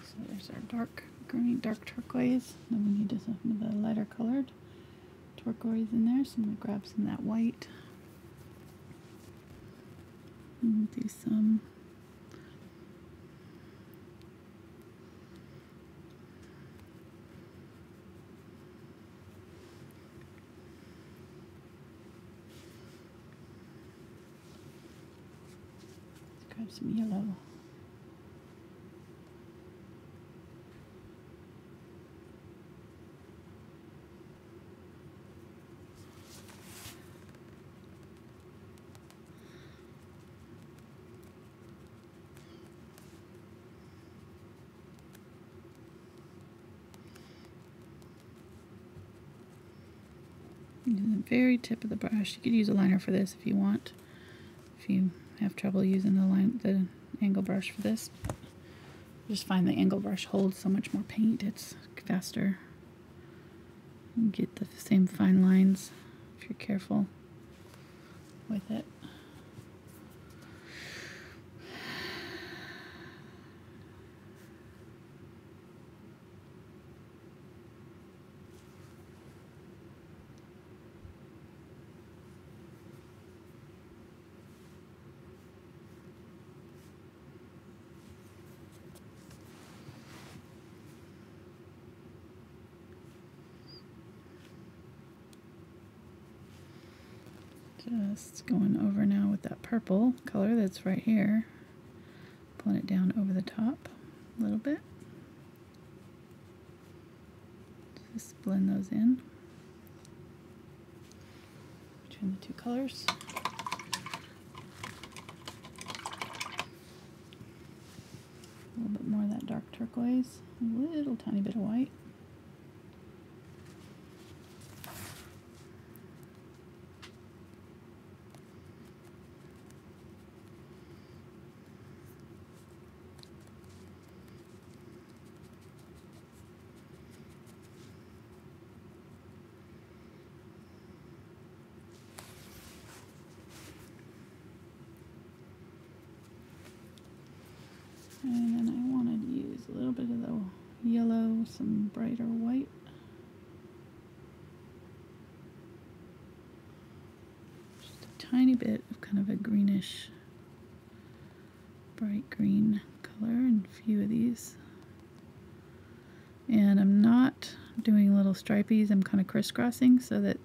so there's our dark green, dark turquoise. Then we need some of the lighter colored turquoise in there, so I'm going to grab some of that white and do some grab some yellow. Using the very tip of the brush. You could use a liner for this if you want. If you have trouble using the angle brush for this. I just find the angle brush holds so much more paint. It's faster. You get the same fine lines if you're careful with it. Just going over now with that purple color that's right here. Pulling it down over the top a little bit. Just blend those in between the two colors. A little bit more of that dark turquoise, a little tiny bit of white. And then I wanted to use a little bit of the yellow, some brighter white. Just a tiny bit of kind of a greenish, bright green color in a few of these. And I'm not doing little stripies, I'm kind of crisscrossing so that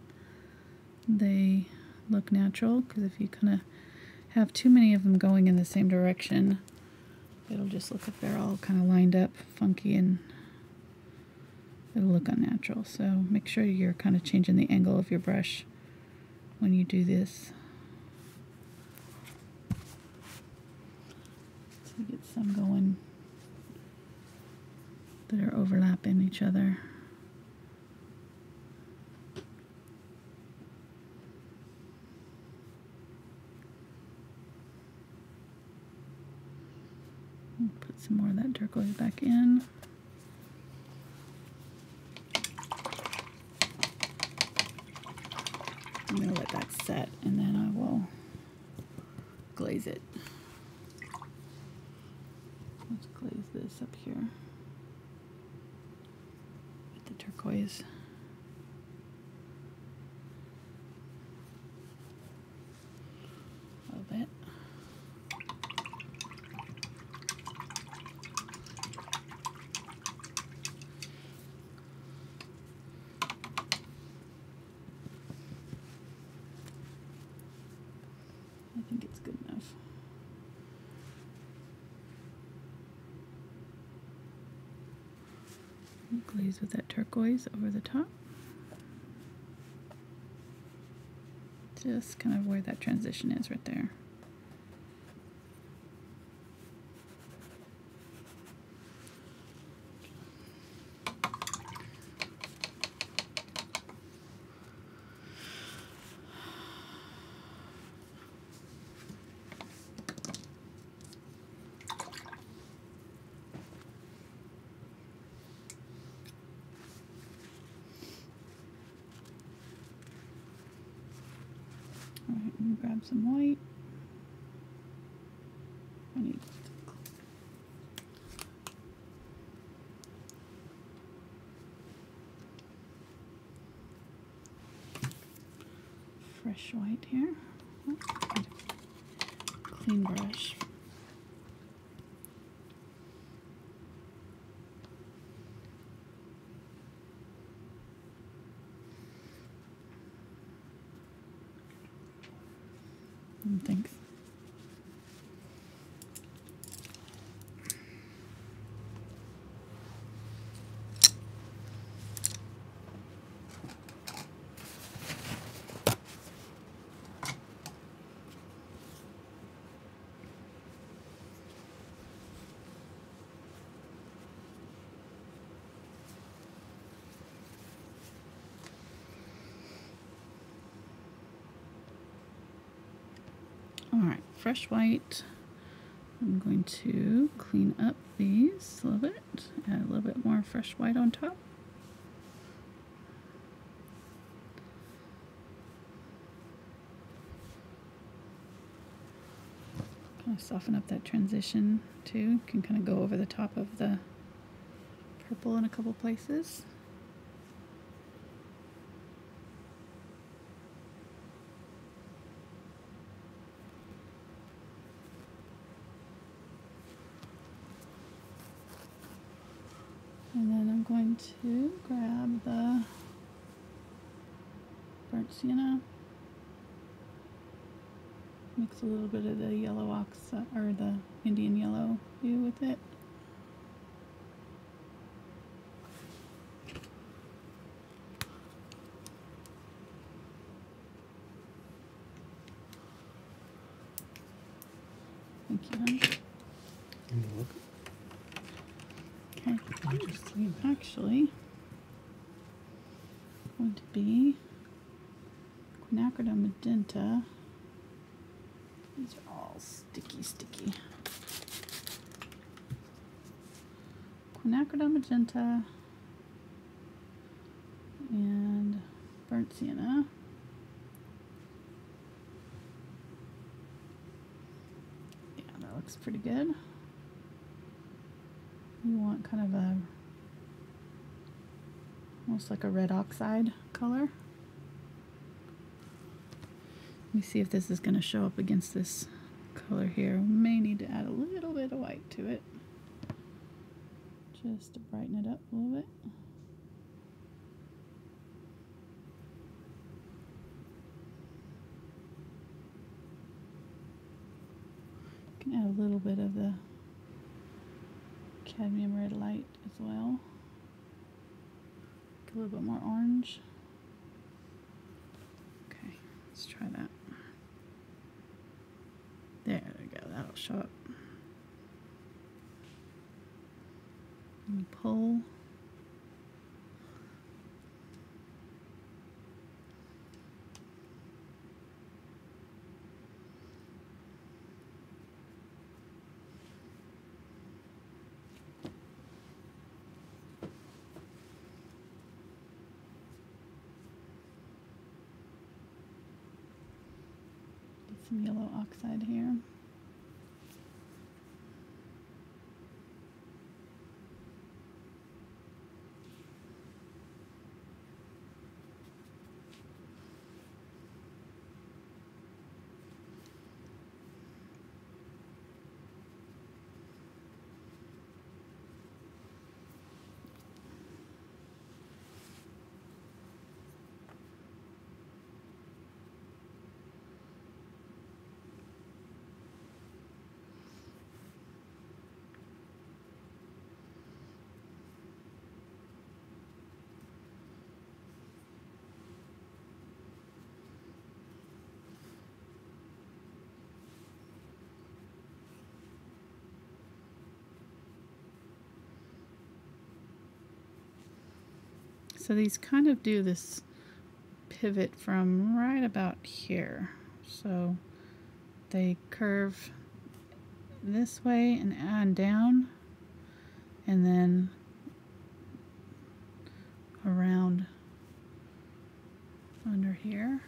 they look natural, because if you kind of have too many of them going in the same direction, it'll just look like they're all kind of lined up funky and it'll look unnatural. So make sure you're kind of changing the angle of your brush when you do this. So you get some going that are overlapping each other. Put some more of that turquoise back in. I'm going to let that set and then I will glaze it. Let's glaze this up here with the turquoise. A little bit. I think it's good enough. Glaze with that turquoise over the top. Just kind of where that transition is right there. Alright, I'm going to grab some white. I need fresh white here. Clean brush. Thanks. Alright, fresh white. I'm going to clean up these a little bit, add a little bit more fresh white on top. Kind of soften up that transition too. Can kind of go over the top of the purple in a couple places. And then I'm going to grab the burnt sienna, mix a little bit of the yellow oxide or the Indian yellow hue with it. Thank you, honey. Okay, actually, going to be Quinacridone Magenta. These are all sticky. Quinacridone Magenta and burnt sienna. Yeah, that looks pretty good. You want kind of a, almost like a red oxide color. Let me see if this is going to show up against this color here. We may need to add a little bit of white to it, just to brighten it up a little bit. You can add a little bit of the Cadmium Red Light as well. Get a little bit more orange. Okay, let's try that. There we go, that'll show up. And pull. Some yellow oxide here. So these kind of do this pivot from right about here. So they curve this way and down, and then around under here.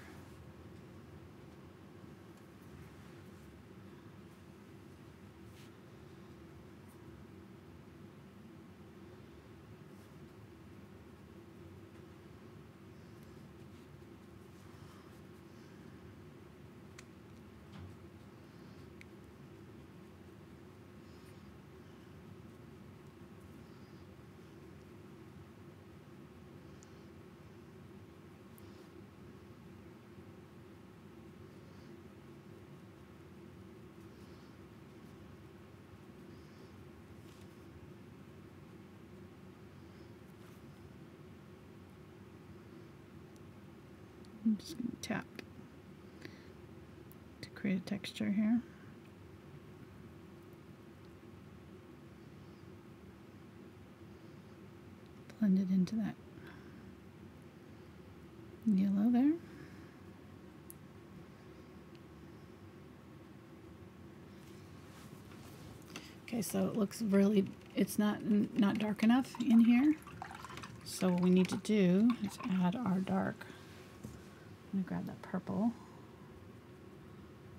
I'm just going to tap to create a texture here. Blend it into that yellow there. Okay, so it looks really, it's not dark enough in here. So what we need to do is add our dark. I'm gonna grab that purple.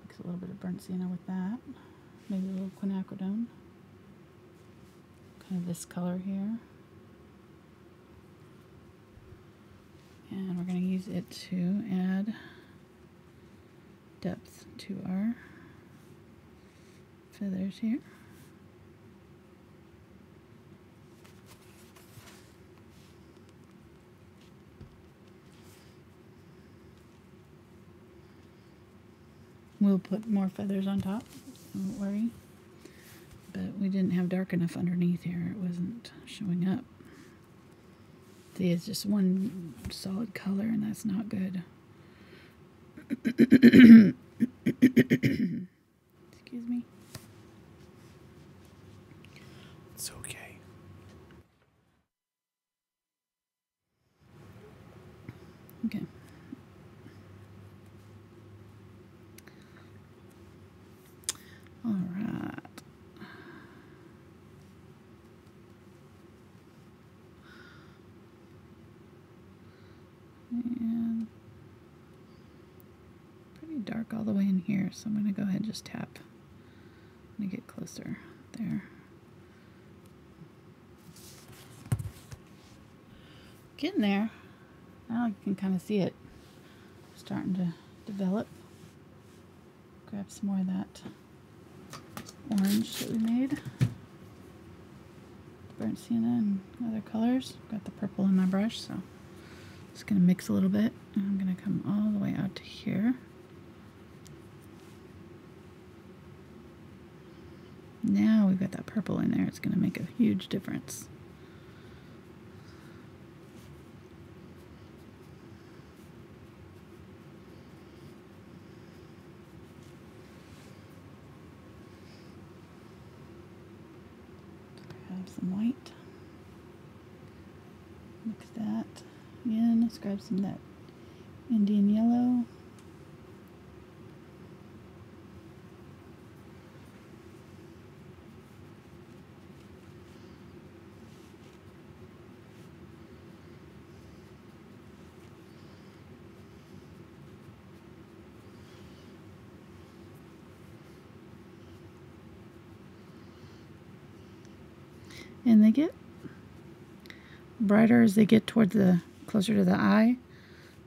Mix a little bit of burnt sienna with that. Maybe a little quinacridone. Kind of this color here. And we're gonna use it to add depth to our feathers here. We'll put more feathers on top, don't worry. But we didn't have dark enough underneath here. It wasn't showing up. See, it's just one solid color, and that's not good. Excuse me. It's okay. Okay. All right. And pretty dark all the way in here, so I'm going to go ahead and just tap. Let me get closer there. Getting there. Now you can kind of see it starting to develop. Grab some more of that orange that we made. Burnt sienna and other colors. Got the purple in my brush, so just going to mix a little bit. And I'm going to come all the way out to here. Now we've got that purple in there. It's going to make a huge difference. Grab some white. Mix that in. Let's grab some of that Indian yellow. And they get brighter as they get towards the closer to the eye.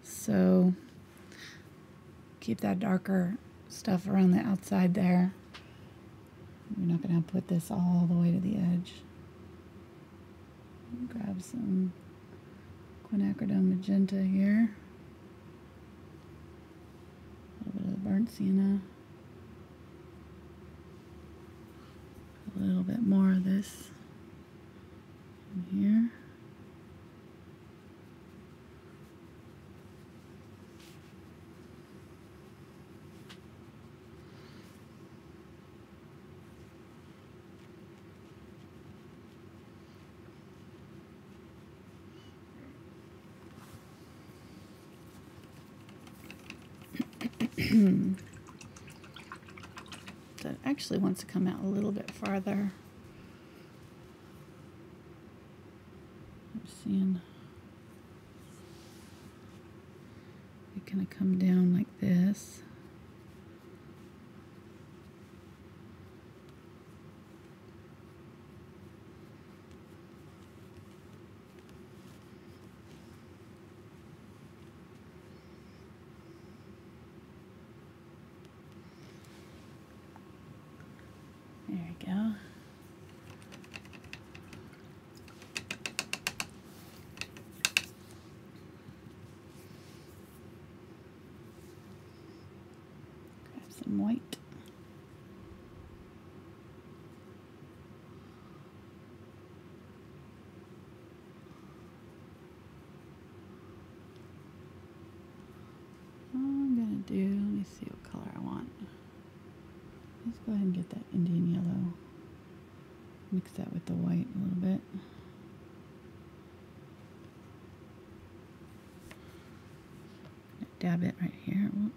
So keep that darker stuff around the outside there. We're not going to put this all the way to the edge. Grab some Quinacridone Magenta here. A little bit of the burnt sienna. A little bit more of this in here. That actually wants to come out a little bit farther. I'm seeing it kind of come down like this. There we go. Grab some white. All I'm going to do, let me see what color I want. Let's go ahead and get that Indian yellow. Mix that with the white a little bit. Dab it right here. Whoop.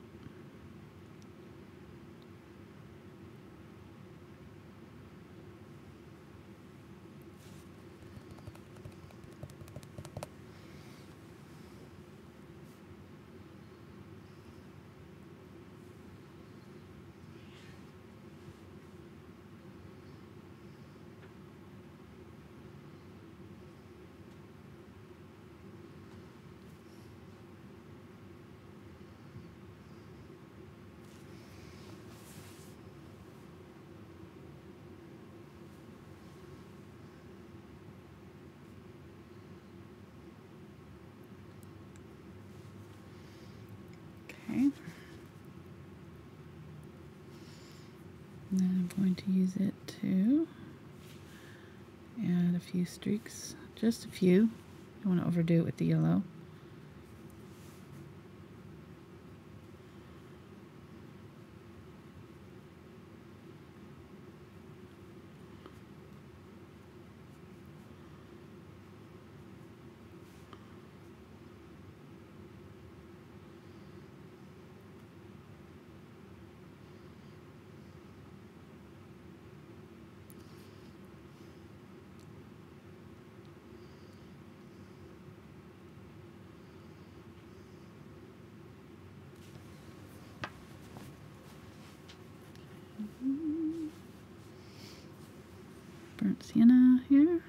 And then I'm going to use it to add a few streaks, just a few. Don't want to overdo it with the yellow. Burnt sienna here.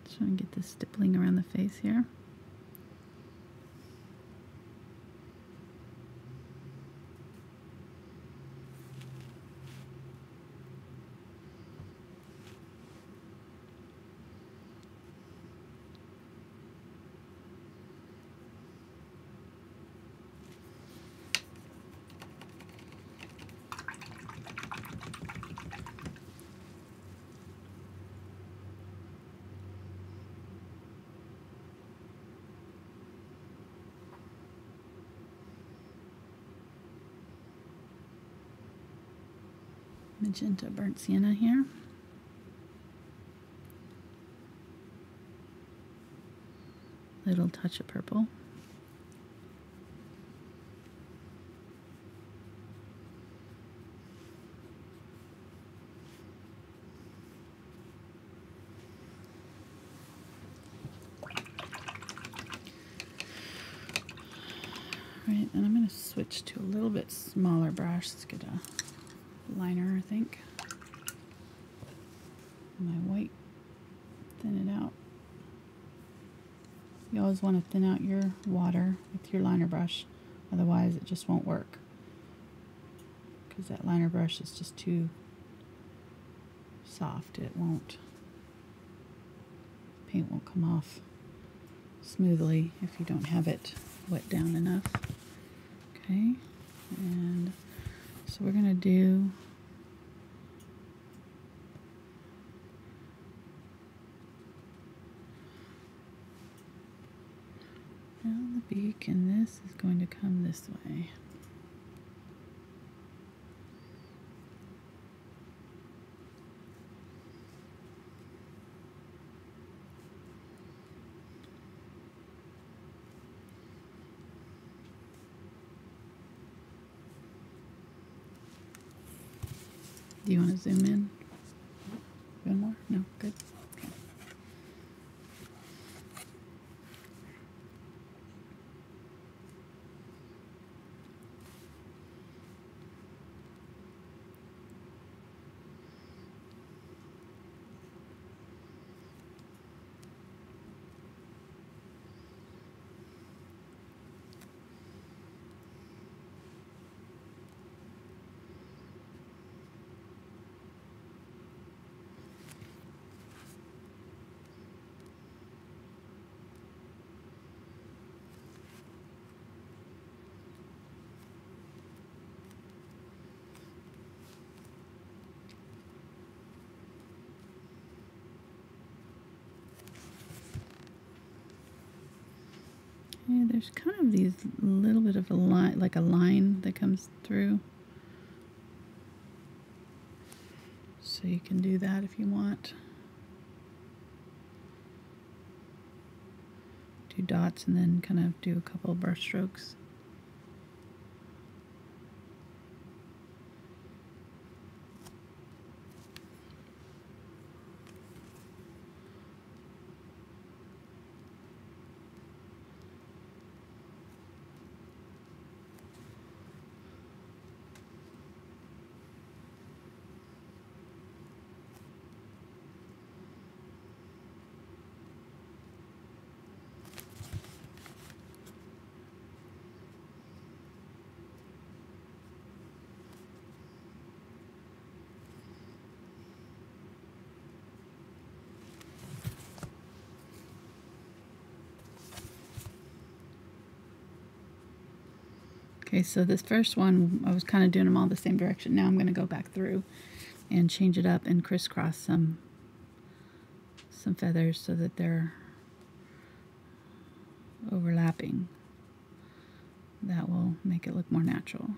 Just trying to get this stippling around the face here. Magenta burnt sienna here. Little touch of purple. Right, and I'm going to switch to a little bit smaller brush. Let's get a liner, I think. My white, thin it out. You always want to thin out your water with your liner brush, otherwise it just won't work. Because that liner brush is just too soft. It won't, paint won't come off smoothly if you don't have it wet down enough. Okay, and so we're going to do the beak, and this is going to come this way. Do you want to zoom in? One more? No? Good. Okay. Yeah, there's kind of these little bit of a line, like a line that comes through. So you can do that if you want. Do dots and then kind of do a couple of brush strokes. Okay, so this first one, I was kind of doing them all the same direction. Now I'm going to go back through and change it up and crisscross some feathers so that they're overlapping. That will make it look more natural.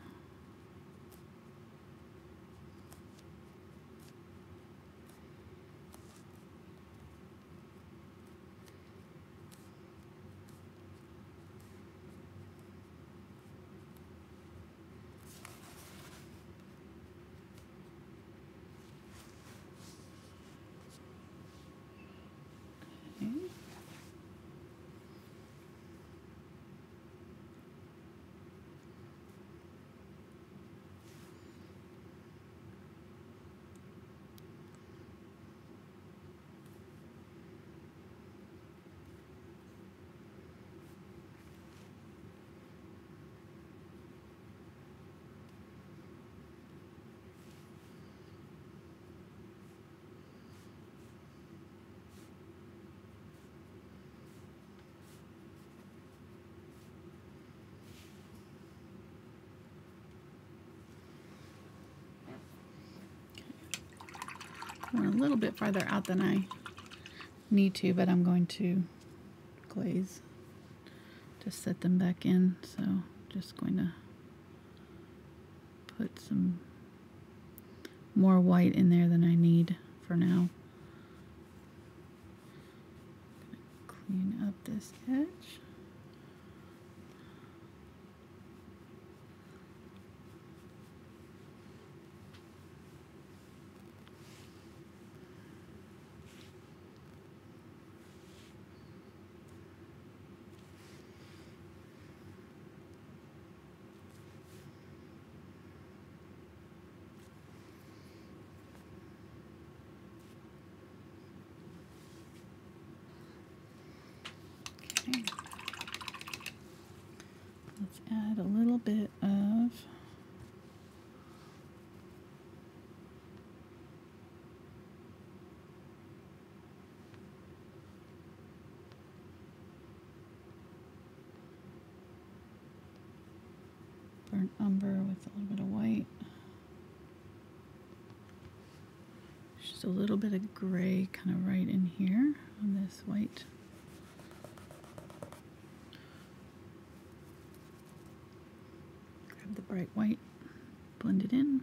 I went a little bit farther out than I need to, but I'm going to glaze to set them back in. So just going to put some more white in there than I need for now. Clean up this edge. Let's add a little bit of burnt umber with a little bit of white. Just a little bit of gray kind of right in here on this white. Grab the bright white, blend it in.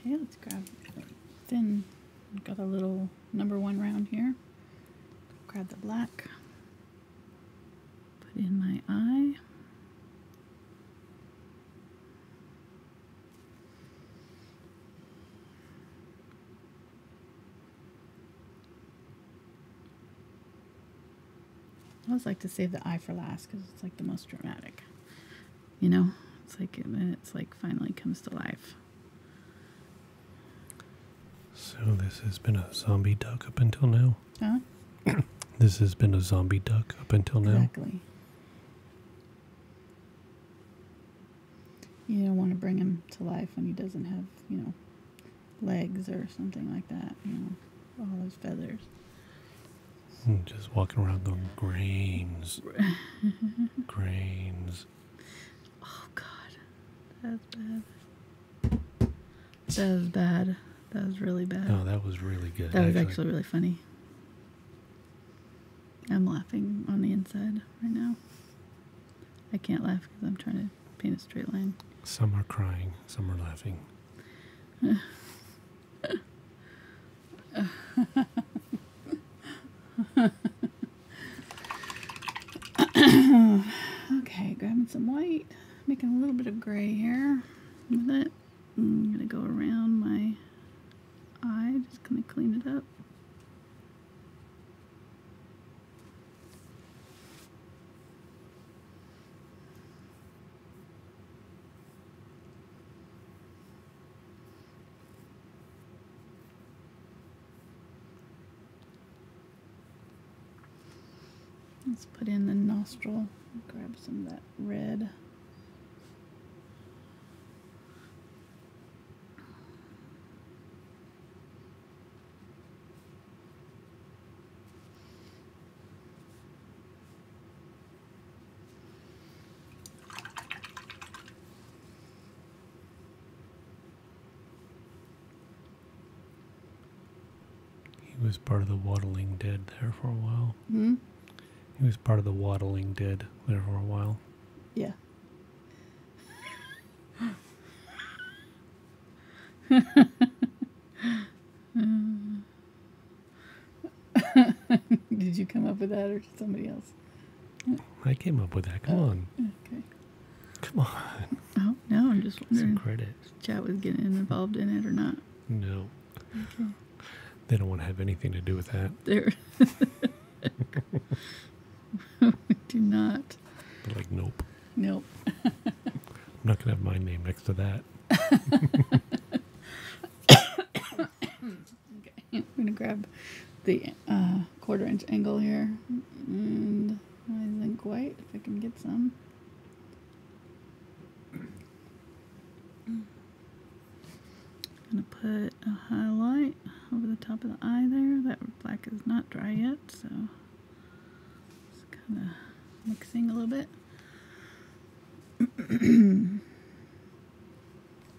Okay, let's grab thin. Got a little #1 round here. Grab the black. Put in my eye. I always like to save the eye for last because it's like the most dramatic. You know, it's like it's like finally comes to life. So this has been a zombie duck up until now? Huh? This has been a zombie duck up until now? Exactly. You don't want to bring him to life when he doesn't have, you know, legs or something like that, you know, all his feathers. Just walking around going, grains. Grains. Oh, God. That's bad. That was bad. That was really bad. No, that was really good. That was actually really funny. I'm laughing on the inside right now. I can't laugh because I'm trying to paint a straight line. Some are crying, some are laughing. Okay, grabbing some white, making a little bit of gray here with it. I'm going to go around my eye, just kind of clean it up. Let's put in the nostril. Grab some of that red. He was part of the waddling dead there for a while. Hmm? He was part of the waddling dead there for a while. Yeah. Did you come up with that or somebody else? I came up with that. Come on. Okay. Come on. Oh, no, I'm just Some wondering credit. if chat was getting involved in it or not. No. Okay. They don't want to have anything to do with that. There. We do not. They're like, nope. Nope. I'm not going to have my name next to that. Okay. I'm going to grab the 1/4 inch angle here and my zinc white if I can get some. I'm going to put a highlight over the top of the eye there. That black is not dry yet, so just kind of mixing a little bit. I'm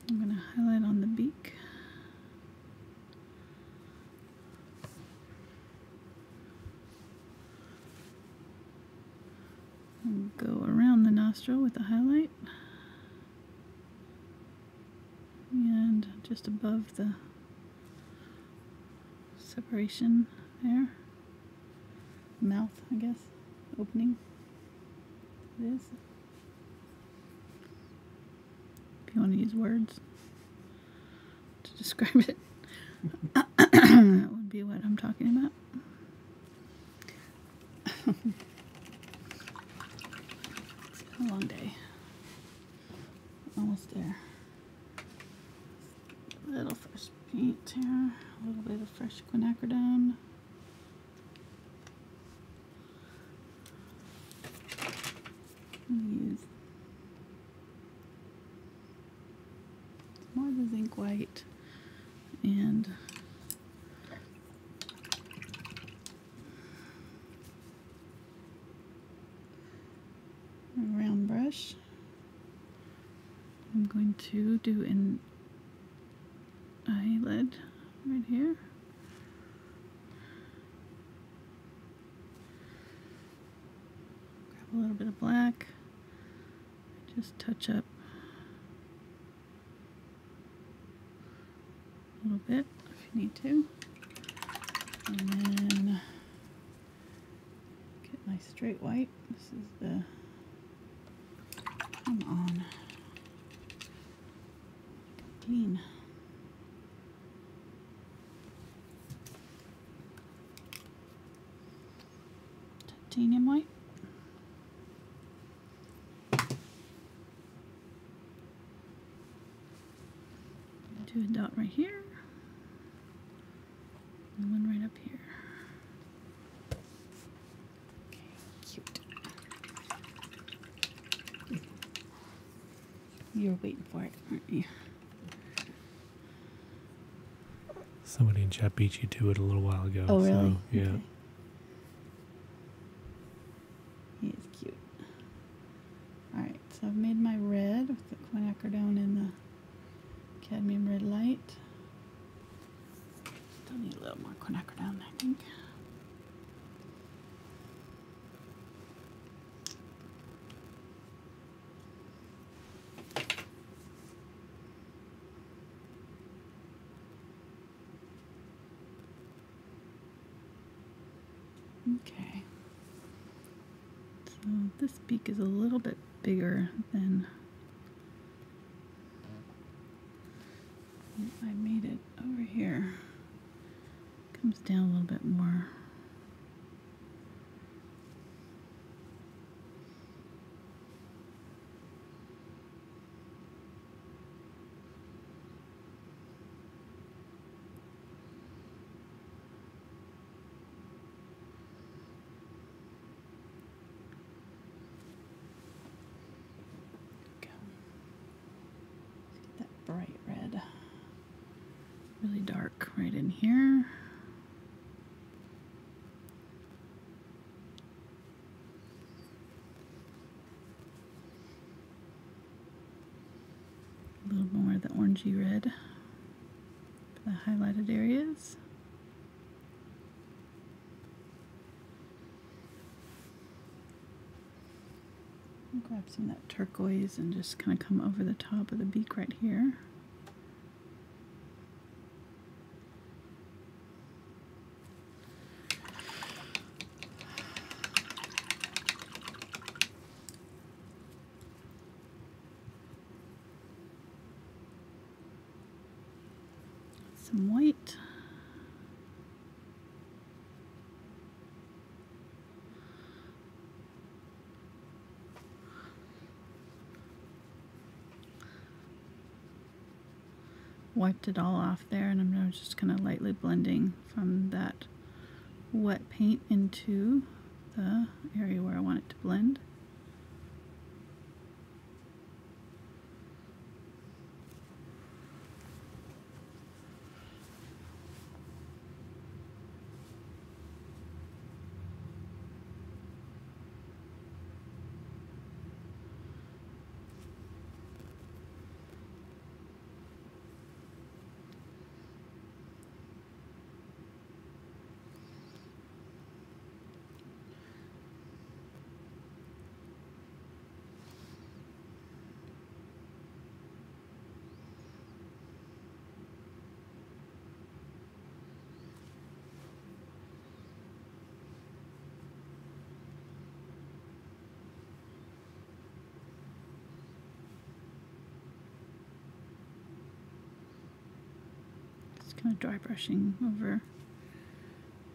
going to highlight on the beak. And go around the nostril with the highlight. And just above the separation there. Mouth, I guess. Opening. It is. If you want to use words to describe it, that would be what I'm talking about. It's been a long day. Almost there. A little fresh paint here. A little bit of fresh quinacridone. Use more of the zinc white and a round brush. I'm going to do an eyelid right here. Grab a little bit of black. Just touch up a little bit if you need to. And then get my straight white. This is the, come on, clean. Titanium white. Do a dot right here, and one right up here. Okay, cute. You're waiting for it, aren't you? Somebody in chat beat you to it a little while ago. Oh, really? So, yeah. Okay. He is cute. Alright, so I've made my red with the quinacridone and the Cadmium Red Light. Still need a little more quinacridone, I think. Okay. So this beak is a little bit bigger than I made it over here. Comes down a little bit more. really dark right in here. A little more of the orangey red for the highlighted areas. I'll grab some of that turquoise and just kind of come over the top of the beak right here. Some white. Wiped it all off there, and I'm now just kind of lightly blending from that wet paint into the area where I want it to blend. Kind of dry brushing over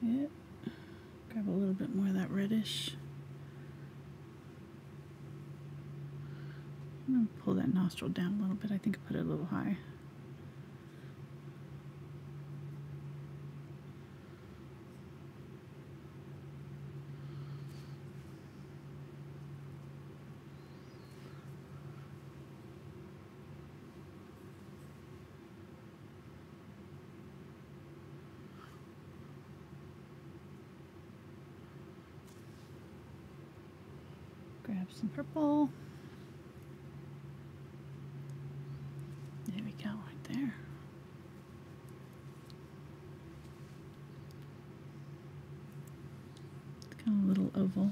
it. Grab a little bit more of that reddish. I'm going to pull that nostril down a little bit. I think I put it a little high. Grab some purple. There we go, right there. It's kind of a little oval.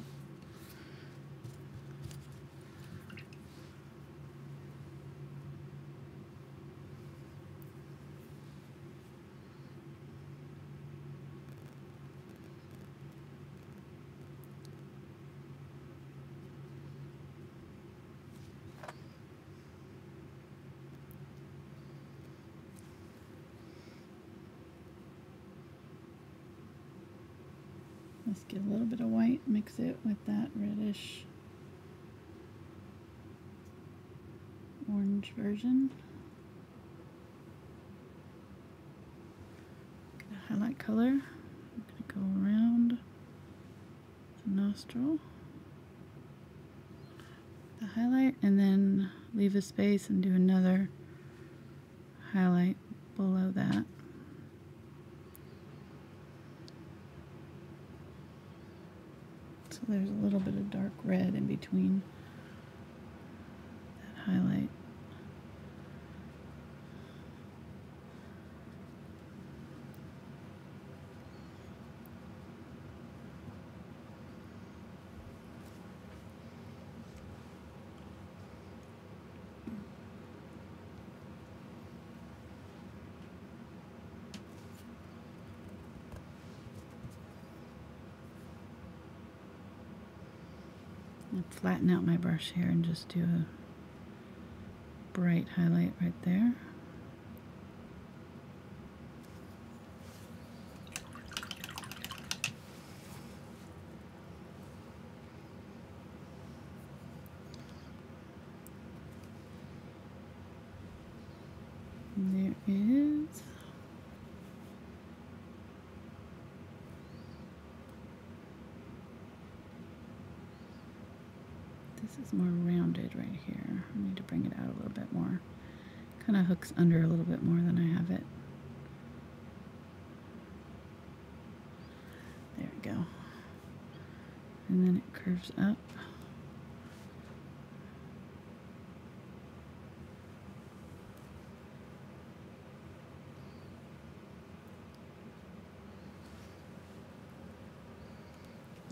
Let's get a little bit of white, mix it with that reddish orange version. Get a highlight color. I'm going to go around the nostril, the highlight, and then leave a space and do another highlight below that. So there's a little bit of dark red in between that highlight. Flatten out my brush here and just do a bright highlight right there. And there is this is more rounded right here. I need to bring it out a little bit more. Kind of hooks under a little bit more than I have it go. And then it curves up.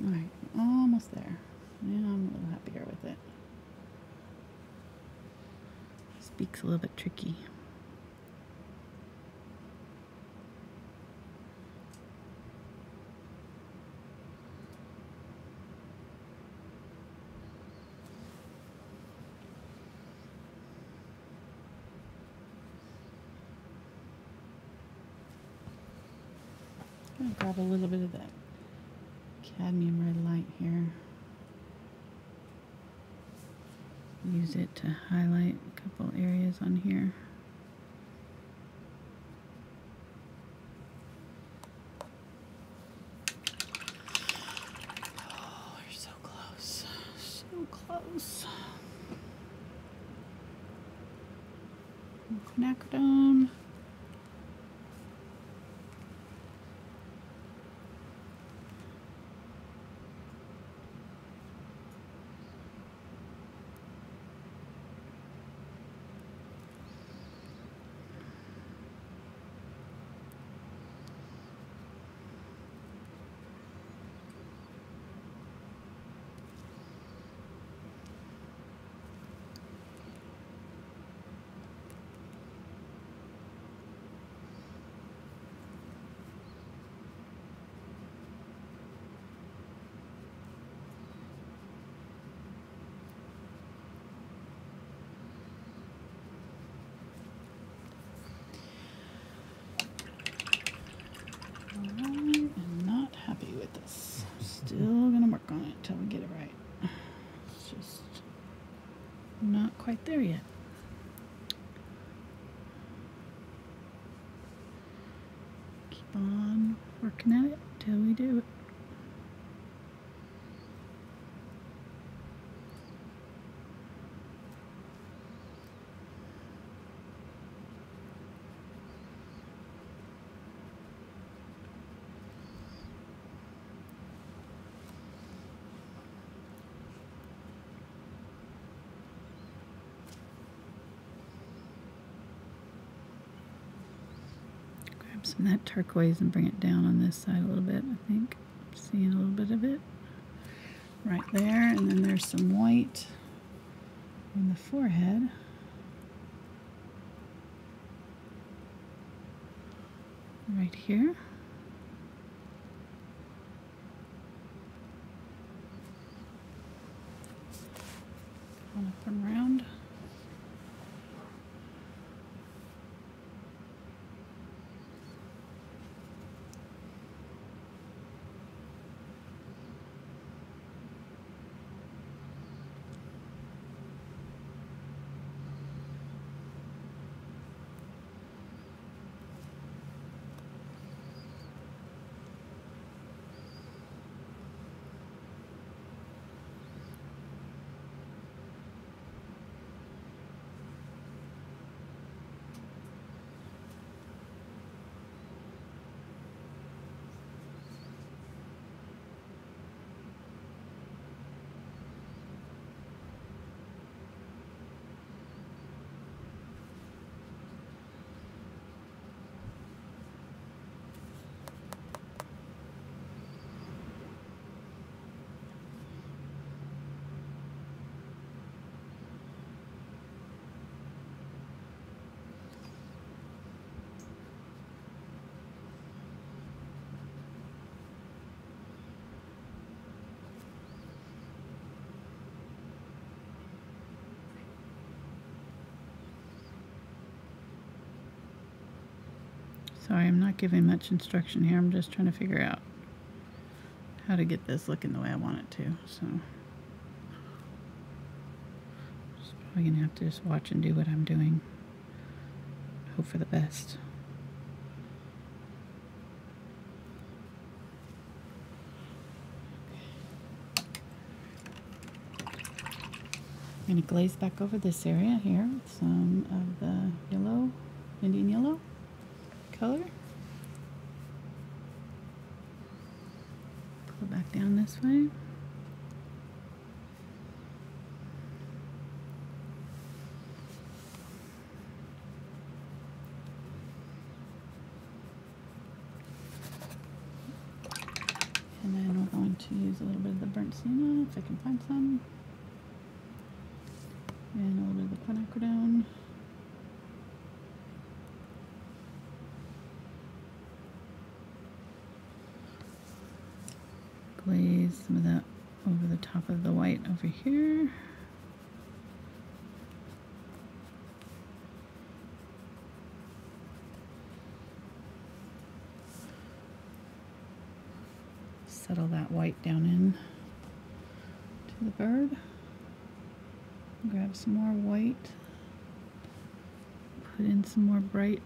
Alright, almost there. Yeah, I'm a little happier with it. This beak's a little bit tricky. I'm going to grab a little bit of that Cadmium Red Light here. Use it to highlight a couple areas on here. Oh, we're so close. So close. Quinacridone. Still gonna work on it till we get it right. It's just not quite there yet. Keep on working at it till we do it. Some of that turquoise and bring it down on this side a little bit, I think. I'm seeing a little bit of it right there, and then there's some white on the forehead. Right here. Going up and around. Sorry, I'm not giving much instruction here. I'm just trying to figure out how to get this looking the way I want it to. So, just probably gonna have to just watch and do what I'm doing. Hope for the best. I'm going to glaze back over this area here with some of the yellow, Indian yellow color. back down this way. And then we're going to use a little bit of the burnt sienna, if I can find some. And a little bit of the quinacridone. Glaze some of that over the top of the white over here. Settle that white down in to the bird. Grab some more white. Put in some more bright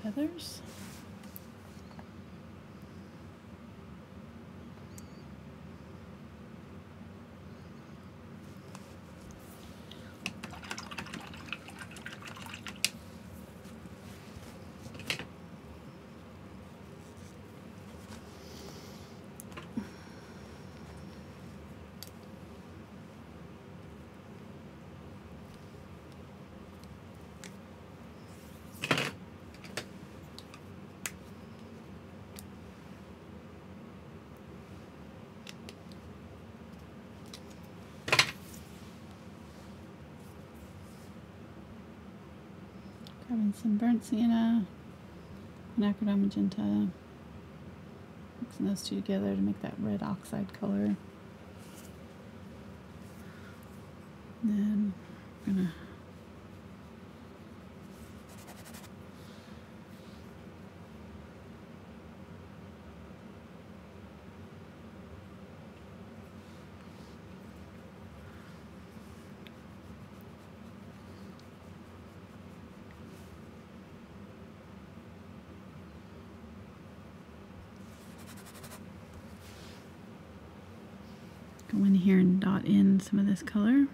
feathers. Grabbing some burnt sienna, Quinacridone Magenta, mixing those two together to make that red oxide color. And then I'm gonna go in here and dot in some of this color.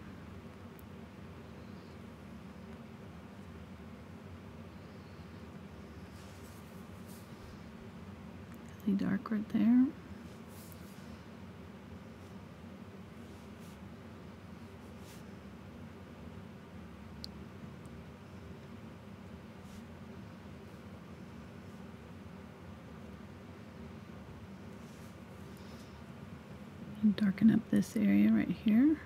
Really dark right there. And darken up this area right here.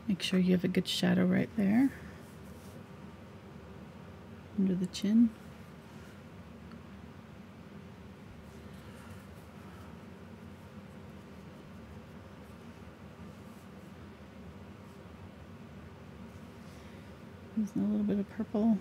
Make sure you have a good shadow right there under the chin. Using a little bit of purple.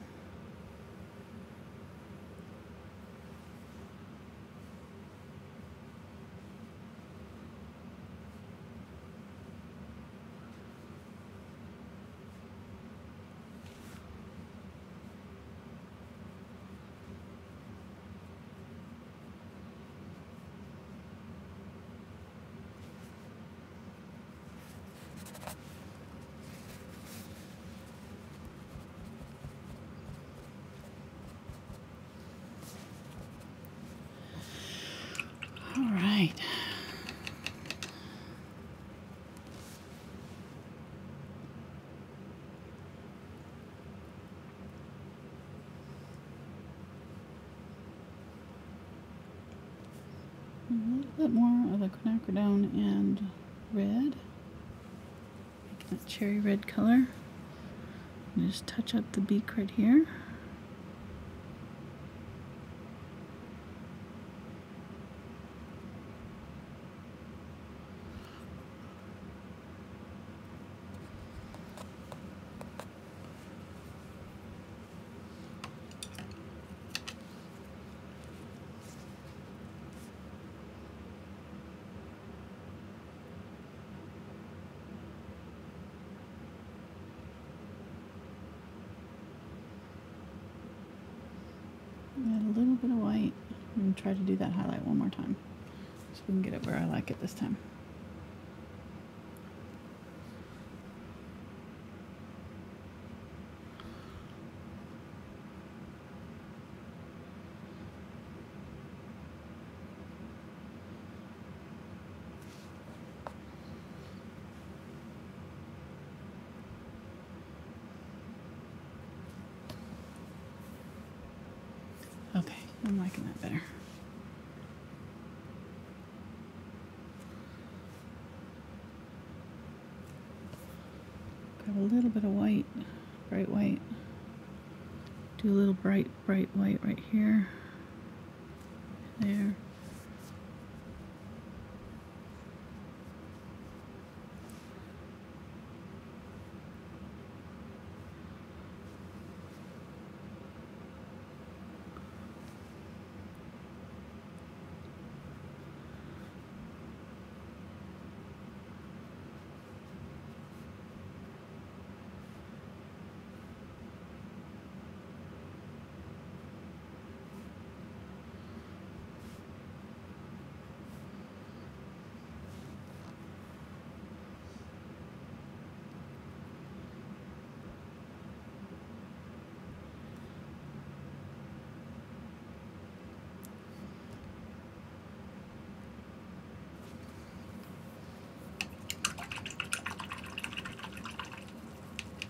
All right. A little bit more of the quinacridone and red. Make that cherry red color. And just touch up the beak right here. going to try to do that highlight one more time so we can get it where I like it this time. Okay, I'm liking that better. Grab a little bit of white, bright white. Do a little bright white right here. There.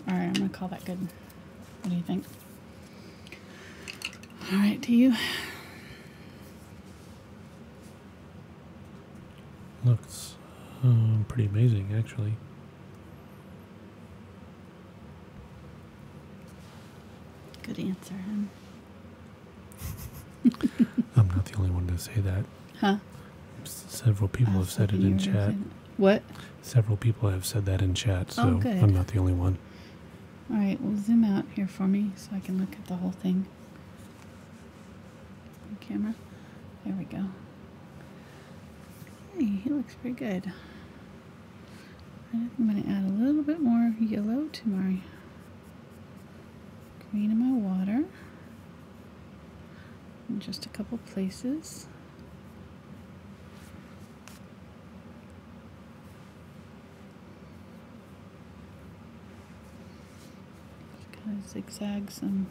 Alright, I'm going to call that good. What do you think? Alright, to you. Looks pretty amazing, actually. Good answer, I'm not the only one to say that. Huh? Several people have said it in chat. What? Several people have said that in chat, so good. I'm not the only one. Alright, well zoom out here for me so I can look at the whole thing. On camera. There we go. Hey, he looks pretty good. I'm going to add a little bit more yellow to my green in my water. In just a couple places. Kind of zigzag some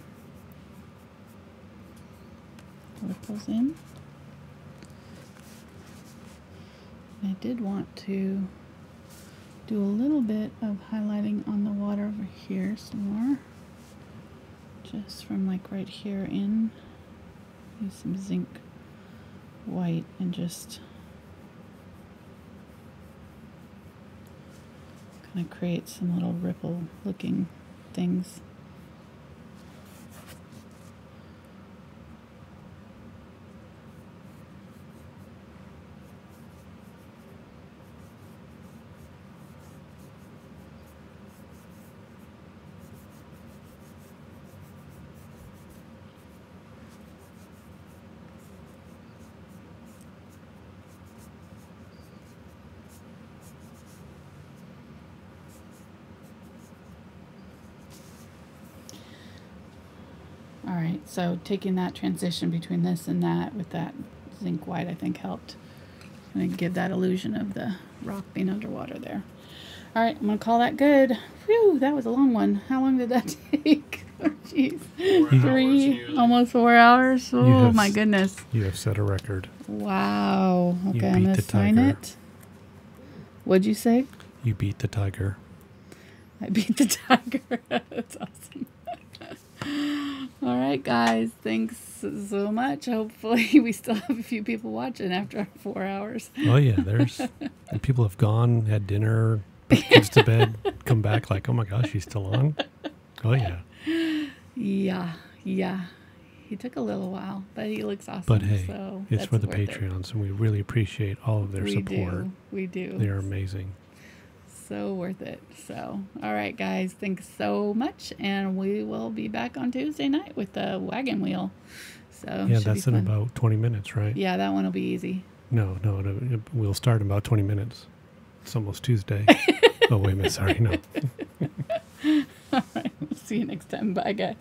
ripples in. And I did want to do a little bit of highlighting on the water over here some more. Just from like right here in. Use some Zinc White and just kind of create some little ripple looking things. Alright, so taking that transition between this and that with that Zinc White I think helped kind of give that illusion of the rock being underwater there. Alright, I'm going to call that good. Phew, that was a long one. How long did that take? Oh, jeez. 3, almost 4 hours. Oh, my goodness. You have set a record. Wow. Okay, I'm going to sign it. What'd you say? You beat the tiger. I beat the tiger. That's awesome. All right, guys. Thanks so much. Hopefully, we still have a few people watching after 4 hours. Oh, yeah. There's people have gone, had dinner, put kids to bed, come back like, oh, my gosh, she's still on? Oh, yeah. Yeah. He took a little while, but he looks awesome. But hey, so it's for the Patreons, and we really appreciate all of their support. We do. They're amazing. So worth it. So, all right, guys. Thanks so much, and we will be back on Tuesday night with the wagon wheel. So yeah, that's in about 20 minutes, right? Yeah, that one will be easy. No, we'll start in about 20 minutes. It's almost Tuesday. Oh, wait a minute. Sorry, no. All right. We'll see you next time. Bye, guys.